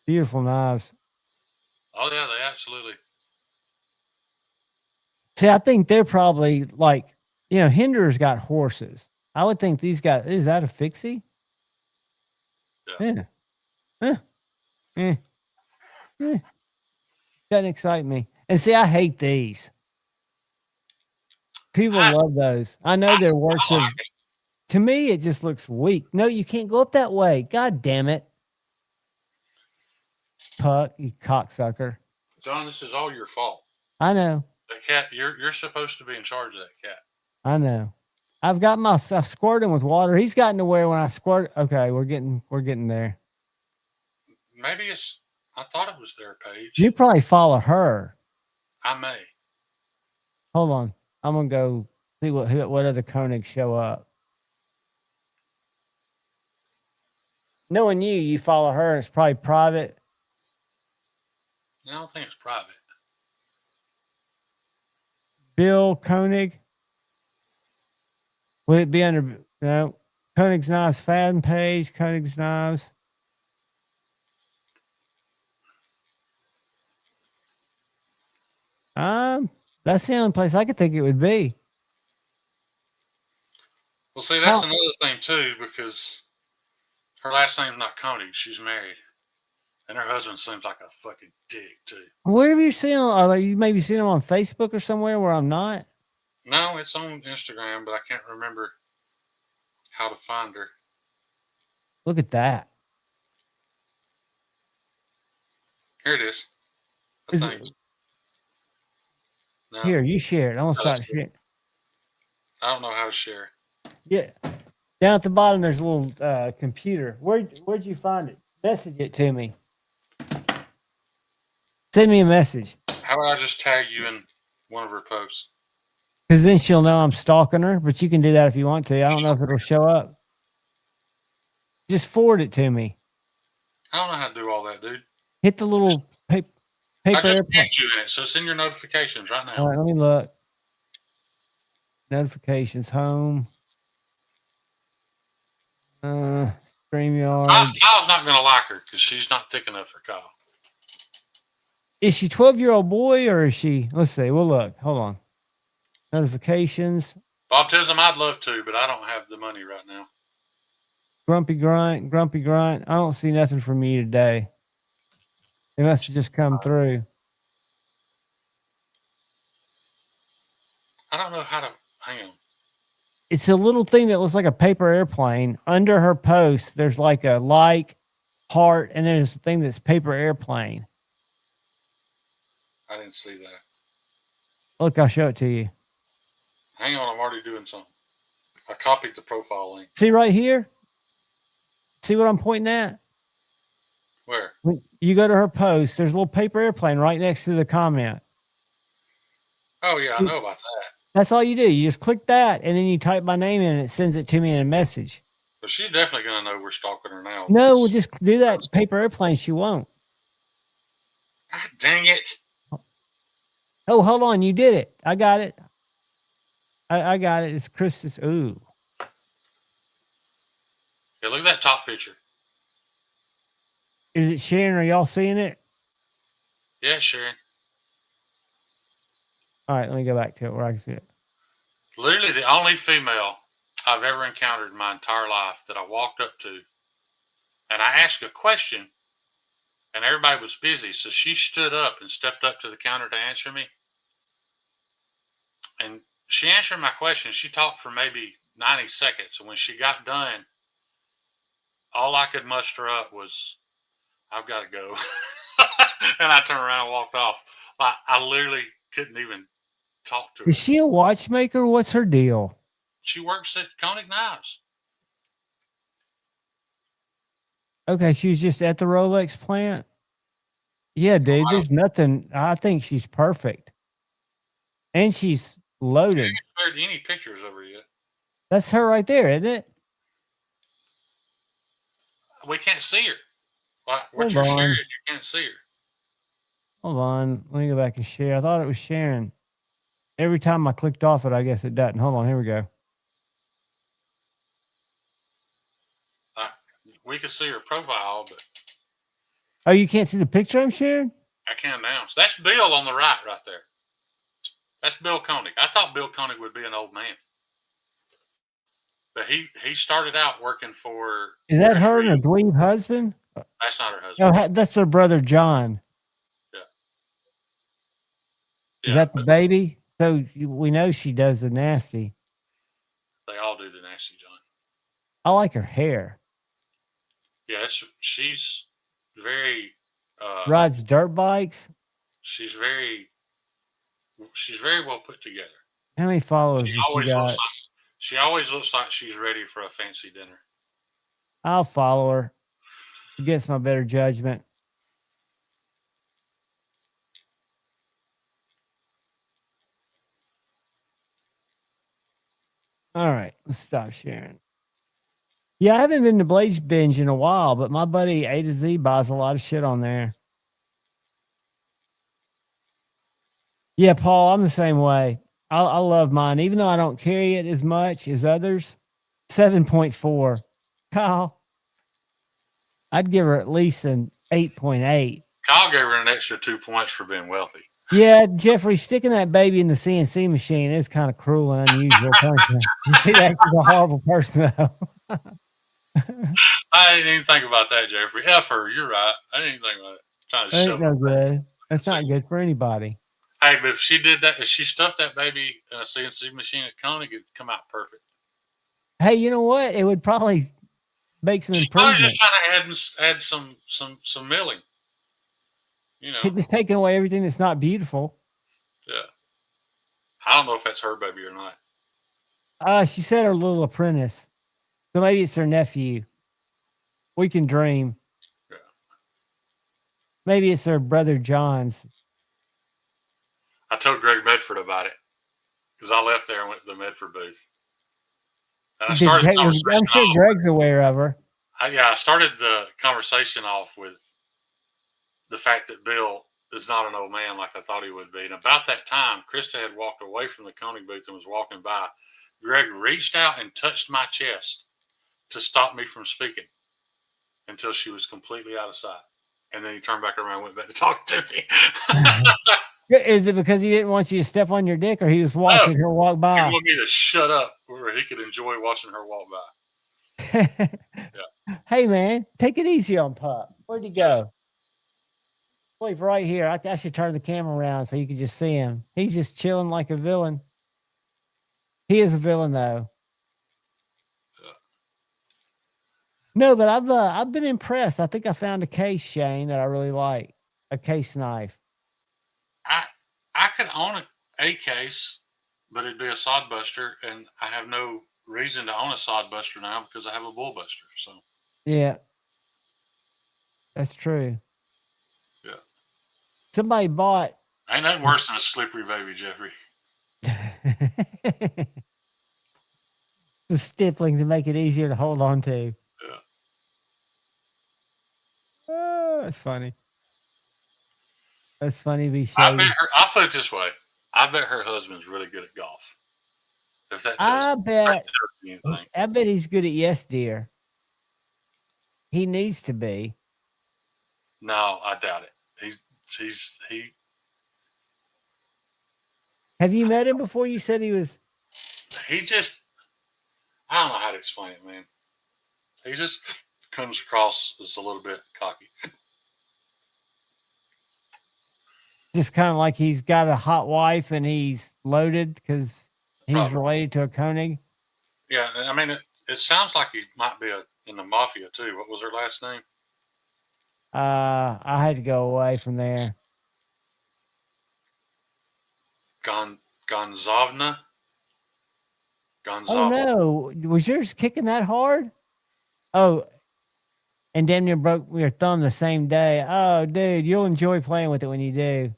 Beautiful knives. Oh yeah, they absolutely. See, I think they're probably like. You know, Hinder's got horses. I would think these guys, is that a fixie? Yeah. Doesn't excite me. And see, I hate these. People love those. I know they're works of, to me, it just looks weak. No, you can't go up that way. God damn it. Puck, you cocksucker. John, this is all your fault. I know. The cat, you're supposed to be in charge of that cat. I know. I've squirted him with water. He's gotten to where when I squirt. Okay, we're getting there. Maybe I thought it was their page. You probably follow her. I may. Hold on. I'm going to go see what other Koenig show up. Knowing you follow her and it's probably private. I don't think it's private. Bill Koenig. Would it be under Koenig's Knives fan page? Koenig's Knives. That's the only place I could think it would be. Well, see, that's another thing too, because her last name's not Koenig. She's married, and her husband seems like a fucking dick too. Where have you seen them? Are you maybe seen them on Facebook or somewhere where I'm not? No, it's on Instagram, but I can't remember how to find her. Look at that. Here it is. No. Here, you share it. I'm going to start sharing. I don't know how to share. Yeah. Down at the bottom, there's a little computer. Where'd you find it? Message it to me. Send me a message. How about I just tag you in one of her posts? Because then she'll know I'm stalking her, but you can do that if you want to. I don't know if it'll show up. Just forward it to me. I don't know how to do all that, dude. Hit the little paper I just airplane. tagged you in it, so it's in your notifications right now. All right, let me look. Notifications, home. StreamYard. Kyle's not going to like her because she's not thick enough for Kyle. Is she 12-year-old boy or is she? Let's see. We'll look. Hold on. Notifications. Baptism, I'd love to, but I don't have the money right now. Grumpy Grunt. I don't see nothing from you today. They must have just come through. I don't know how to. Hang on. It's a little thing that looks like a paper airplane. Under her post, there's like a heart, and there's a thing that's paper airplane. I didn't see that. Look, I'll show it to you. Hang on, I'm already doing something. I copied the profile link. See right here? See what I'm pointing at? Where? When you go to her post, there's a little paper airplane right next to the comment. Oh, yeah, I know about that. That's all you do. You just click that, and then you type my name in, and it sends it to me in a message. But she's definitely going to know we're stalking her now. No, we'll just do that paper airplane. She won't. God dang it. Oh, hold on. You did it. I got it. I got it. It's Christus. Ooh. Yeah, look at that top picture. Is it sharing? Are y'all seeing it? Yeah, Sharon. All right, let me go back to it where I can see it. Literally the only female I've ever encountered in my entire life that I walked up to, and I asked a question, and everybody was busy, so she stood up and stepped up to the counter to answer me. And she answered my question. She talked for maybe 90 seconds, and when she got done, all I could muster up was, I've got to go. And I turned around and walked off. I literally couldn't even talk to her. Is she a watchmaker? What's her deal? She works at Koenig Knives. Okay, she was just at the Rolex plant. Yeah, dude, there's nothing. I think she's perfect. And she's loaded. I haven't shared any pictures over yet. That's her right there, isn't it? We can't see her. What you're sharing, you can't see her. Hold on. Let me go back and share. I thought it was sharing. Every time I clicked off it, I guess it doesn't. Hold on. Here we go. We can see her profile, but... Oh, you can't see the picture I'm sharing? I can now. So that's Bill on the right there. That's Bill Koenig. I thought Bill Koenig would be an old man. But he started out working for... Is that her and her dweeb husband? That's not her husband. No, that's their brother, John. Yeah. Is that the baby? So we know she does the nasty. They all do the nasty, John. I like her hair. Yeah, she's very... rides dirt bikes. She's very well put together. How many followers does she got? She always looks like she's ready for a fancy dinner. I'll follow her. Against my better judgment. All right, let's stop sharing. Yeah, I haven't been to Blaze Binge in a while, but my buddy A to Z buys a lot of shit on there. Yeah, Paul, I'm the same way. I love mine, even though I don't carry it as much as others. 7.4. Kyle, I'd give her at least an 8.8. Kyle gave her an extra 2 points for being wealthy. Yeah, Jeffrey, sticking that baby in the CNC machine is kind of cruel and unusual. You see, that's a horrible person, though. I didn't even think about that, Jeffrey. F her, you're right. I didn't even think about it. Trying to Ain't no good. That's not good for anybody. Hey, but if she did that, if she stuffed that baby in a CNC machine at Koenig, it'd come out perfect. Hey, you know what? It would probably make some She's probably improvement. just trying to add some milling. You know, Just taking away everything that's not beautiful. Yeah. I don't know if that's her baby or not. She said her little apprentice. So maybe it's her nephew. We can dream. Yeah. Maybe it's their brother John's. I told Greg Medford about it because I left there and went to the Medford booth. And I started the conversation I'm sure Greg's aware of her. I started the conversation off with the fact that Bill is not an old man like I thought he would be. And about that time, Krista had walked away from the coning booth and was walking by. Greg reached out and touched my chest to stop me from speaking until she was completely out of sight. And then he turned back around and went back to talk to me. Is it because he didn't want you to step on your dick, or he was watching her walk by? He wanted me to shut up where he could enjoy watching her walk by. Yeah. Hey, man, take it easy on Pup. Where'd he go? Well, he's right here. I should turn the camera around so you can just see him. He's just chilling like a villain. He is a villain, though. No, but I've been impressed. I think I found a case, Shane, that I really like. A case knife. I could own a case, but it'd be a sod buster, and I have no reason to own a sod buster now because I have a bull buster. So yeah, that's true. Yeah, somebody bought. Ain't nothing worse than a slippery baby, Jeffrey. The stippling to make it easier to hold on to. Yeah. Oh, that's funny. That's funny to be shady. I'll put it this way. I bet her husband's really good at golf. If that I bet he's good at yes, dear. He needs to be. No, I doubt it. He. Have you met him before? You said he was. He just. I don't know how to explain it, man. He just comes across as a little bit cocky. Just kind of like he's got a hot wife and he's loaded because he's related to a Koenig. Yeah, I mean, it sounds like he might be in the mafia too. What was her last name? I had to go away from there. Gonzavna? Oh no, was yours kicking that hard? Oh, and damn near broke your thumb the same day. Oh, dude, you'll enjoy playing with it when you do.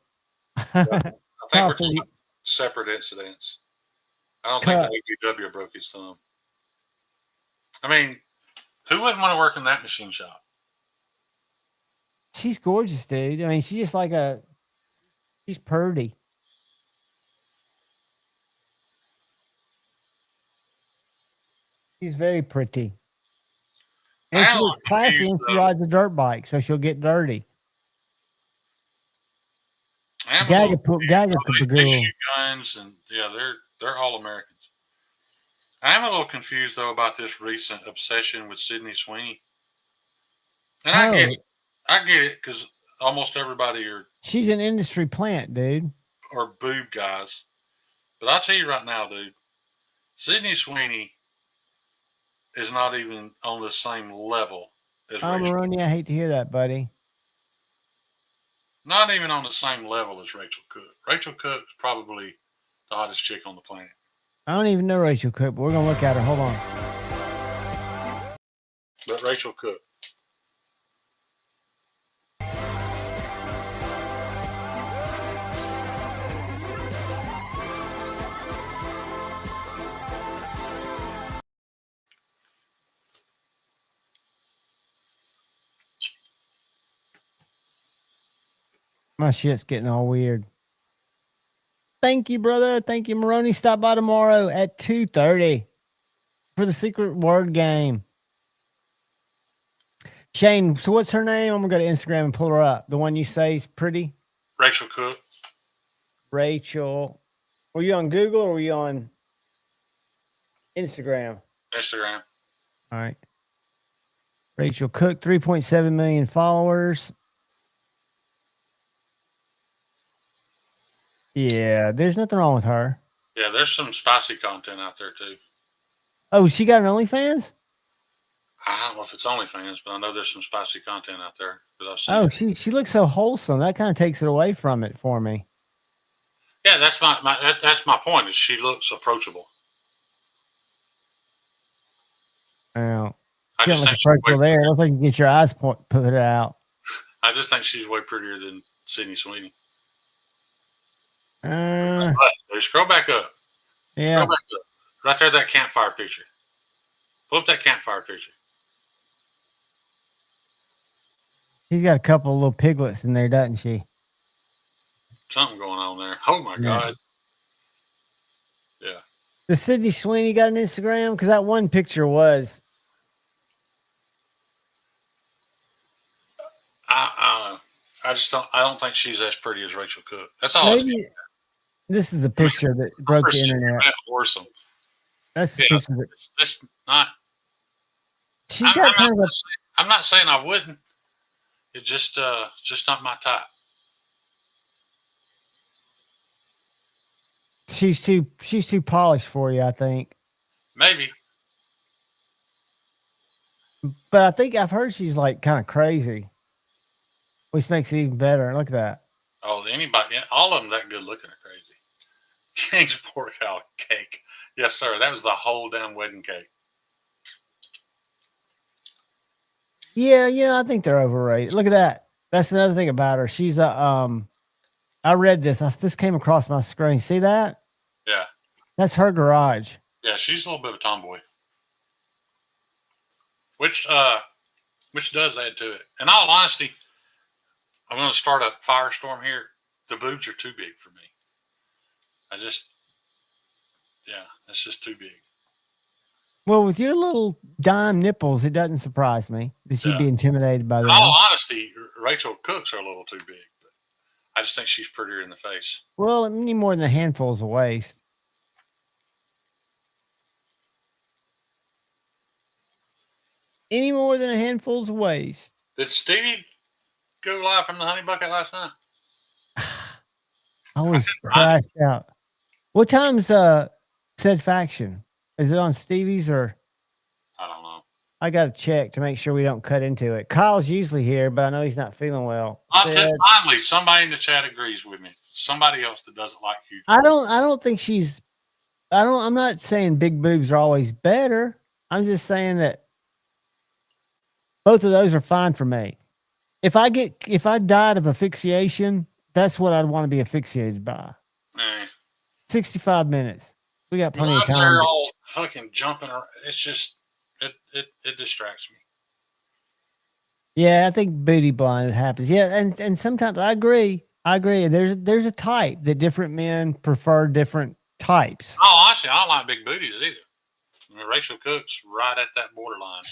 I think we're talking separate incidents. I don't think the ABW broke his thumb. I mean, who wouldn't want to work in that machine shop? She's gorgeous, dude. I mean, she's just like she's purdy. She's very pretty. And she looks classy and she rides a dirt bike, so she'll get dirty. They shoot guns, and yeah, they're all Americans. I am a little confused though about this recent obsession with Sydney Sweeney, and I get it because almost everybody she's an industry plant, dude, or boob guys. But I'll tell you right now, dude, Sydney Sweeney is not even on the same level as Rachel. Maroni, I hate to hear that, buddy. Not even on the same level as Rachel Cook. Rachel Cook is probably the hottest chick on the planet. I don't even know Rachel Cook, but we're going to look at her. Hold on. But Rachel Cook. My shit's getting all weird. Thank you, brother. Thank you, Maroni. Stop by tomorrow at 2:30 for the secret word game. Shane, so what's her name? I'm going to go to Instagram and pull her up. The one you say is pretty? Rachel Cook. Rachel. Were you on Google or were you on Instagram? Instagram. All right. Rachel Cook, 3.7 million followers. Yeah, there's nothing wrong with her. Yeah, there's some spicy content out there too. Oh, she got an OnlyFans? I don't know if it's OnlyFans, but I know there's some spicy content out there that I've seen. She looks so wholesome. That kind of takes it away from it for me. Yeah, that's my point. Is she looks approachable. Well, I just think there. It looks like you get your eyes put out. I just think she's way prettier than Sydney Sweeney. Scroll back up. Yeah. Scroll back up. Right there, that campfire picture. Pull up that campfire picture. She's got a couple of little piglets in there, doesn't she? Something going on there. Oh my God. Yeah. Does Sydney Sweeney got an Instagram? Because that one picture was. I just don't. I don't think she's as pretty as Rachel Cook. That's all. Maybe this is the picture that broke the internet. Awesome. That's the picture. It's not. She's got kind of. I'm not saying I wouldn't. It's just not my type. She's too polished for you, I think. Maybe. But I think I've heard she's like kind of crazy, which makes it even better. Look at that. Oh, anybody, all of them that good looking are crazy. King's pork cow cake. Yes, sir. That was the whole damn wedding cake. Yeah, I think they're overrated. Look at that. That's another thing about her. She's a I read this. This came across my screen. See that? Yeah. That's her garage. Yeah, she's a little bit of a tomboy. Which does add to it. In all honesty, I'm going to start a firestorm here. The boobs are too big for me. It's just too big. Well, with your little dime nipples, it doesn't surprise me that you'd be intimidated by that. In all honesty, Rachel Cook's are a little too big. But I just think she's prettier in the face. Well, any more than a handful's a waist. Any more than a handful's a waist. Did Stevie go live from the Honey Bucket last night? I was crashed out. What time's said faction? Is it on Stevie's or? I don't know. I got to check to make sure we don't cut into it. Kyle's usually here, but I know he's not feeling well. Finally, somebody in the chat agrees with me. Somebody else that doesn't like you. I don't think she's. I'm not saying big boobs are always better. I'm just saying that both of those are fine for me. If I died of asphyxiation, that's what I'd want to be asphyxiated by. 65 minutes. We got plenty of time. They're all fucking jumping around. It's just it distracts me. Yeah, I think booty blind happens. Yeah, and sometimes I agree. There's a type that different men prefer different types. Oh, honestly, I don't like big booties either. I mean, Rachel Cook's right at that borderline.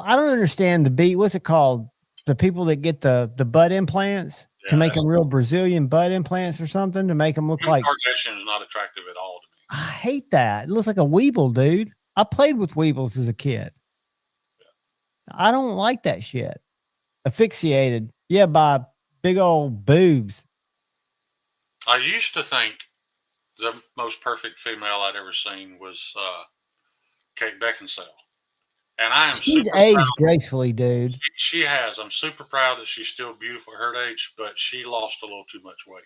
I don't understand what's it called? The people that get the butt implants to make them real Brazilian butt implants or something to make them look like. Kardashian is not attractive at all to me. I hate that. It looks like a weeble, dude. I played with weebles as a kid. Yeah. I don't like that shit. Asphyxiated. Yeah, by big old boobs. I used to think the most perfect female I'd ever seen was Kate Beckinsale. And I am She's aged gracefully, dude. She has. I'm super proud that she's still beautiful at her age, but she lost a little too much weight.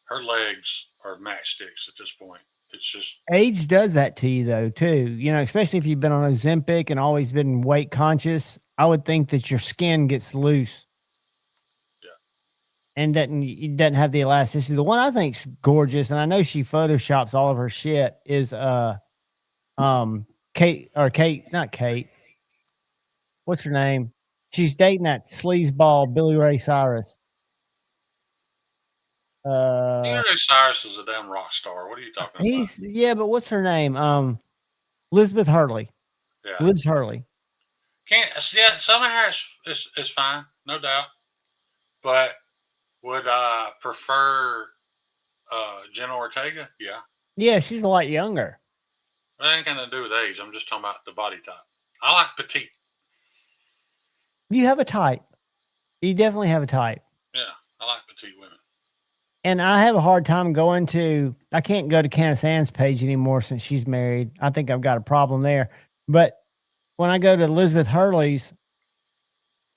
Her legs are matchsticks at this point. It's just age does that to you, though, too. You know, especially if you've been on Ozempic and always been weight conscious. I would think that your skin gets loose. Yeah. And doesn't have the elasticity. The one I think's gorgeous, and I know she photoshops all of her shit, is Kate, not Kate. What's her name? She's dating that sleazeball Billy Ray Cyrus. Billy Ray Cyrus is a damn rock star. What are you talking about? Yeah, but what's her name? Elizabeth Hurley. Yeah. Liz Hurley. Some of her is fine, no doubt. But would I prefer Jenna Ortega? Yeah. Yeah, she's a lot younger. That ain't got to do with age. I'm just talking about the body type. I like petite. You have a type. You definitely have a type. Yeah, I like petite women. And I have a hard time I can't go to Candace Ann's page anymore since she's married. I think I've got a problem there. But when I go to Elizabeth Hurley's,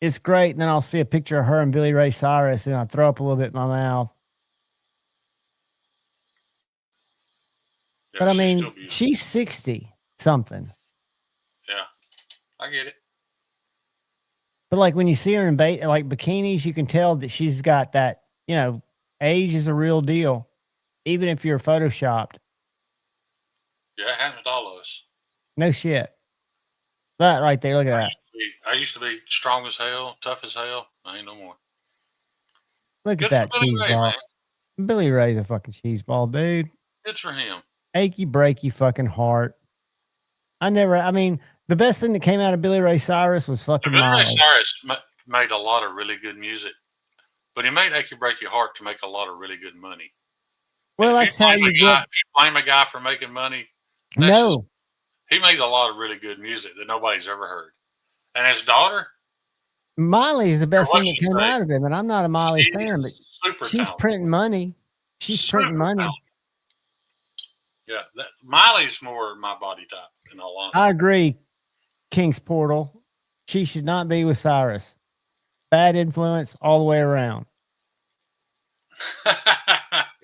it's great. And then I'll see a picture of her and Billy Ray Cyrus and I throw up a little bit in my mouth. Yeah, but I mean, she's 60 something. Yeah, I get it. But like when you see her in like bikinis, you can tell that she's got that, age is a real deal, even if you're photoshopped. Yeah, it happens to all of us. No shit. That right there, look at that. I used to be strong as hell, tough as hell. I ain't no more. Look Good at that for Billy cheese Ray, ball. man. Billy Ray's a fucking cheese ball, dude. Good for him. Achy breaky fucking heart. The best thing that came out of Billy Ray Cyrus was fucking Billy Ray Miley. Cyrus made a lot of really good music, but he made Achy Break Your Heart to make a lot of really good money. Well, that's how you get. If you blame a guy for making money, No. He made a lot of really good music that nobody's ever heard. And his daughter, Miley is the best thing that came out of him, and I'm not a Miley fan, but she's printing money. She's printing money. Talented. Yeah, Miley's more my body type. In all honesty, I agree. King's Portal. She should not be with Cyrus. Bad influence all the way around.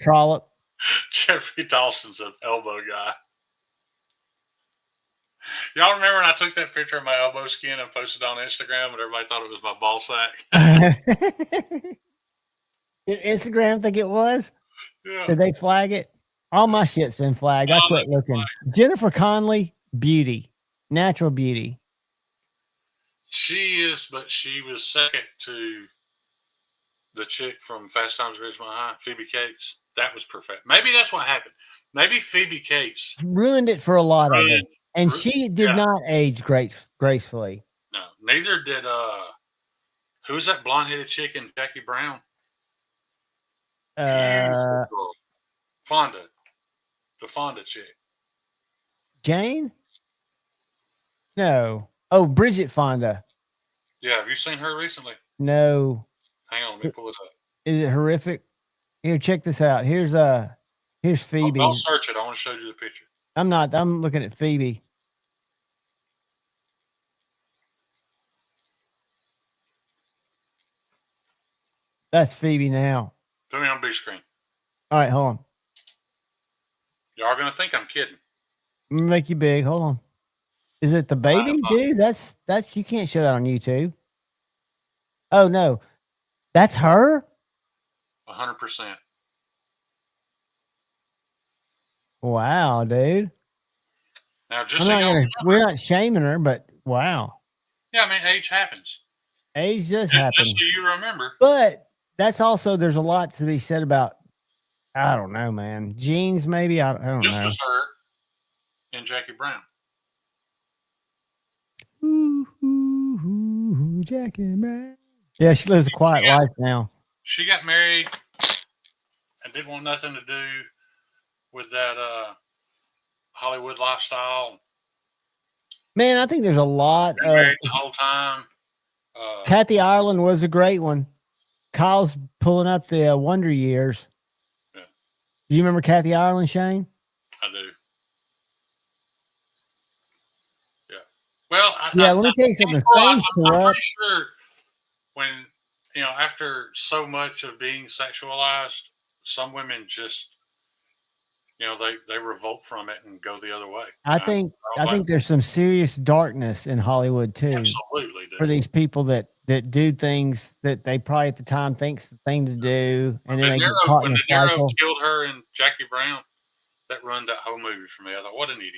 Trollop. Jeffrey Dawson's an elbow guy. Y'all remember when I took that picture of my elbow skin and posted on Instagram and everybody thought it was my ball sack? Did Instagram think it was? Yeah. Did they flag it? All my shit's been flagged. I quit looking. Jennifer Connelly, beauty. Natural beauty. She is, but she was second to the chick from Fast Times at Ridgemont High, Phoebe Cates. That was perfect. Maybe that's what happened. Maybe Phoebe Cates ruined it for a lot of it. And she did not age gracefully. No, neither did who was that blonde-headed chick in Jackie Brown? Fonda. The Fonda chick. Jane? No. Oh, Bridget Fonda. Yeah, have you seen her recently? No. Hang on, let me pull it up. Is it horrific? Here, check this out. Here's Phoebe. Don't search it. I want to show you the picture. I'm looking at Phoebe. That's Phoebe now. Put me on B screen. All right, hold on. Y'all are gonna think I'm kidding. I'm gonna make you big. Hold on. Is it the baby, dude? That's you can't show that on YouTube. Oh no, that's her. 100%. Wow, dude. Now, just we're not shaming her, but wow. Yeah, I mean, age happens. Age does happen. Just so you remember. But that's also, there's a lot to be said about, I don't know, man. Genes, maybe. I don't know. This was her and Jackie Brown. Ooh, Jackie Brown. Yeah, she lives a quiet life now. She got married and didn't want nothing to do with that Hollywood lifestyle. Man, I think there's a lot of married the whole time. Kathy Ireland was a great one. Kyle's pulling up the Wonder Years. Yeah. Do you remember Kathy Ireland, Shane? I do. Yeah. Well, let me tell you something. I'm pretty sure when, after so much of being sexualized, some women just, they revolt from it and go the other way. I think there's some serious darkness in Hollywood too. Absolutely, dude. For these people that do things that they probably at the time think's the thing to do, and then they get caught in a cycle. When De Niro killed her and Jackie Brown, that ruined that whole movie for me. I thought, what an idiot.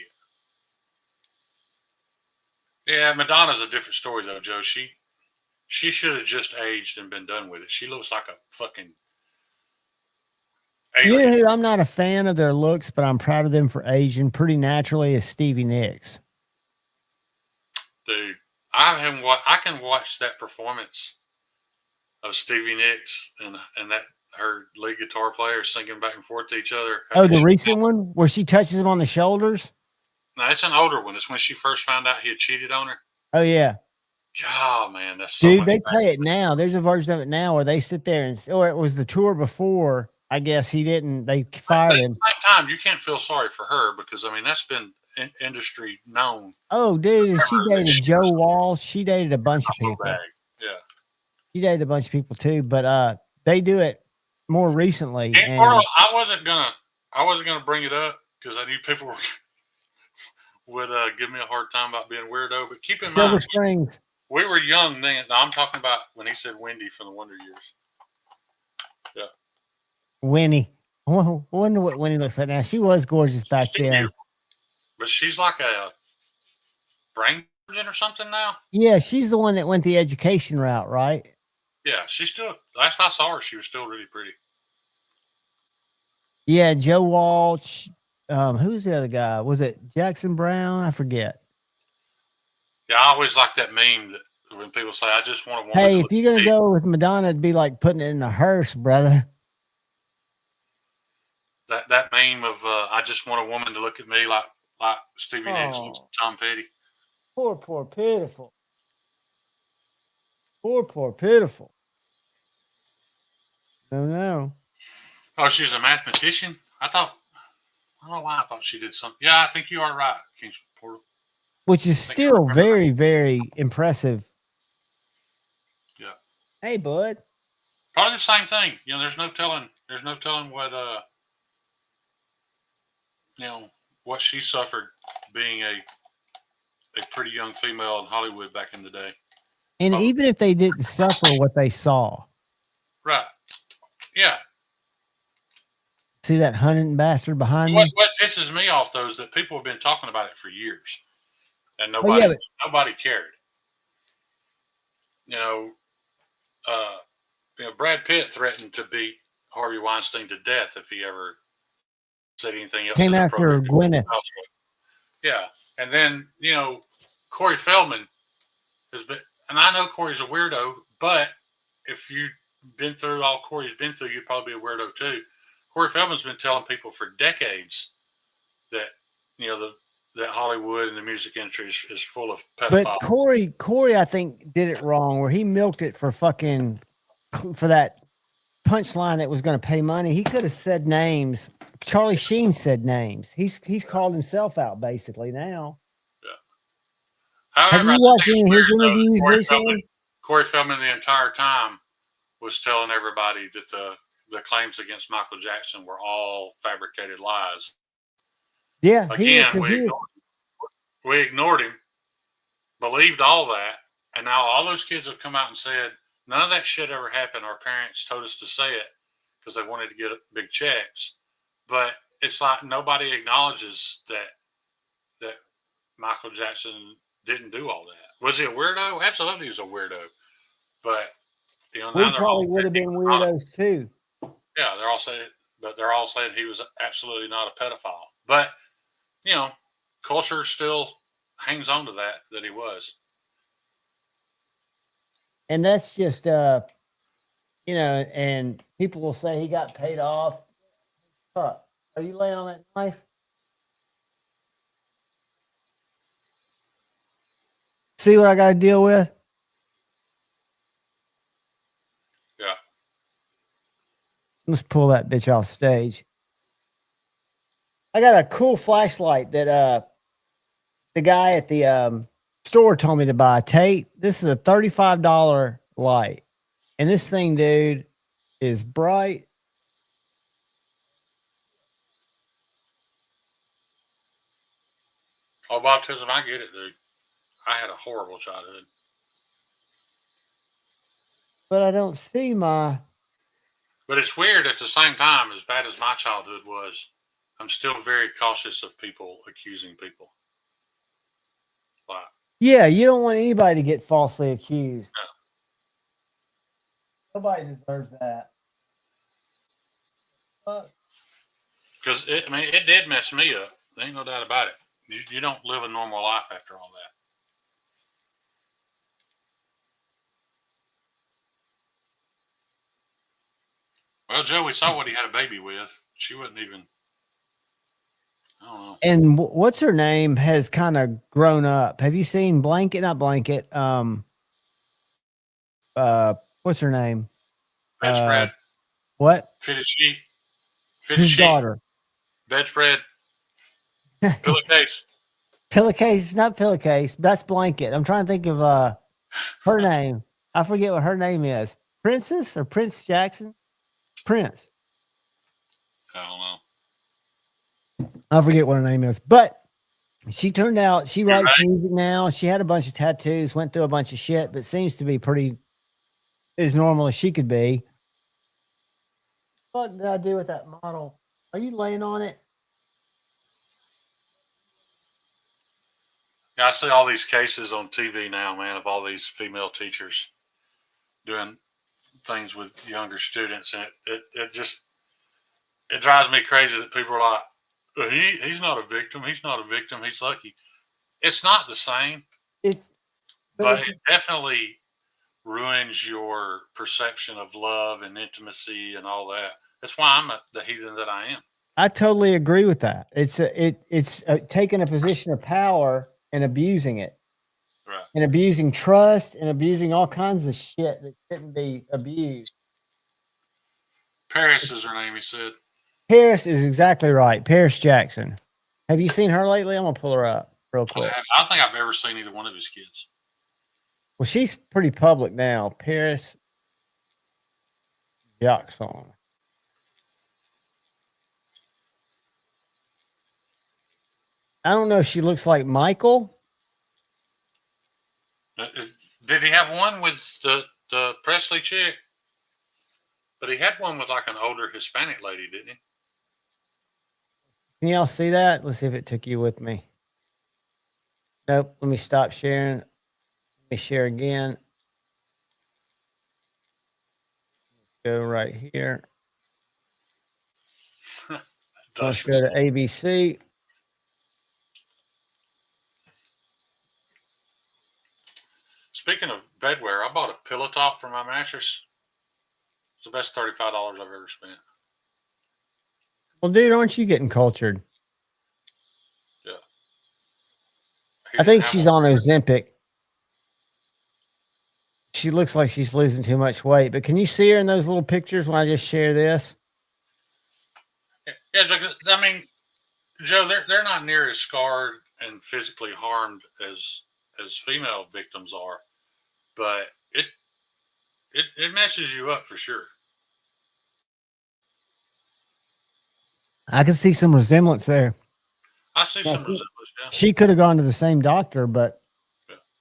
Yeah, Madonna's a different story though, Joe. She should have just aged and been done with it. She looks like a fucking alien. You know who I'm not a fan of their looks, but I'm proud of them for aging pretty naturally is Stevie Nicks. Dude, I can watch that performance of Stevie Nicks and that her lead guitar player singing back and forth to each other. Oh, the recent one where she touches him on the shoulders? No, it's an older one. It's when she first found out he had cheated on her. Oh yeah. God, man, that's so dude. They play it now. There's a version of it now where they sit there or it was the tour before. I guess he didn't. They fired him. At the same time, you can't feel sorry for her because that's been industry known. Oh, dude, and she dated Joe Walsh. She dated a bunch of people. Yeah, she dated a bunch of people too. But they do it more recently. And I wasn't gonna bring it up because I knew people would give me a hard time about being weirdo. But keep in mind, Springs. We were young then. No, I'm talking about when he said Wendy from the Wonder Years. Yeah. Winnie. I wonder what Winnie looks like now. She was gorgeous back She's then. beautiful. But she's like a brain surgeon or something now. Yeah, she's the one that went the education route, right? Yeah, she's still. Last I saw her, she was still really pretty. Yeah, Joe Walsh. Who's the other guy? Was it Jackson Brown? I forget. Yeah, I always like that meme that when people say, "I just want a woman." Hey, if you're gonna go with Madonna, it'd be like putting it in a hearse, brother. That meme of "I just want a woman to look at me like Stevie Nicks looks at Tom Petty." Poor pitiful. Poor pitiful. No. Oh, she's a mathematician. I don't know why I thought she did something. Yeah, I think you are right, King's Portal. Which is still very, very impressive. Yeah. Hey, bud. Probably the same thing. You know, there's no telling what what she suffered being a pretty young female in Hollywood back in the day. And even if they didn't suffer what they saw. Right. Yeah. See that hunting bastard behind me? me? What pisses me off, though, is that people have been talking about it for years. And nobody cared. Brad Pitt threatened to beat Harvey Weinstein to death if he ever said anything else. Came after Gwyneth. Yeah. And then, Corey Feldman has been, and I know Corey's a weirdo, but if you've been through all Corey's been through, you'd probably be a weirdo too. Corey Feldman's been telling people for decades that, that Hollywood and the music industry is full of pedophiles. But Corey, I think, did it wrong where he milked it for that punchline that was going to pay money. He could have said names. Charlie Sheen said names. He's called himself out basically now. Yeah. However, have you watched any of his interviews recently? Corey Feldman the entire time was telling everybody that the claims against Michael Jackson were all fabricated lies. Yeah. Again, we ignored him, believed all that, and now all those kids have come out and said, none of that shit ever happened. Our parents told us to say it because they wanted to get big checks. But it's like nobody acknowledges that Michael Jackson didn't do all that. Was he a weirdo? Absolutely, he was a weirdo. But we probably would have been weirdos too. Yeah, they're all saying he was absolutely not a pedophile. But culture still hangs on to that he was. And that's just and people will say he got paid off. Huh. Are you laying on that knife? See what I got to deal with? Yeah. Let's pull that bitch off stage. I got a cool flashlight that the guy at the store told me to buy. Tate, this is a $35 light. And this thing, dude, is bright. Oh, baptism, I get it, dude. I had a horrible childhood. But I don't see my... But it's weird at the same time, as bad as my childhood was, I'm still very cautious of people accusing people. Like, yeah, you don't want anybody to get falsely accused. No. Nobody deserves that. Because it did mess me up. There ain't no doubt about it. You don't live a normal life after all that. Well, Joe, we saw what he had a baby with. She wasn't even. I don't know. And what's her name has kind of grown up. Have you seen Blanket? Not Blanket. What's her name? Bedspread. What? Fitted sheet. His daughter. Bedspread. Pillowcase. Pillowcase, not pillowcase. That's Blanket. I'm trying to think of her name. I forget what her name is. Princess or Prince Jackson? Prince. I don't know. I forget what her name is. But She turned out, she writes music now. She had a bunch of tattoos, went through a bunch of shit, but seems to be pretty as normal as she could be. What did I do with that model? Are you laying on it? Yeah, I see all these cases on TV now, man, of all these female teachers doing things with younger students, and it just it drives me crazy that people are like, well, he's not a victim. He's not a victim. He's lucky. It's not the same, but it definitely ruins your perception of love and intimacy and all that. That's why I'm the heathen that I am. I totally agree with that. It's taking a position of power and abusing it, right? And abusing trust and abusing all kinds of shit that shouldn't be abused. Paris is her name. He said. Paris is exactly right. Paris Jackson. Have you seen her lately? I'm gonna pull her up real quick. I don't think I've ever seen either one of his kids. Well, she's pretty public now. Paris Jackson. I don't know if she looks like Michael. Did he have one with the Presley chick? But he had one with like an older Hispanic lady, didn't he? Can y'all see that? Let's see if it took you with me. Nope. Let me stop sharing. Let me share again. Go right here. Let's go to ABC. Speaking of bedwear, I bought a pillow top for my mattress. It's the best $35 I've ever spent. Well, dude, aren't you getting cultured? Yeah. I think she's on Ozempic. She looks like she's losing too much weight, but can you see her in those little pictures when I just share this? Yeah, I mean, Joe, they're not near as scarred and physically harmed as female victims are, but it messes you up for sure. I can see some resemblance there. I see some resemblance. Yeah. She could have gone to the same doctor, but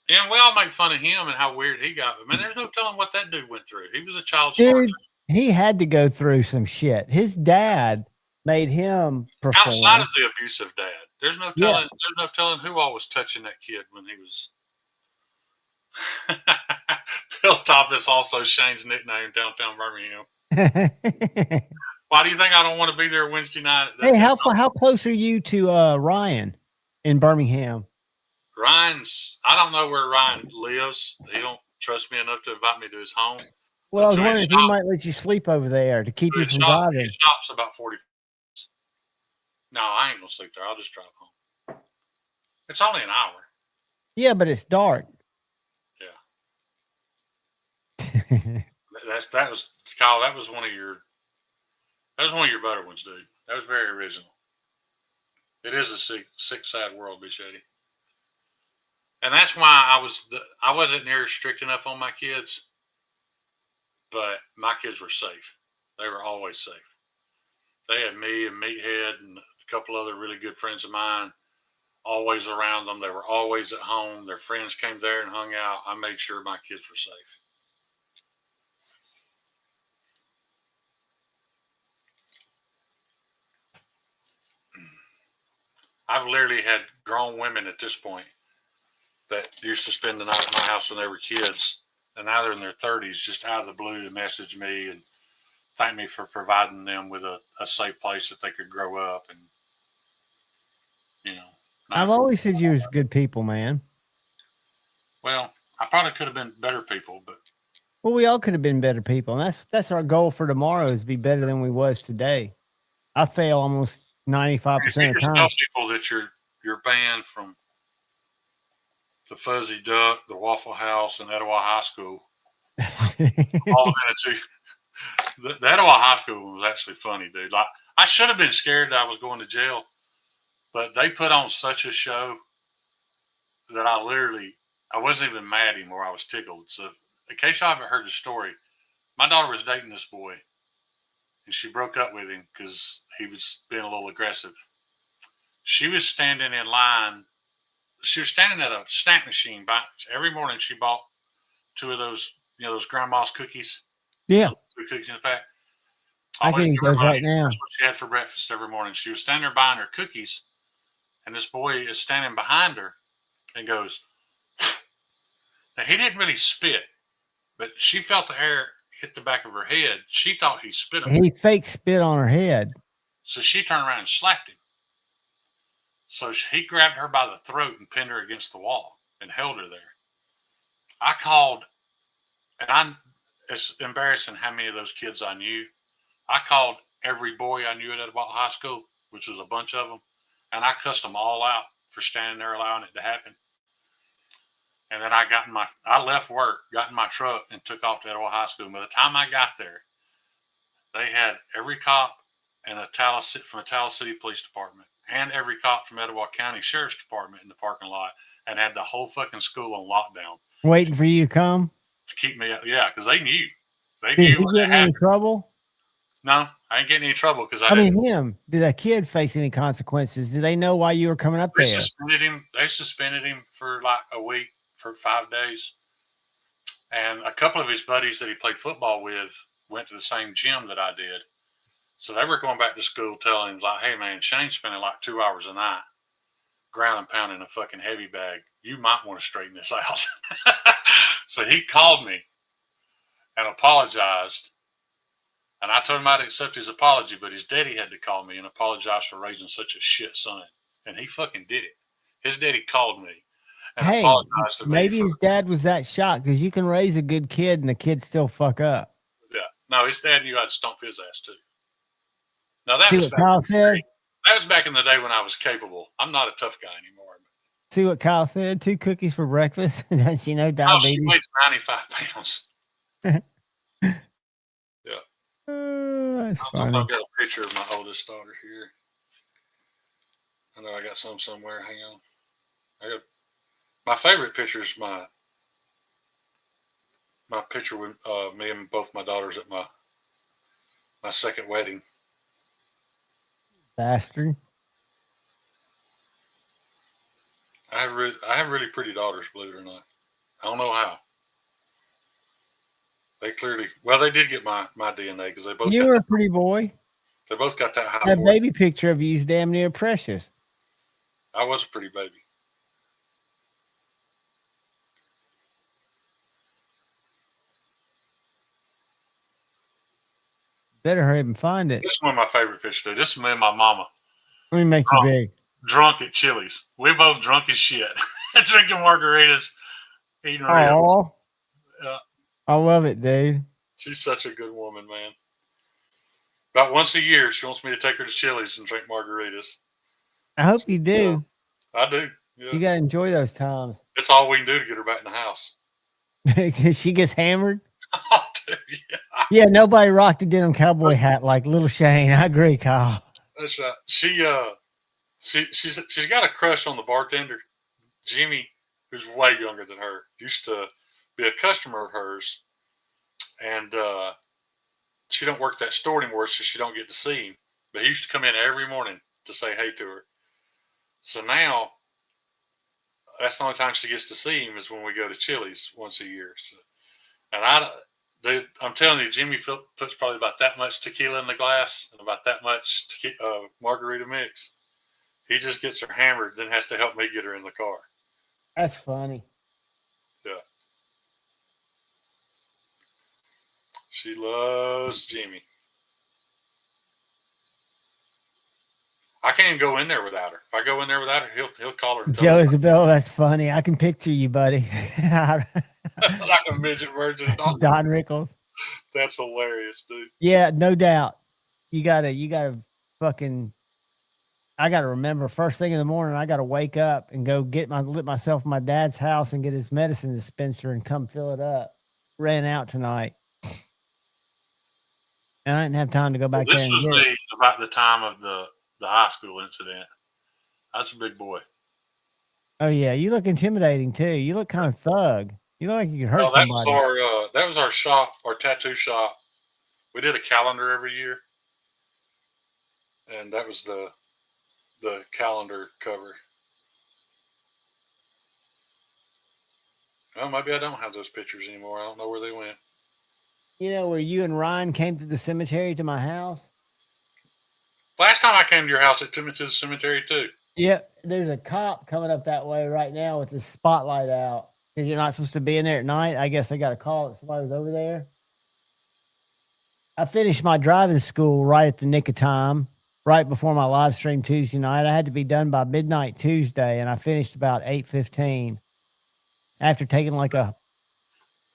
and we all make fun of him and how weird he got. But man, there's no telling what that dude went through. He was a child star. Dude, he had to go through some shit. His dad made him perform. Outside of the abusive dad, there's no telling. There's no telling who all was touching that kid when he was. Hilltop is also Shane's nickname downtown Birmingham. Why do you think I don't want to be there Wednesday night? Hey, how close are you to Ryan in Birmingham? I don't know where Ryan lives. He don't trust me enough to invite me to his home. Well, I was wondering if he might let you sleep over there to keep you from driving. His shop's about 40. No, I ain't gonna sleep there. I'll just drive home. It's only an hour. Yeah, but it's dark. Yeah. that was Kyle. That was one of your better ones, dude. That was very original. It is a sick, sad world, be shady. And that's why I wasn't near strict enough on my kids, but my kids were safe. They were always safe. They had me and Meathead and a couple other really good friends of mine always around them. They were always at home. Their friends came there and hung out. I made sure my kids were safe. I've literally had grown women at this point that used to spend the night at my house when they were kids, and now they're in their 30s, just out of the blue to message me and thank me for providing them with a safe place that they could grow up. And, you know. I've always said you was good people, man. Well, I probably could have been better people, but. Well, we all could have been better people, and that's our goal for tomorrow is to be better than we was today. I fail almost 95% of the time. Tell people that you're banned from the Fuzzy Duck, the Waffle House, and Etowah High School. All of it. The Etowah High School was actually funny, dude. Like, I should have been scared that I was going to jail, but they put on such a show that I wasn't even mad anymore. I was tickled. So, in case y'all haven't heard the story, my daughter was dating this boy, and she broke up with him because he was being a little aggressive. She was standing in line she was standing at a snack machine. Every morning she bought 2 of those, those grandma's cookies. Yeah. 2 cookies in the pack. I can eat those right now. That's what she had for breakfast every morning. She was standing there buying her cookies, and this boy is standing behind her and goes, now he didn't really spit, but she felt the air hit the back of her head. She thought he spit on her. He fake spit on her head. So she turned around and slapped him. So he grabbed her by the throat and pinned her against the wall and held her there. I called, and it's embarrassing how many of those kids I knew. I called every boy I knew at Etowah High School, which was a bunch of them, and I cussed them all out for standing there allowing it to happen. And then I left work, got in my truck, and took off to Etowah High School. By the time I got there, they had every cop from the Tallahassee City Police Department and every cop from Etowah County Sheriff's Department in the parking lot, and had the whole fucking school on lockdown. Waiting for you to come? To keep me up. Yeah, because they knew. Did you get in any trouble? No, I ain't getting any trouble because I mean, him. Did that kid face any consequences? Do they know why you were coming up there? They suspended him for like a week, for 5 days. And a couple of his buddies that he played football with went to the same gym that I did. So they were going back to school telling him, like, hey, man, Shane's spending like 2 hours a night ground and pounding a fucking heavy bag. You might want to straighten this out. So he called me and apologized. And I told him I'd accept his apology, but his daddy had to call me and apologize for raising such a shit son. And he fucking did it. His daddy called me and apologized to me. Maybe his dad was that shocked, because you can raise a good kid and the kid still fuck up. Yeah. No, his dad knew I'd stomp his ass too. Now that See was what Kyle said? That was back in the day when I was capable. I'm not a tough guy anymore. See what Kyle said? 2 cookies for breakfast. Does she know diabetes? Oh, she weighs 95 pounds. Yeah. That's I funny. I've got a picture of my oldest daughter here. I know I got some somewhere. Hang on. My favorite picture is my picture with me and both my daughters at my second wedding. Bastard. I have really pretty daughters, believe it or not. I don't know how. They did get my DNA because they both. You were a pretty boy. They both got that high. That baby picture of you is damn near precious. I was a pretty baby. Better hurry up and find it. This is one of my favorite pictures. This is me and my mama. Let me make you big. Drunk at Chili's. We both drunk as shit. Drinking margaritas, eating ribs. Yeah. I love it, dude. She's such a good woman, man. About once a year, she wants me to take her to Chili's and drink margaritas. I hope you do. I do. Yeah. You gotta enjoy those times. It's all we can do to get her back in the house. She gets hammered. Oh, dude, yeah. Yeah, nobody rocked a denim cowboy hat like little Shane. I agree, Kyle. That's right. She's got a crush on the bartender, Jimmy, who's way younger than her. Used to be a customer of hers, and she don't work that store anymore, so she don't get to see him. But he used to come in every morning to say hey to her. So now, that's the only time she gets to see him is when we go to Chili's once a year. So, and I'm telling you, Jimmy puts probably about that much tequila in the glass and about that much margarita mix. He just gets her hammered, then has to help me get her in the car. That's funny. Yeah. She loves Jimmy. I can't even go in there without her. If I go in there without her, he'll call her. Joe Isabella, that's funny. I can picture you, buddy. Like a midget version of Don Rickles. That's hilarious, dude. Yeah, no doubt. You gotta fucking. I gotta remember first thing in the morning. I gotta wake up and go let myself in my dad's house and get his medicine dispenser and come fill it up. Ran out tonight, and I didn't have time to go back there. This was me about the time of the high school incident. That's a big boy. Oh yeah, you look intimidating too. You look kind of thug. You look like you could hurt somebody. That was our shop, our tattoo shop. We did a calendar every year, and that was the calendar cover. Well, maybe I don't have those pictures anymore. I don't know where they went. You know where you and Ryan came to the cemetery to my house? Last time I came to your house, it took me to the cemetery too. Yep. There's a cop coming up that way right now with his spotlight out. Because you're not supposed to be in there at night. I guess they got a call that somebody was over there. I finished my driving school right at the nick of time, right before my live stream Tuesday night. I had to be done by midnight Tuesday, and I finished about 8:15 after taking like a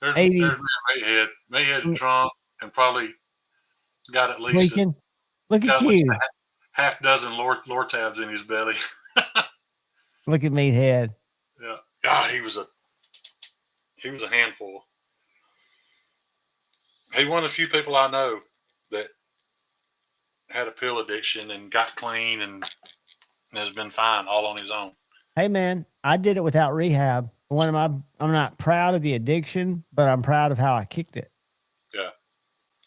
There's 80 me and Mayhead. Mayhead's drunk and probably got at least tweaking. Look at you. half dozen lore tabs in his belly. Look at Meathead. Yeah. God, he was a handful. He one of the few people I know that had a pill addiction and got clean and has been fine all on his own. Hey man, I did it without rehab. I'm not proud of the addiction, but I'm proud of how I kicked it. Yeah.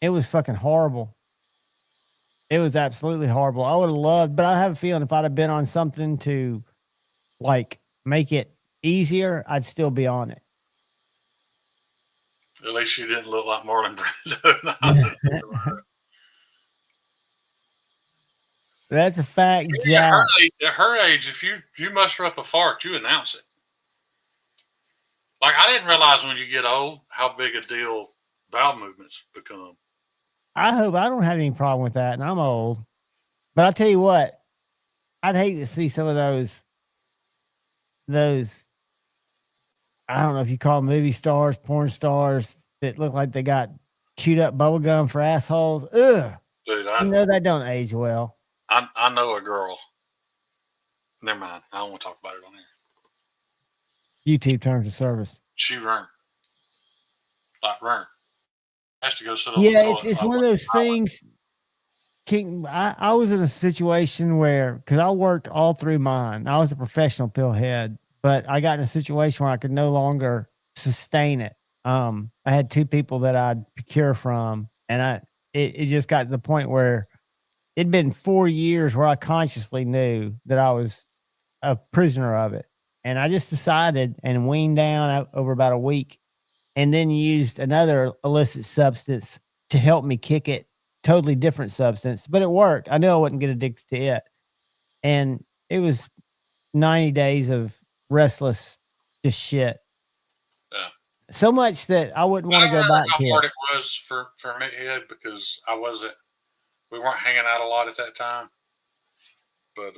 It was fucking horrible. It was absolutely horrible. I would have loved, but I have a feeling if I'd have been on something to like make it easier, I'd still be on it. At least you didn't look like Marlon Brando. That's a fact, Jack. At her age, if you muster up a fart, you announce it. Like, I didn't realize when you get old how big a deal bowel movements become. I hope I don't have any problem with that, and I'm old. But I'll tell you what, I'd hate to see some of those, I don't know if you call them movie stars, porn stars, that look like they got chewed up bubble gum for assholes. Ugh. Dude, that don't age well. I know a girl. Never mind. I don't want to talk about it on here. YouTube terms of service. She run. Like run. Has to go sit on the toilet. It's one of those things. I was in a situation where, because I worked all through mine, I was a professional pillhead, but I got in a situation where I could no longer sustain it. I had two people that I'd procure from, and it just got to the point where it'd been 4 years where I consciously knew that I was a prisoner of it. And I just decided and weaned down over about a week, and then used another illicit substance to help me kick it. Totally different substance, but it worked. I knew I wouldn't get addicted to it. And it was 90 days of restless just shit. Yeah. So much that I wouldn't want to go back to how hard it was for me, Ed, because we weren't hanging out a lot at that time. But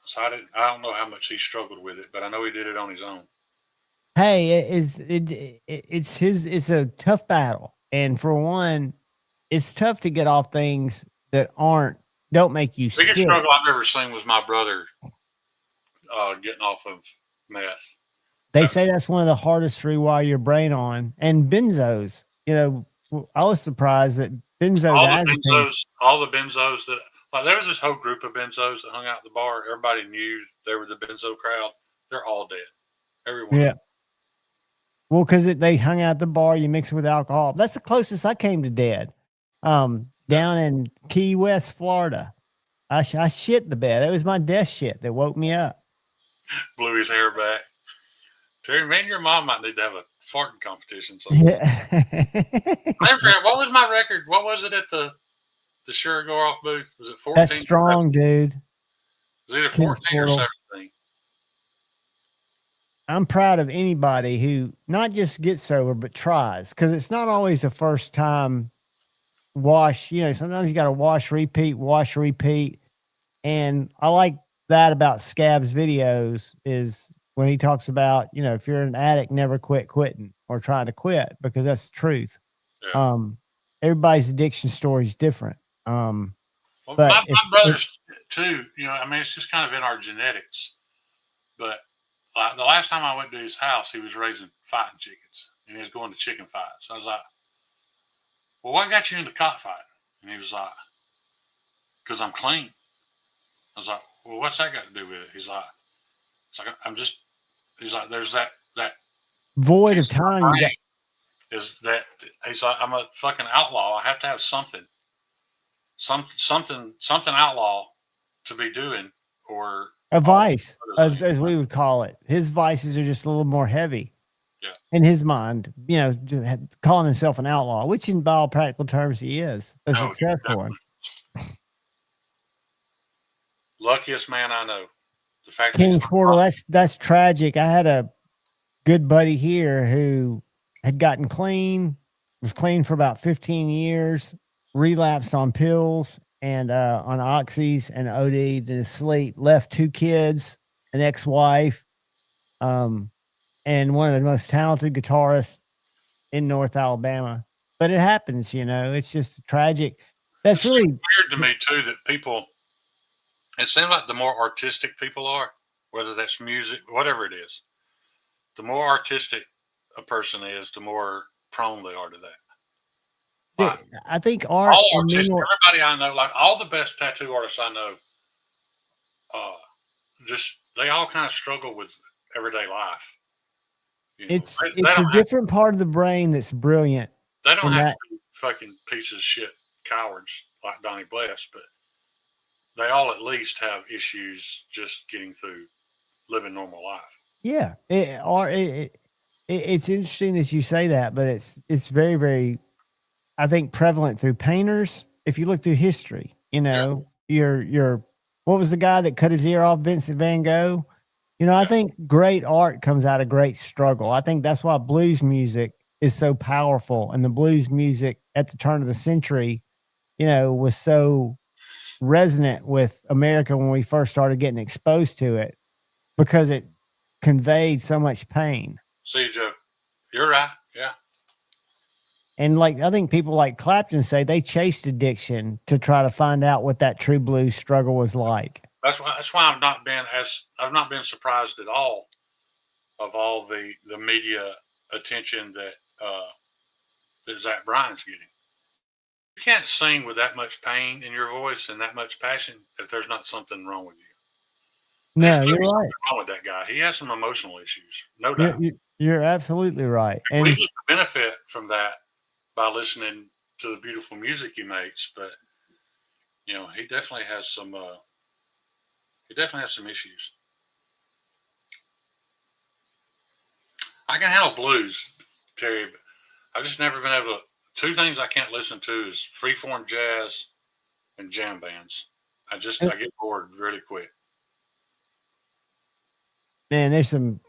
so I don't know how much he struggled with it, but I know he did it on his own. Hey, it's a tough battle. And for one, it's tough to get off things that don't make you sick. The biggest struggle I've ever seen was my brother getting off of meth. They say that's one of the hardest to rewire your brain on. And benzos, I was surprised that all the benzos that, like, there was this whole group of benzos that hung out at the bar. Everybody knew they were the benzo crowd. They're all dead. Everyone. Yeah. Well, because they hung out at the bar, you mix it with alcohol. That's the closest I came to dead. Down in Key West, Florida. I shit the bed. It was my death shit that woke me up. Blew his hair back. Terry, me and your mom might need to have a farting competition. Yeah. What was my record? What was it at the Sure Go Off booth? Was it 14? That's strong, dude. It was either 14 or 17. I'm proud of anybody who not just gets sober, but tries, because it's not always the first time wash. Sometimes you got to wash, repeat. And I like that about Scab's videos is when he talks about, if you're an addict, never quit quitting or trying to quit, because that's the truth. Yeah. Everybody's addiction story is different. But my brothers too, it's just kind of in our genetics, but the last time I went to his house, he was raising fighting chickens, and he was going to chicken fights. I was like, well, what got you into cockfighting? And he was like, because I'm clean. I was like, well, what's that got to do with it? He's like, there's that void of time. He's like, I'm a fucking outlaw. I have to have something outlaw to be doing, or A vice, as we would call it. His vices are just a little more heavy. Yeah. In his mind, calling himself an outlaw, which in all practical terms he is a successful one. Luckiest man I know. The fact King's Portal, that's tragic. I had a good buddy here who had gotten clean, was clean for about 15 years, relapsed on pills and on oxys and OD'd in his sleep, left 2 kids, an ex-wife, and one of the most talented guitarists in North Alabama. But it happens, it's just tragic. That's really weird to me too that people, it seems like the more artistic people are, whether that's music, whatever it is, the more artistic a person is, the more prone they are to that. Like, I think art, all artists, everybody I know, like all the best tattoo artists I know, just they all kind of struggle with everyday life. It's a different part of the brain that's brilliant. They don't have to be fucking pieces of shit cowards like Donnie Bless, but they all at least have issues just getting through living normal life. Yeah, it's interesting that you say that, but it's very, very, I think, prevalent through painters. If you look through history, your what was the guy that cut his ear off, Vincent van Gogh? I think great art comes out of great struggle. I think that's why blues music is so powerful, and the blues music at the turn of the century, was so resonant with America when we first started getting exposed to it, because it conveyed so much pain. See, Joe, you're right. Yeah. And I think people like Clapton say they chased addiction to try to find out what that true blues struggle was like. That's why I've not been surprised at all of all the media attention that Zach Bryan's getting. You can't sing with that much pain in your voice and that much passion if there's not something wrong with you. No, you're right. Wrong with that guy. He has some emotional issues, no doubt. You're absolutely right. And we get the benefit from that by listening to the beautiful music he makes, but he definitely has some. He definitely has some issues. I can handle blues, Terry, but I've just never been able to. 2 things I can't listen to is freeform jazz and jam bands. I get bored really quick. Man, there's some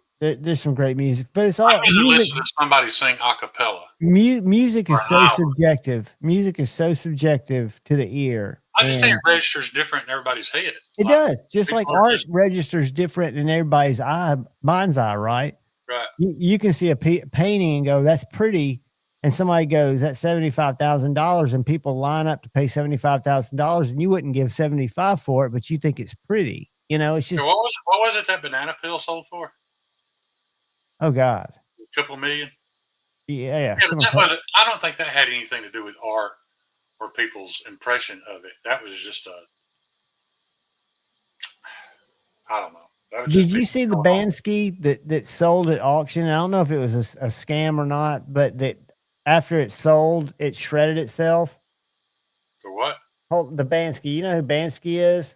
great music, but it's all. I can listen to somebody sing a cappella. Music is so subjective. Music is so subjective to the ear. I just think it registers different in everybody's head. It does, just like art registers different in everybody's mind's eye, right? Right. You can see a painting and go, "That's pretty," and somebody goes, "That's $75,000," and people line up to pay $75,000, and you wouldn't give 75 for it, but you think it's pretty. It's just. What was it that banana peel sold for? Oh God, a couple million. Yeah, but that wasn't. I don't think that had anything to do with art or people's impression of it. That was just I don't know. Did you see the Bansky that sold at auction? I don't know if it was a scam or not, but that after it sold, it shredded itself. For what? The Bansky. You know who Bansky is?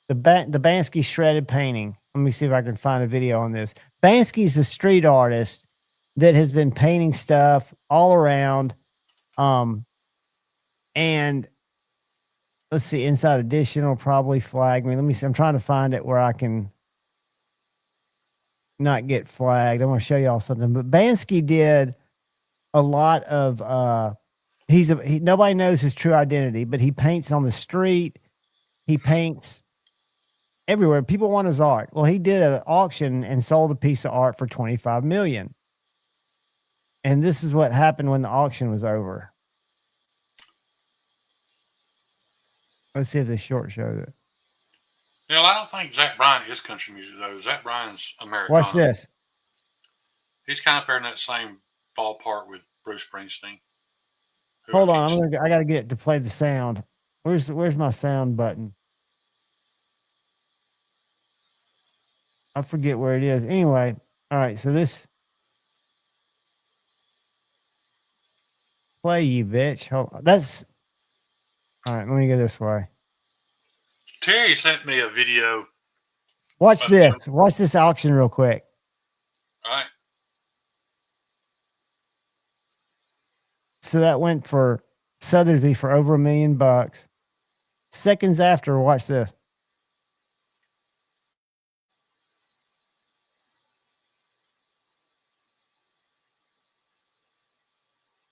The Bansky shredded painting. Let me see if I can find a video on this. Bansky's a street artist that has been painting stuff all around. And let's see, Inside Edition will probably flag me. Let me see. I'm trying to find it where I can not get flagged. I'm going to show y'all something. But Bansky did a lot of nobody knows his true identity, but he paints on the street. He paints everywhere. People want his art. Well, he did an auction and sold a piece of art for $25 million. And this is what happened when the auction was over. Let's see if this short shows it. I don't think Zach Bryan is country music, though. Zach Bryan's Americana. Watch this. He's kind of in that same ballpark with Bruce Springsteen. Hold on. I got to get it to play the sound. Where's my sound button? I forget where it is. Anyway, all right. So this. Play, you bitch. Hold on. That's. All right. Let me go this way. Terry sent me a video Watch this. Watch this auction real quick. All right. So that went for Sotheby's for over $1 million. Seconds after, watch this.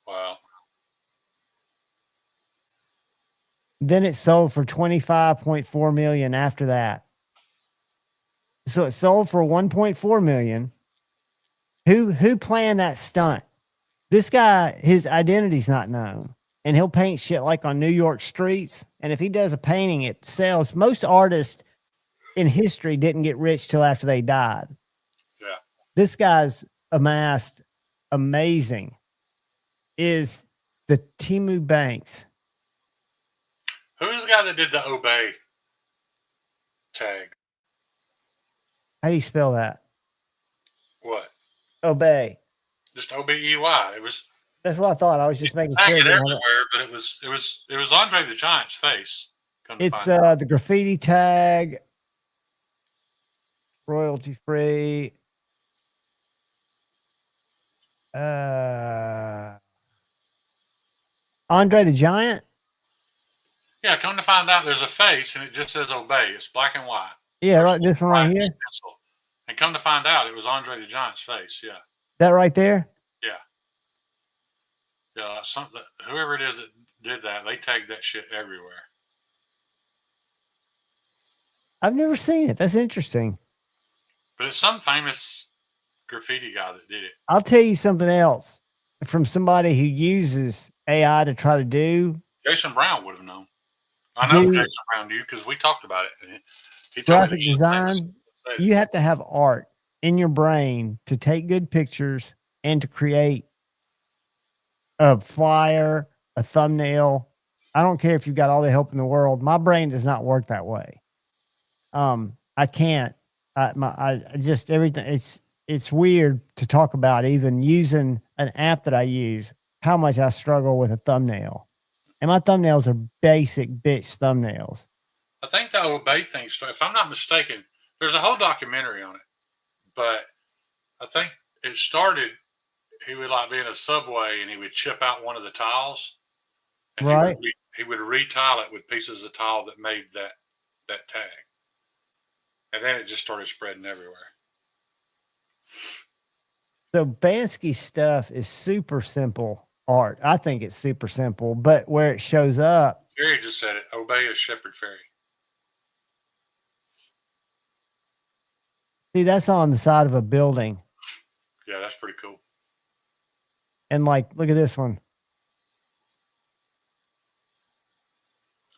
Wow. Then it sold for $25.4 million after that. So it sold for $1.4 million. Who planned that stunt? This guy, his identity's not known. And he'll paint shit like on New York streets. And if he does a painting, it sells. Most artists in history didn't get rich till after they died. Yeah. This guy's amassed amazing is the Timu Banks. Who's the guy that did the Obey tag? How do you spell that? What? Obey. Just OBEY. It was. That's what I thought. I was just making sure. It everywhere, but it was Andre the Giant's face. It's the graffiti tag, royalty free. Andre the Giant. Yeah, come to find out, there's a face and it just says Obey. It's black and white. Yeah, right. This one right here. Pencil. And come to find out, it was Andre the Giant's face. Yeah. That right there. Yeah. Yeah. Whoever it is that did that, they tagged that shit everywhere. I've never seen it. That's interesting. But it's some famous graffiti guy that did it. I'll tell you something else from somebody who uses AI to try to do. Jason Brown would have known. I know Jason Brown knew because we talked about it. He told graphic design. You have to have art in your brain to take good pictures and to create a flyer, a thumbnail. I don't care if you've got all the help in the world. My brain does not work that way. I can't. I just everything. It's weird to talk about even using an app that I use. How much I struggle with a thumbnail. And my thumbnails are basic bitch thumbnails. I think the Obey thing, if I'm not mistaken, there's a whole documentary on it. But I think it started, he would like be in a subway and he would chip out one of the tiles. And right. He would retile it with pieces of tile that made that tag. And then it just started spreading everywhere. So Bansky's stuff is super simple art. I think it's super simple, but where it shows up. Jerry just said it. Obey is Shepherd Ferry. See, that's on the side of a building. Yeah, that's pretty cool. And like, look at this one.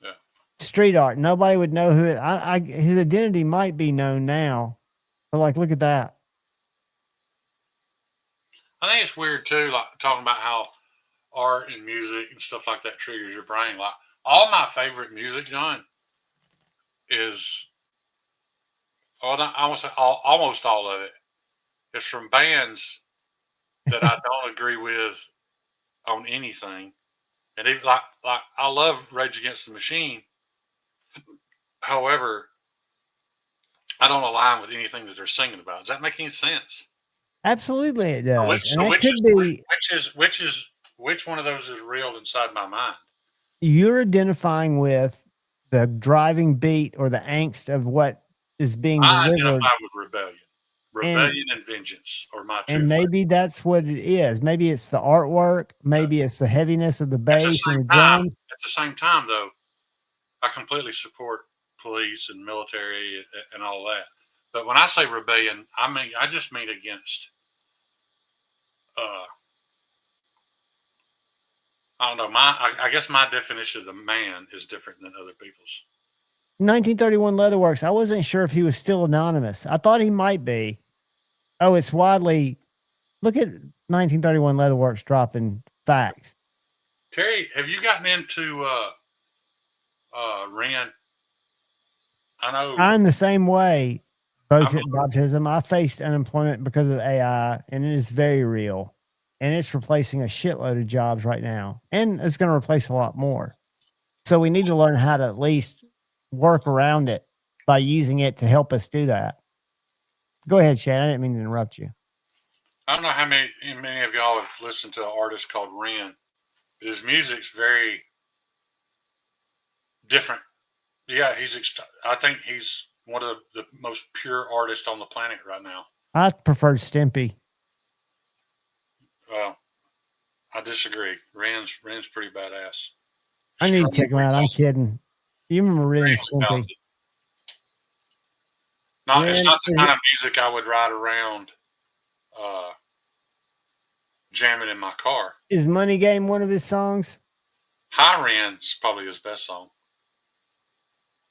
Yeah. Street art. Nobody would know who it. His identity might be known now, but like, look at that. I think it's weird too, like talking about how art and music and stuff like that triggers your brain. Like all my favorite music, John, is almost all of it is from bands that I don't agree with on anything. And even like I love Rage Against the Machine. However, I don't align with anything that they're singing about. Does that make any sense? Absolutely, it does. Which one of those is real inside my mind? You're identifying with the driving beat or the angst of what is being delivered. I identify with rebellion and vengeance, or my two. And maybe that's what it is. Maybe it's the artwork. Maybe it's the heaviness of the bass and the drum. At the same time, though, I completely support police and military and all that. But when I say rebellion, I just mean against. I don't know. I guess my definition of the man is different than other people's. 1931 Leatherworks. I wasn't sure if he was still anonymous. I thought he might be. Oh, it's widely. Look at 1931 Leatherworks dropping facts. Terry, have you gotten into Ren? I know. I'm the same way. Both at baptism. I faced unemployment because of AI, and it is very real. And it's replacing a shitload of jobs right now. And it's going to replace a lot more. So we need to learn how to at least work around it by using it to help us do that. Go ahead, Shad. I didn't mean to interrupt you. I don't know how many of y'all have listened to an artist called Ren. His music's very different. Yeah, I think he's one of the most pure artists on the planet right now. I prefer Stimpy. Well, I disagree. Ren's pretty badass. I need to check him out. I'm kidding. You remember Ren and Stimpy? It's not the kind of music I would ride around jamming in my car. Is Money Game one of his songs? High Ren's probably his best song.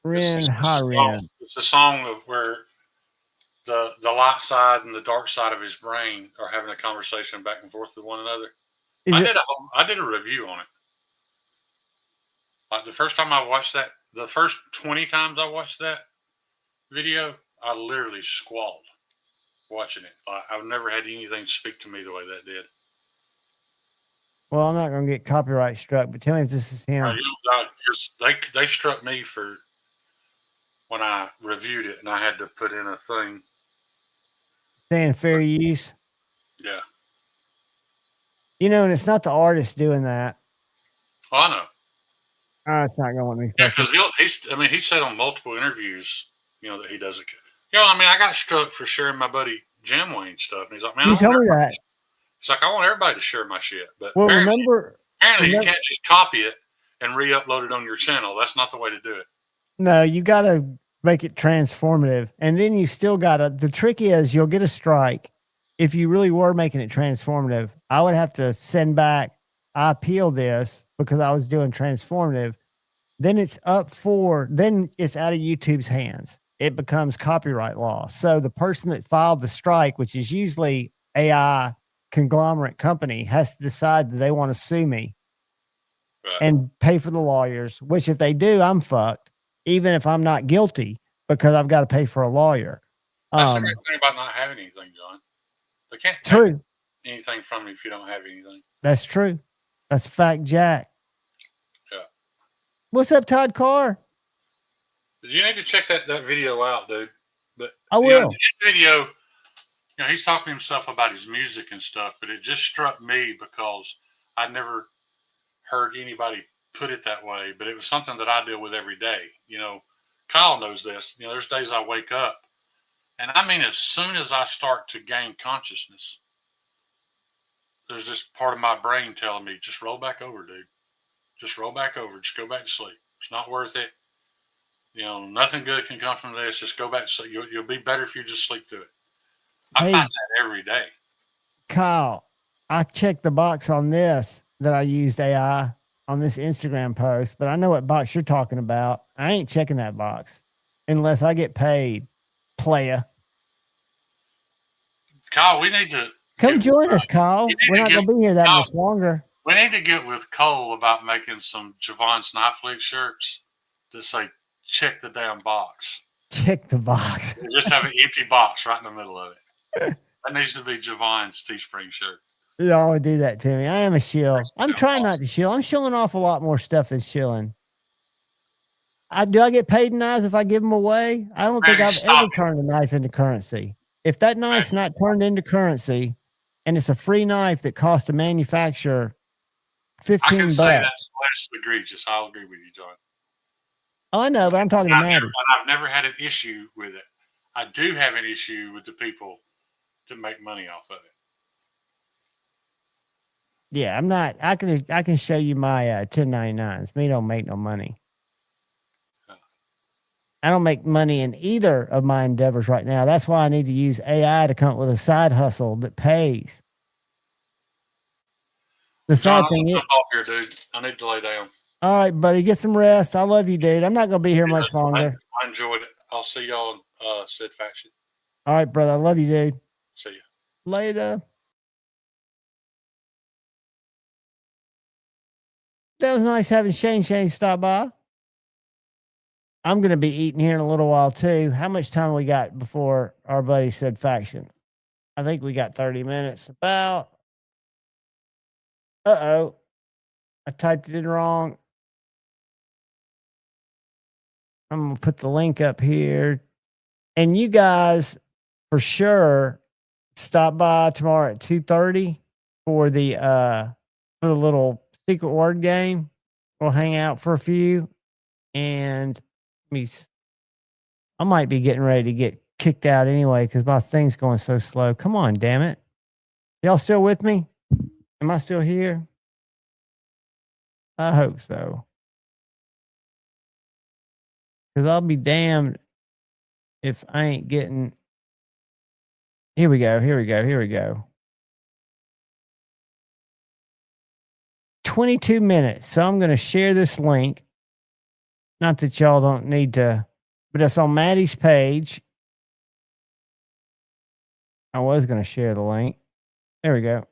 High Ren. It's a song of where the light side and the dark side of his brain are having a conversation back and forth with one another. I did a review on it. Like the first time I watched that, the first 20 times I watched that video, I literally squalled watching it. I've never had anything speak to me the way that did. Well, I'm not going to get copyright struck, but tell me if this is him. They struck me for when I reviewed it, and I had to put in a thing saying fair use. Yeah. And it's not the artist doing that. Oh, I know. It's not going to let me. Yeah, because he said on multiple interviews, that he does it. I got struck for sharing my buddy Jim Wayne stuff, and he's like, "Man, you tell me that." It's like I want everybody to share my shit, but apparently you can't just copy it and re-upload it on your channel. That's not the way to do it. No, you got to make it transformative, and then you still got to. The trick is you'll get a strike if you really were making it transformative. I would have to send back. I appeal this because I was doing transformative. Then it's then it's out of YouTube's hands. It becomes copyright law. So the person that filed the strike, which is usually AI conglomerate company, has to decide that they want to sue me and pay for the lawyers, which if they do, I'm fucked, even if I'm not guilty, because I've got to pay for a lawyer. That's the great thing about not having anything, John. They can't take anything from you if you don't have anything. That's true. That's fact, Jack. Yeah. What's up, Todd Carr? You need to check that video out, dude. But I will. In his video, he's talking to himself about his music and stuff, but it just struck me because I never heard anybody put it that way, but it was something that I deal with every day. Kyle knows this. There's days I wake up, and as soon as I start to gain consciousness, there's this part of my brain telling me, just roll back over, dude. Just roll back over. Just go back to sleep. It's not worth it. Nothing good can come from this. Just go back to sleep. You'll be better if you just sleep through it. I find that every day. Kyle, I checked the box on this that I used AI on this Instagram post, but I know what box you're talking about. I ain't checking that box unless I get paid, playa. Kyle, we need to come join us, Kyle. We're not going to be here that much longer. We need to get with Cole about making some Javon's Knifeflick shirts that say, check the damn box. Check the box. Just have an empty box right in the middle of it. That needs to be Javon's Teespring shirt. You always do that to me. I am a shill. I'm trying not to shill. I'm shilling off a lot more stuff than shilling. Do I get paid knives if I give them away? I don't think I've ever turned a knife into currency. If that knife's not turned into currency and it's a free knife that cost the manufacturer $15. I can say that's less egregious. I'll agree with you, John. Oh, I know, but I'm talking to Maddie. I've never had an issue with it. I do have an issue with the people to make money off of it. Yeah, I'm not. I can show you my 1099s. Me don't make no money. I don't make money in either of my endeavors right now. That's why I need to use AI to come up with a side hustle that pays. The sad thing is, off here, dude. I need to lay down. All right, buddy, get some rest. I love you, dude. I'm not gonna be here much longer. I enjoyed it. I'll see y'all on Sid Faction. All right, brother. I love you, dude. See you later. That was nice having Shane stop by. I'm going to be eating here in a little while, too. How much time we got before our buddy said faction? I think we got 30 minutes. About. Uh-oh. I typed it in wrong. I'm going to put the link up here. And you guys, for sure stop by tomorrow at 2:30 for the little secret word game. We'll hang out for a few, and I might be getting ready to get kicked out anyway because my thing's going so slow. Come on, damn it. Y'all still with me? Am I still here? I hope so. Because I'll be damned if I ain't getting. Here we go. 22 minutes. So I'm going to share this link. Not that y'all don't need to, but it's on Maddie's page. I was going to share the link. There we go.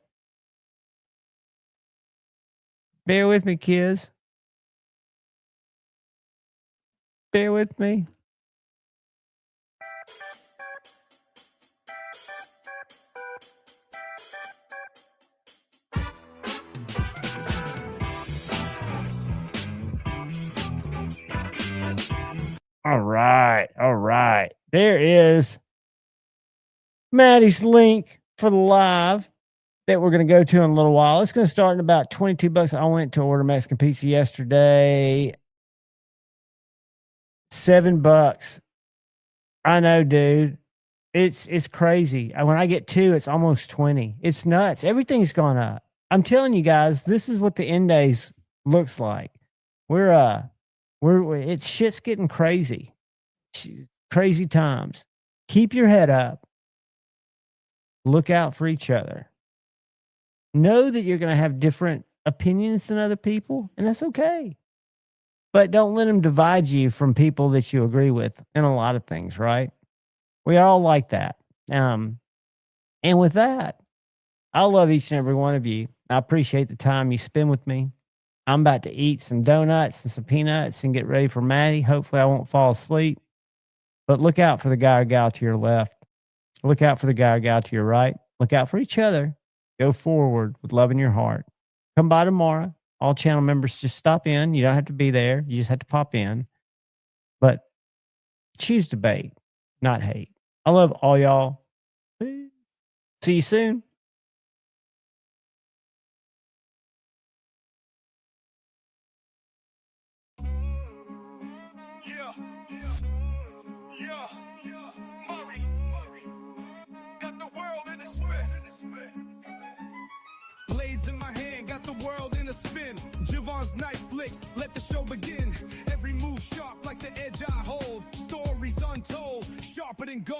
Bear with me, kids. Bear with me. All right. There is Maddie's link for the live that we're going to go to in a little while. It's going to start in about $22. I went to order Mexican pizza yesterday. $7. I know, dude. It's crazy. When I get two, it's almost 20. It's nuts. Everything's gone up. I'm telling you guys, this is what the end days looks like. It's shit's getting crazy. Crazy times. Keep your head up. Look out for each other. Know that you're going to have different opinions than other people, and that's okay. But don't let them divide you from people that you agree with in a lot of things, right? We are all like that. And with that, I love each and every one of you. I appreciate the time you spend with me. I'm about to eat some donuts and some peanuts and get ready for Maddie. Hopefully I won't fall asleep. But look out for the guy or gal to your left. Look out for the guy or gal to your right. Look out for each other. Go forward with love in your heart. Come by tomorrow. All channel members, just stop in. You don't have to be there. You just have to pop in. But choose debate, not hate. I love all y'all. See you soon. Blades in my hand, got the world in a spin. Javon's knife flicks, let the show begin. Every move sharp like the edge I hold. Stories untold, sharper than gold.